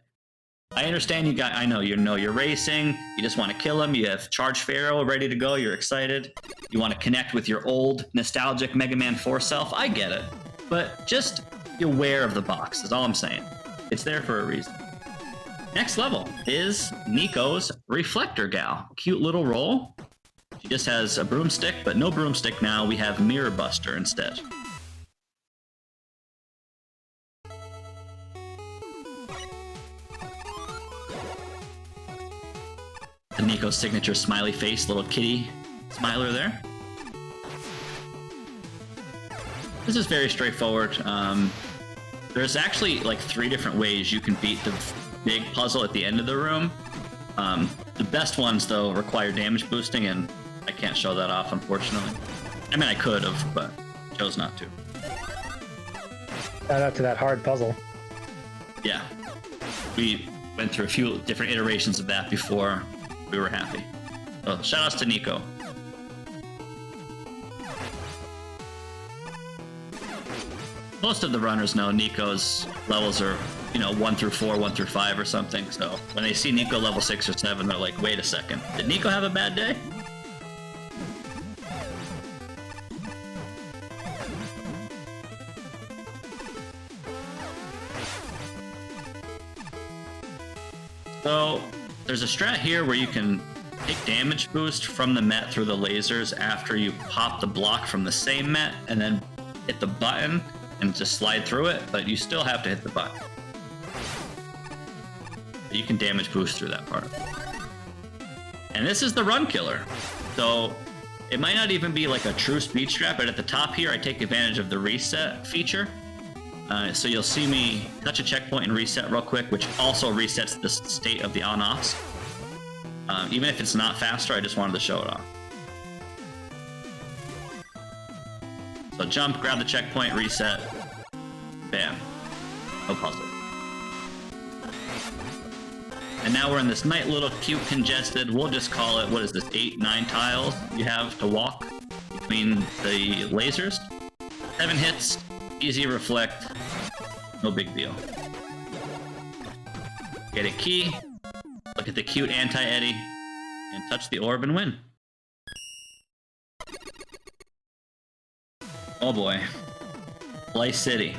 I understand you guys, I know you're racing, you just want to kill him, you have Charge Pharaoh ready to go, you're excited, you want to connect with your old, nostalgic Mega Man 4 self, I get it. But just be aware of the box, is all I'm saying. It's there for a reason. Next level is NICO's Reflector Gal. Cute little roll. She just has a broomstick, but no broomstick now, we have Mirror Buster instead. The NICO signature smiley face, little kitty smiler there. This is very straightforward. There's actually like 3 different ways you can beat the big puzzle at the end of the room. The best ones though require damage boosting, and I can't show that off unfortunately. I mean I could have, but chose not to. Shout out to that hard puzzle. Yeah. We went through a few different iterations of that before we were happy. So shout outs to NICO. Most of the runners know NICO's levels are, 1 through 4, 1 through 5 or something. So when they see NICO level 6 or 7, they're like, wait a second, did NICO have a bad day? So there's a strat here where you can take damage boost from the Met through the lasers after you pop the block from the same Met, and then hit the button and just slide through it, but you still have to hit the button. But you can damage boost through that part. And this is the run killer. So it might not even be like a true speed strat, but at the top here I take advantage of the reset feature. So you'll see me touch a checkpoint and reset real quick, which also resets the state of the on-offs. Even if it's not faster, I just wanted to show it off. So jump, grab the checkpoint, reset, bam. No puzzle. And now we're in this nice little cute congested, we'll just call it, what is this, 8, 9 tiles you have to walk between the lasers. 7 hits, easy reflect, no big deal. Get a key, look at the cute anti-eddy, and touch the orb and win. Oh boy. Life City.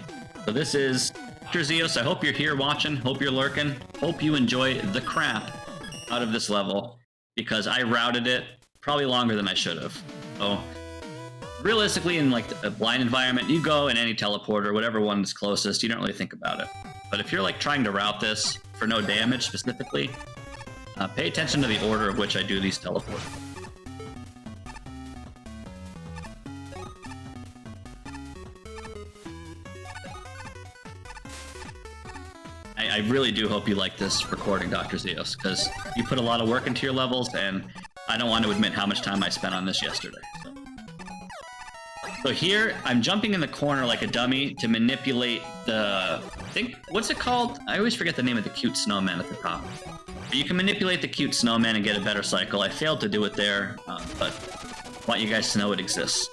So this is Dr. ZEOS. I hope you're here watching, hope you're lurking, hope you enjoy the crap out of this level, because I routed it probably longer than I should have. So realistically, in like a blind environment, you go in any teleporter, whatever one is closest, you don't really think about it. But if you're like trying to route this for no damage specifically, pay attention to the order of which I do these teleports. I really do hope you like this recording, Dr. ZEOS, because you put a lot of work into your levels, and I don't want to admit how much time I spent on this yesterday. So here, I'm jumping in the corner like a dummy to manipulate the... what's it called? I always forget the name of the cute snowman at the top. But you can manipulate the cute snowman and get a better cycle. I failed to do it there, but I want you guys to know it exists.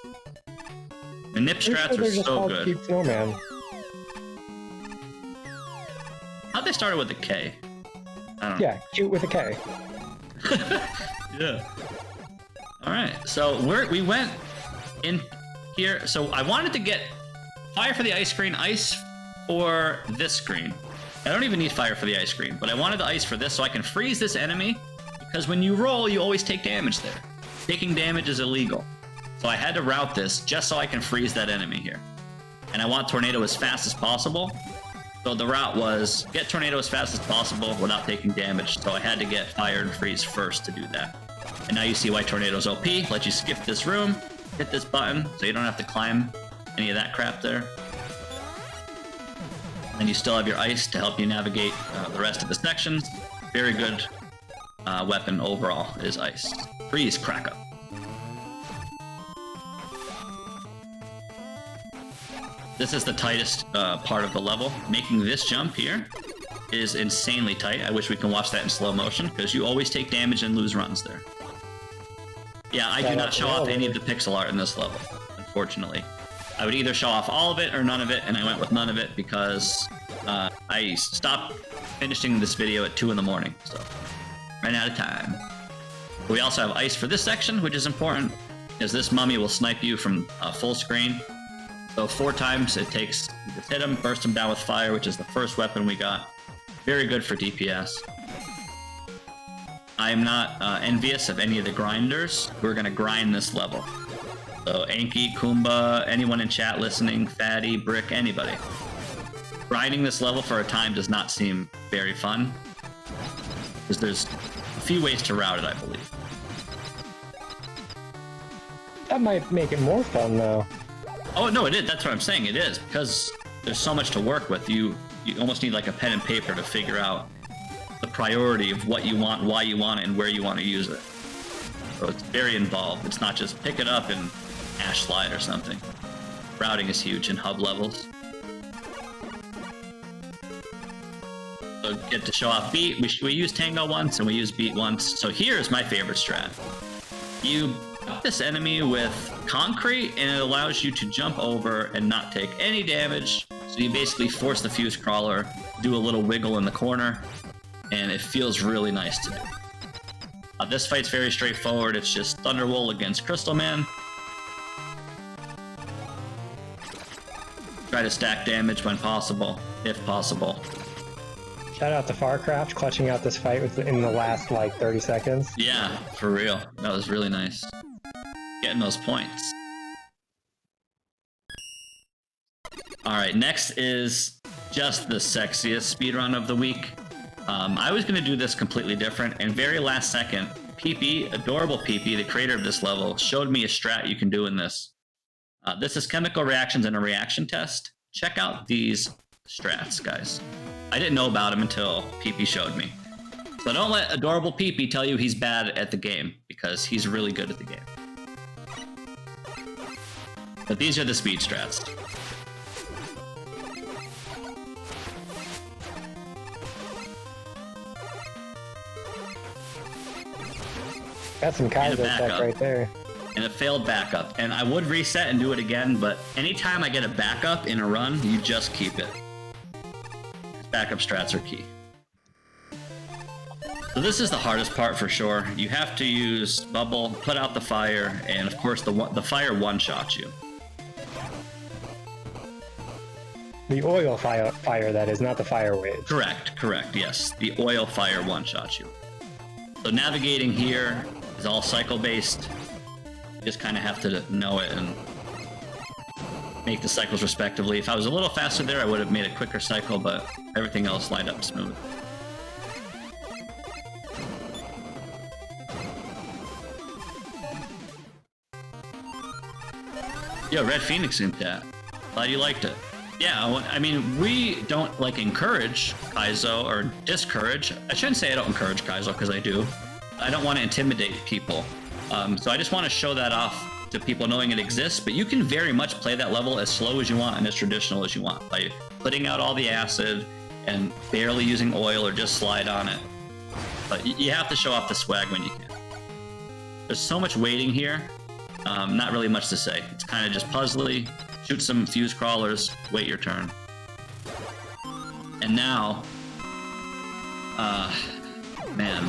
Manip strats are so good. Cute snowman. How'd they start it with a K? I don't know. Yeah, cute with a K. Yeah. All right, so we went in here. So I wanted to get fire for the ice screen, ice for this screen. I don't even need fire for the ice screen, but I wanted the ice for this so I can freeze this enemy, because when you roll, you always take damage there. Taking damage is illegal. So I had to route this just so I can freeze that enemy here. And I want tornado as fast as possible. So the route was get tornado as fast as possible without taking damage. So I had to get fire and freeze first to do that. And now you see why tornado's OP. Let you skip this room, hit this button, so you don't have to climb any of that crap there. And you still have your ice to help you navigate the rest of the sections. Very good weapon overall is ice. Freeze, crack up. This is the tightest part of the level. Making this jump here is insanely tight. I wish we can watch that in slow motion, because you always take damage and lose runs there. Yeah, I do not show off any of the pixel art in this level, unfortunately. I would either show off all of it or none of it, and I went with none of it because I stopped finishing this video at 2 in the morning, so ran out of time. We also have ice for this section, which is important, because this mummy will snipe you from full screen. So 4 times it takes, you just hit him, burst him down with fire, which is the first weapon we got. Very good for DPS. I am not envious of any of the grinders. We're going to grind this level. So Anki, Kumba, anyone in chat listening, Fatty, Brick, anybody. Grinding this level for a time does not seem very fun, because there's a few ways to route it, I believe. That might make it more fun, though. Oh, no, it is. That's what I'm saying. It is, because there's so much to work with. You almost need like a pen and paper to figure out the priority of what you want, why you want it, and where you want to use it. So it's very involved. It's not just pick it up and ash slide or something. Routing is huge in hub levels. So get to show off beat. We use Tango once and we use beat once. So here's my favorite strat. You up this enemy with concrete and it allows you to jump over and not take any damage. So you basically force the fuse crawler, do a little wiggle in the corner, and it feels really nice to do. This fight's very straightforward. It's just Thunderwolf against Crystal Man. Try to stack damage when possible, if possible. Shout out to Farcraft clutching out this fight in the last like 30 seconds. Yeah, for real. That was really nice. Getting those points. Alright, next is just the sexiest speedrun of the week. I was going to do this completely different, and very last second, PP, adorable PP, the creator of this level, showed me a strat you can do in this. This is chemical reactions and a reaction test. Check out these strats, guys. I didn't know about them until PP showed me. So don't let adorable PP tell you he's bad at the game, because he's really good at the game. But these are the speed strats. That's some Kaiser tech right there. And a failed backup. And I would reset and do it again, but anytime I get a backup in a run, you just keep it. Backup strats are key. So this is the hardest part for sure. You have to use bubble, put out the fire, and of course the fire one-shots you. The oil fire, that is, not the fire wave. Correct, yes. The oil fire one-shots you. So navigating here is all cycle-based. You just kind of have to know it and make the cycles respectively. If I was a little faster there, I would have made a quicker cycle, but everything else lined up smooth. Yo, Red Phoenix in chat. Glad you liked it. Yeah, I mean, we don't like encourage Kaizo or discourage. I shouldn't say I don't encourage Kaizo because I do. I don't want to intimidate people. So I just want to show that off to people knowing it exists, but you can very much play that level as slow as you want and as traditional as you want by putting out all the acid and barely using oil or just slide on it. But you have to show off the swag when you can. There's so much waiting here. Not really much to say. It's kind of just puzzly. Shoot some fuse crawlers, wait your turn. And now, man,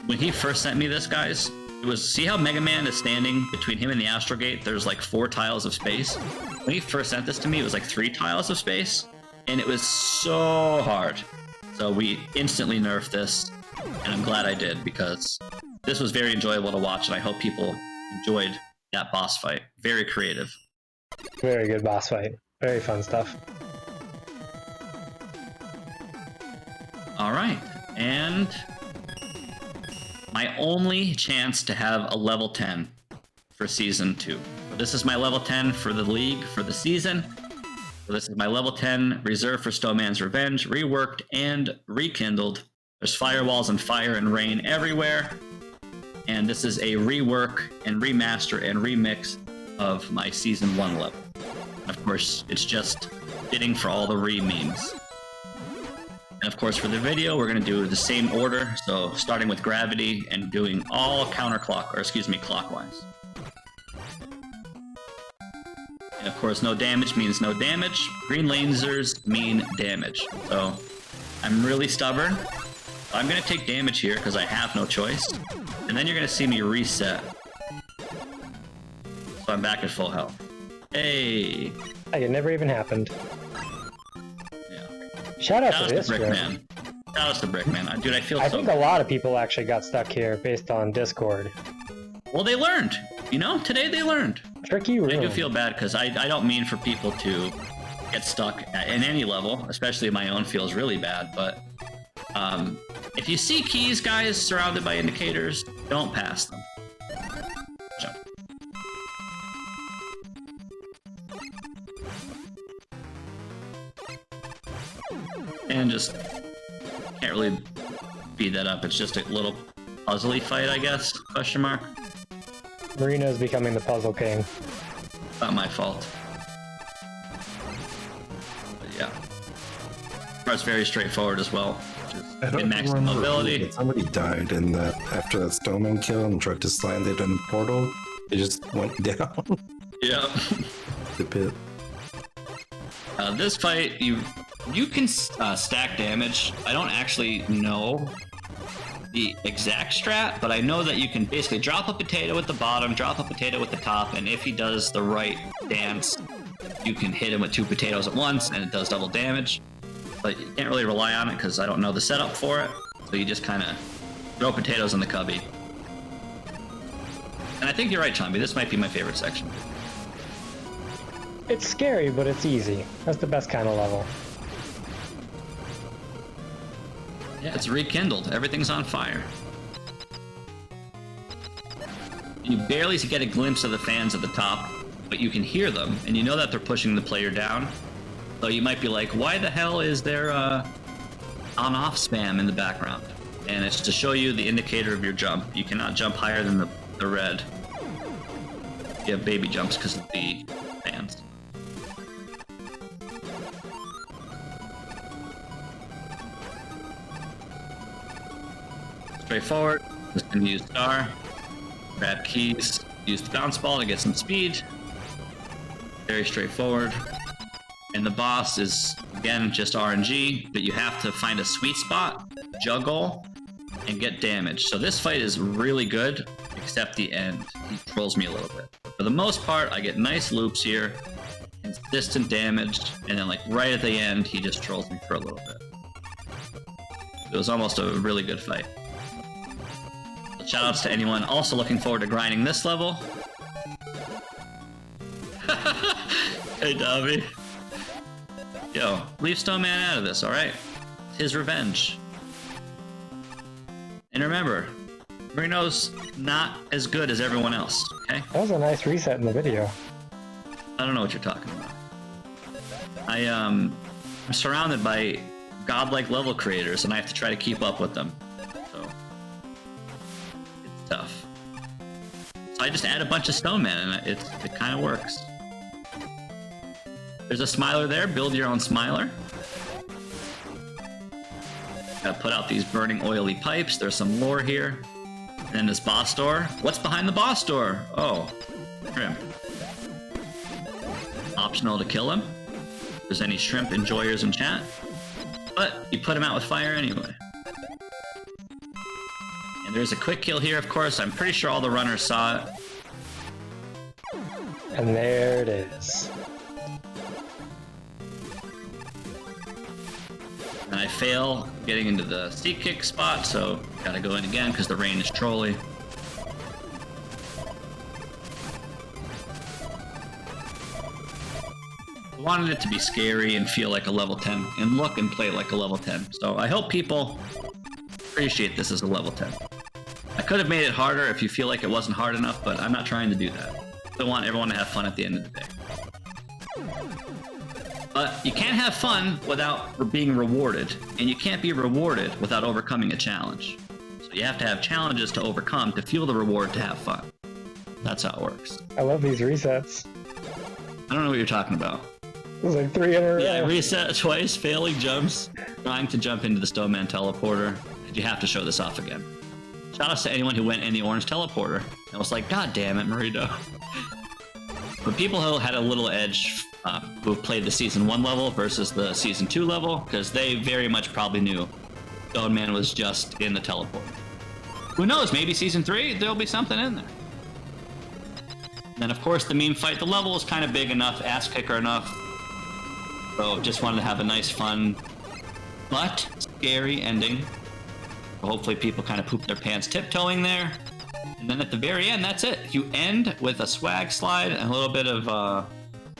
when he first sent me this, guys, it was, see how Mega Man is standing between him and the Astral Gate? There's like 4 tiles of space. When he first sent this to me, it was like 3 tiles of space, and it was so hard. So we instantly nerfed this, and I'm glad I did, because this was very enjoyable to watch, and I hope people enjoyed that boss fight. Very creative. Very good boss fight. Very fun stuff. All right, and my only chance to have a level 10 for Season 2. So this is my level 10 for the League for the season. So this is my level 10 reserved for Snowman's Revenge, Reworked, and Rekindled. There's firewalls and fire and rain everywhere. And this is a rework and remaster and remix of my Season 1 level. And of course, it's just fitting for all the re-memes. And of course, for the video, we're going to do the same order. So starting with gravity and doing all clockwise. And of course, no damage means no damage. Green lasers mean damage. So I'm really stubborn. I'm going to take damage here because I have no choice. And then you're going to see me reset. So I'm back at full health. Hey! Hey, it never even happened. Yeah. Shout out to this Brickman. Shout out to Brickman. Dude, I feel I think a lot of people actually got stuck here based on Discord. Well, they learned. You know, today they learned. Tricky room. I do feel bad because I don't mean for people to get stuck in any level, especially my own feels really bad, but if you see keys, guys, surrounded by indicators, don't pass them. Jump. And just can't really speed that up. It's just a little puzzly fight, I guess, question mark. Marino's becoming the puzzle king. Not my fault. But yeah. It's very straightforward as well. I don't max remember mobility. But somebody died in that after that Snowman kill and tried to slide it in the portal. It just went down. Yeah. The pit. This fight, you can stack damage. I don't actually know the exact strat, but I know that you can basically drop a potato at the bottom, drop a potato at the top, and if he does the right dance, you can hit him with 2 potatoes at once, and it does double damage. But you can't really rely on it because I don't know the setup for it. So you just kind of throw potatoes in the cubby. And I think you're right, Chombey. This might be my favorite section. It's scary, but it's easy. That's the best kind of level. Yeah, it's rekindled. Everything's on fire. You barely get a glimpse of the fans at the top, but you can hear them, and you know that they're pushing the player down. So you might be like, why the hell is there on-off spam in the background? And it's to show you the indicator of your jump. You cannot jump higher than the red. You have baby jumps because of the fans. Straightforward. Just gonna use star. Grab keys. Use the bounce ball to get some speed. Very straightforward. And the boss is, again, just RNG, but you have to find a sweet spot, juggle, and get damage. So this fight is really good, except the end. He trolls me a little bit. But for the most part, I get nice loops here, consistent damage, and then like right at the end, he just trolls me for a little bit. It was almost a really good fight. So shout outs to anyone also looking forward to grinding this level. Hey, Dobby. Yo, leave Stone Man out of this, alright? His revenge. And remember, Marino's not as good as everyone else, okay? That was a nice reset in the video. I don't know what you're talking about. I'm surrounded by godlike level creators, and I have to try to keep up with them. So it's tough. So I just add a bunch of Stone Man, and it kind of works. There's a Smiler there. Build your own Smiler. Gotta put out these burning oily pipes. There's some lore here. And then this boss door. What's behind the boss door? Oh, shrimp. Optional to kill him. If there's any shrimp enjoyers in chat. But you put him out with fire anyway. And there's a quick kill here, of course. I'm pretty sure all the runners saw it. And there it is. And I fail getting into the seat kick spot, so gotta go in again because the rain is trolly. I wanted it to be scary and feel like a level 10 and look and play like a level 10. So I hope people appreciate this as a level 10. I could have made it harder if you feel like it wasn't hard enough, but I'm not trying to do that. I want everyone to have fun at the end of the day. But you can't have fun without being rewarded, and you can't be rewarded without overcoming a challenge. So you have to have challenges to overcome to feel the reward to have fun. That's how it works. I love these resets. I don't know what you're talking about. It was like 3 in a row. Yeah, reset twice, failing jumps, trying to jump into the Stone Man teleporter. You have to show this off again. Shout out to anyone who went in the orange teleporter and was like, God damn it, Marino. But people who had a little edge who played the Season 1 level versus the Season 2 level, because they very much probably knew Stone Man was just in the teleport. Who knows, maybe Season 3, there'll be something in there. And then of course the meme fight, the level is kind of big enough, ass kicker enough. So just wanted to have a nice, fun, but scary ending. So hopefully people kind of poop their pants tiptoeing there. And then at the very end, that's it. You end with a swag slide and a little bit of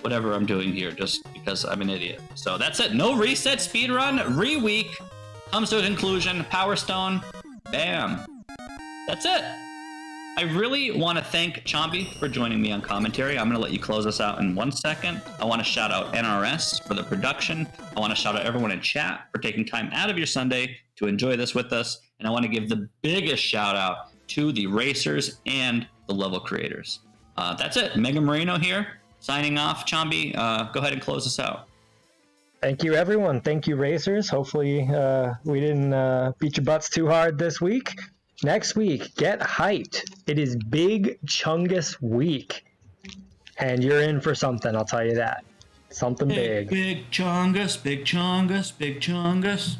whatever I'm doing here, just because I'm an idiot. So that's it. No reset speedrun. Re-week comes to a conclusion. Power Stone. Bam. That's it. I really want to thank CHOMBEY for joining me on commentary. I'm going to let you close us out in 1 second. I want to shout out NRS for the production. I want to shout out everyone in chat for taking time out of your Sunday to enjoy this with us. And I want to give the biggest shout out to the racers and the level creators. That's it. Mega Marino here, signing off. CHOMBEY, go ahead and close us out. Thank you, everyone. Thank you, racers. Hopefully we didn't beat your butts too hard this week. Next week, get hyped. It is Big Chungus week. And you're in for something, I'll tell you that. Something big. Big Chungus, Big Chungus, Big Chungus.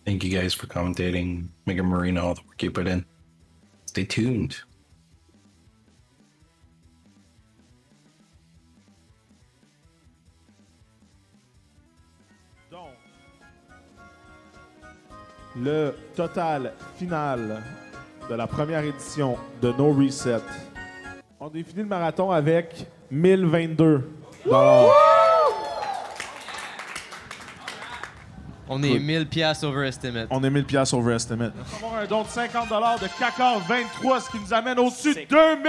Thank you guys for commentating. Mega Marino, all the work you put in. Stay tuned. Donc, le total final de la première édition de No Reset. On a fini le marathon avec 1022 $. On est 1000 piastres overestimate. On est 1000 piastres overestimate. On va avoir un don de 50 $ de Cacor 23, ce qui nous amène au-dessus de 2000!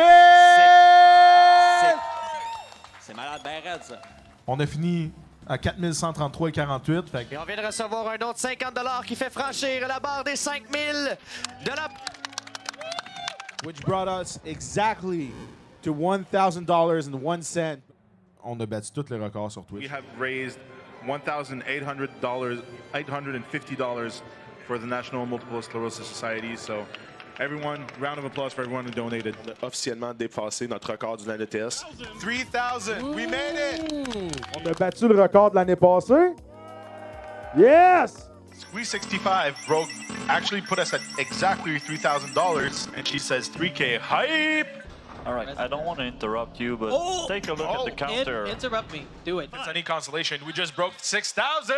C'est malade, ben raide, ça. On a fini à 4133,48. Fait que... Et on vient de recevoir un don de 50 $ qui fait franchir la barre des 5000 de la... Which brought us exactly to $1,000.01. On a battu tous les records sur Twitch. We have raised $1,850 for the National Multiple Sclerosis Society. So, everyone, round of applause for everyone who donated. Officiellement dépassé notre record de l'année TS. 3,000! We made it! On a battu le record de l'année passée. Yes! Squeeze65 broke, actually put us at exactly $3,000, and she says 3K hype! All right, I don't want to interrupt you, but take a look at the counter. Interrupt me. Do it. If it's any consolation, we just broke 6,000!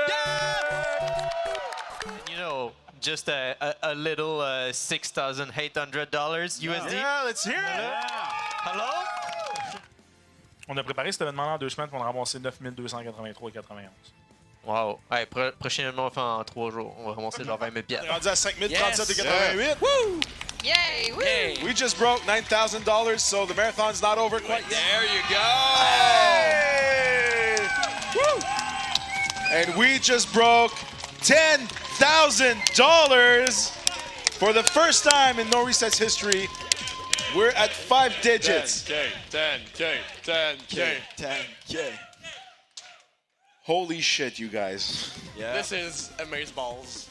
You know, just a little $6,800 USD. Yeah, let's hear it! Hello? On a préparé cet événement en 2 semaines, puis on a ramassé 9283,91. Wow. Hey, prochainement, enfin en 3 jours, on va ramasser genre 20 000 piastres. On est rendu à 5037,88. Yes. Woo! Yay! Woo! Yay. We just broke $9,000, so the marathon's not over quite yet. There you go! Hey! Woo! And we just broke $10,000 for the first time in No Reset's history. We're at 5 digits. 10K. Holy shit, you guys. Yeah. This is amazeballs.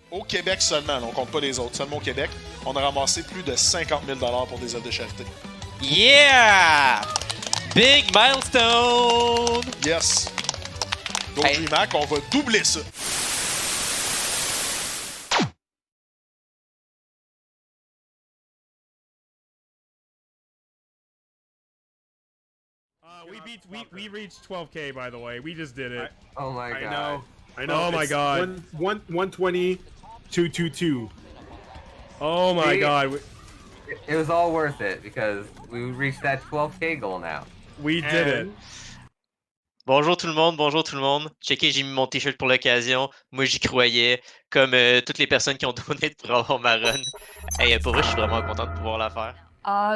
Au Québec seulement, on compte pas les autres, seulement au Québec, on a ramassé plus de 50 000 pour des œuvres de charité. Yeah! Big milestone! Yes. Donc, Hey. DreamHack, on va doubler ça. We reached 12K, by the way. We just did it. Oh my god. I know. Oh my It's god. 120, 222. Oh my god. It was all worth it because we reached that 12K goal now. We did it. Bonjour tout le monde. Checkez, j'ai mis mon t-shirt pour l'occasion. Moi, j'y croyais. Comme toutes les personnes qui ont donné pour avoir ma run. Hey, pour vrai, je suis vraiment content de pouvoir la faire.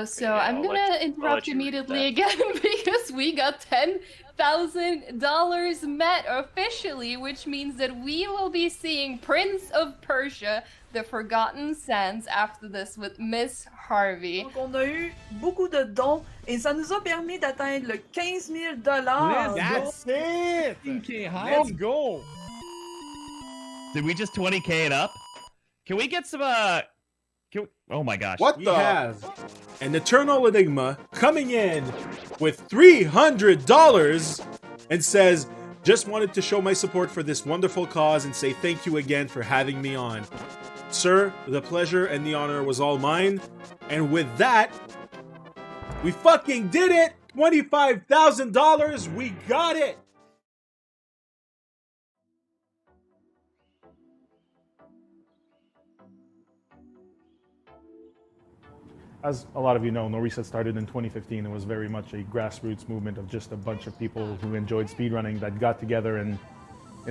So I'm gonna interrupt immediately again because we got $10,000 met officially, which means that we will be seeing Prince of Persia, The Forgotten Sands after this with Miss Harvey. Donc, on a eu beaucoup de dons et ça nous a permis d'atteindre le 15 000 That's it! Let's go! Did we just 20K it up? Can we get some, oh my gosh. What we have an Eternal Enigma coming in with $300 and says, just wanted to show my support for this wonderful cause and say thank you again for having me on. Sir, the pleasure and the honor was all mine. And with that, we fucking did it! $25,000! We got it! As a lot of you know, No Reset started in 2015. It was very much a grassroots movement of just a bunch of people who enjoyed speedrunning that got together in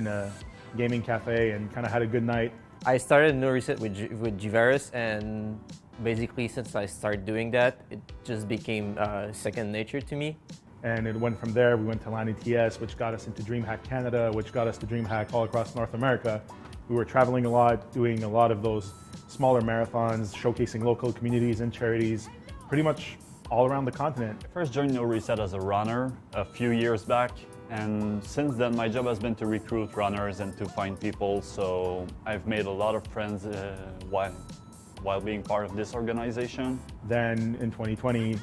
a gaming cafe and kind of had a good night. I started No Reset with Givaris, and basically since I started doing that, it just became second nature to me. And it went from there. We went to LAN ETS, which got us into DreamHack Canada, which got us to DreamHack all across North America. We were traveling a lot, doing a lot of those smaller marathons, showcasing local communities and charities, pretty much all around the continent. I first joined No Reset as a runner a few years back, and since then my job has been to recruit runners and to find people, so I've made a lot of friends while being part of this organization. Then in 2020,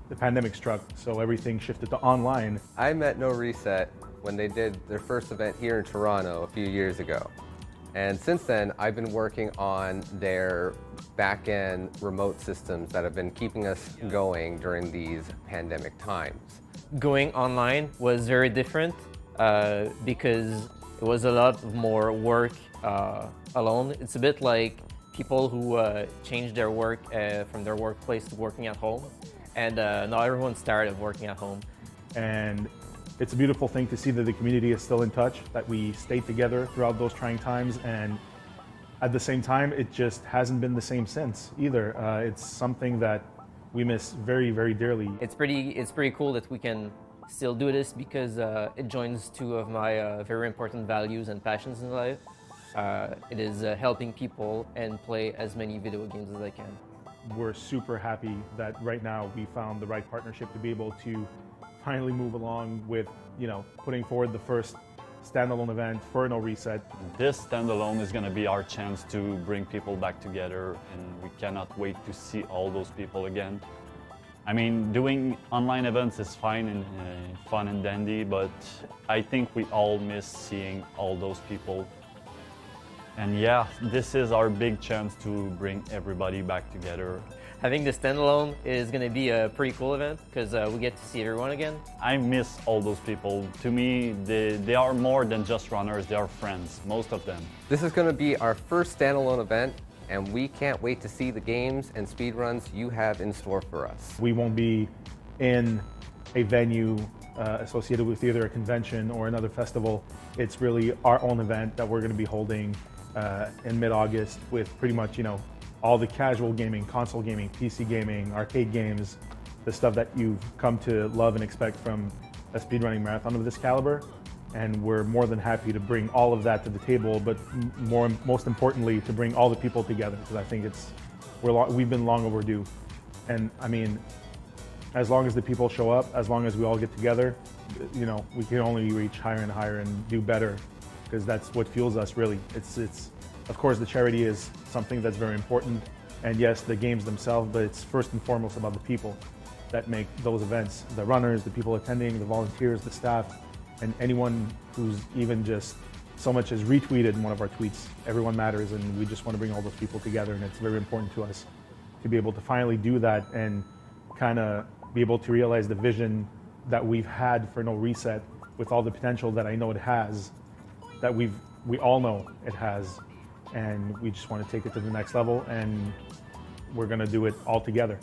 the pandemic struck, so everything shifted to online. I met No Reset when they did their first event here in Toronto a few years ago. And since then, I've been working on their back-end remote systems that have been keeping us going during these pandemic times. Going online was very different because it was a lot more work alone. It's a bit like people who changed their work from their workplace to working at home. And now everyone's tired of working at home. And it's a beautiful thing to see that the community is still in touch, that we stayed together throughout those trying times, and at the same time, it just hasn't been the same since either. It's something that we miss very, very dearly. It's pretty cool that we can still do this because it joins two of my very important values and passions in life. It is helping people and play as many video games as I can. We're super happy that right now we found the right partnership to be able to finally move along with, putting forward the first standalone event for No Reset. This standalone is going to be our chance to bring people back together, and we cannot wait to see all those people again. I mean, doing online events is fine and fun and dandy, but I think we all miss seeing all those people. And yeah, this is our big chance to bring everybody back together. Having the standalone is going to be a pretty cool event because we get to see everyone again. I miss all those people. To me, they are more than just runners, they are friends, most of them. This is going to be our first standalone event, and we can't wait to see the games and speedruns you have in store for us. We won't be in a venue associated with either a convention or another festival. It's really our own event that we're going to be holding in mid-August with pretty much, all the casual gaming, console gaming, PC gaming, arcade games, the stuff that you've come to love and expect from a speedrunning marathon of this caliber. And we're more than happy to bring all of that to the table, but most importantly, to bring all the people together, because I think we've been long overdue. And I mean, as long as the people show up, as long as we all get together, we can only reach higher and higher and do better, because that's what fuels us, really. It's of course, the charity is something that's very important, and yes, the games themselves, but it's first and foremost about the people that make those events, the runners, the people attending, the volunteers, the staff, and anyone who's even just so much as retweeted one of our tweets. Everyone matters, and we just want to bring all those people together, and it's very important to us to be able to finally do that and kind of be able to realize the vision that we've had for No Reset with all the potential that I know it has, that we all know it has, and we just want to take it to the next level, and we're going to do it all together.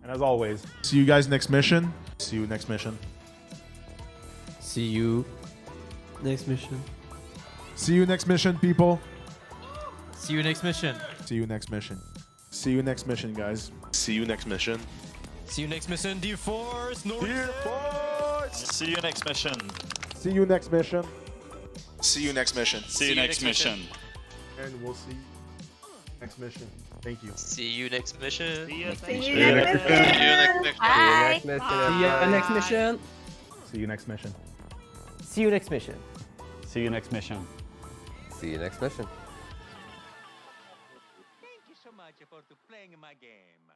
And as always, see you guys next mission. See you next mission. See you next mission. See you next mission, people. See you next mission. See you next mission. See you next mission, guys. See you next mission. See you next mission, Dear Force. Dear Force. See you next mission. See you next mission. See you next mission. See you next mission. And we'll see you next mission. Thank you. See you next mission. See you next mission. Hi. See you next mission. See you next mission. See you next mission. See you next mission. See you next mission. Thank you so much for playing my game.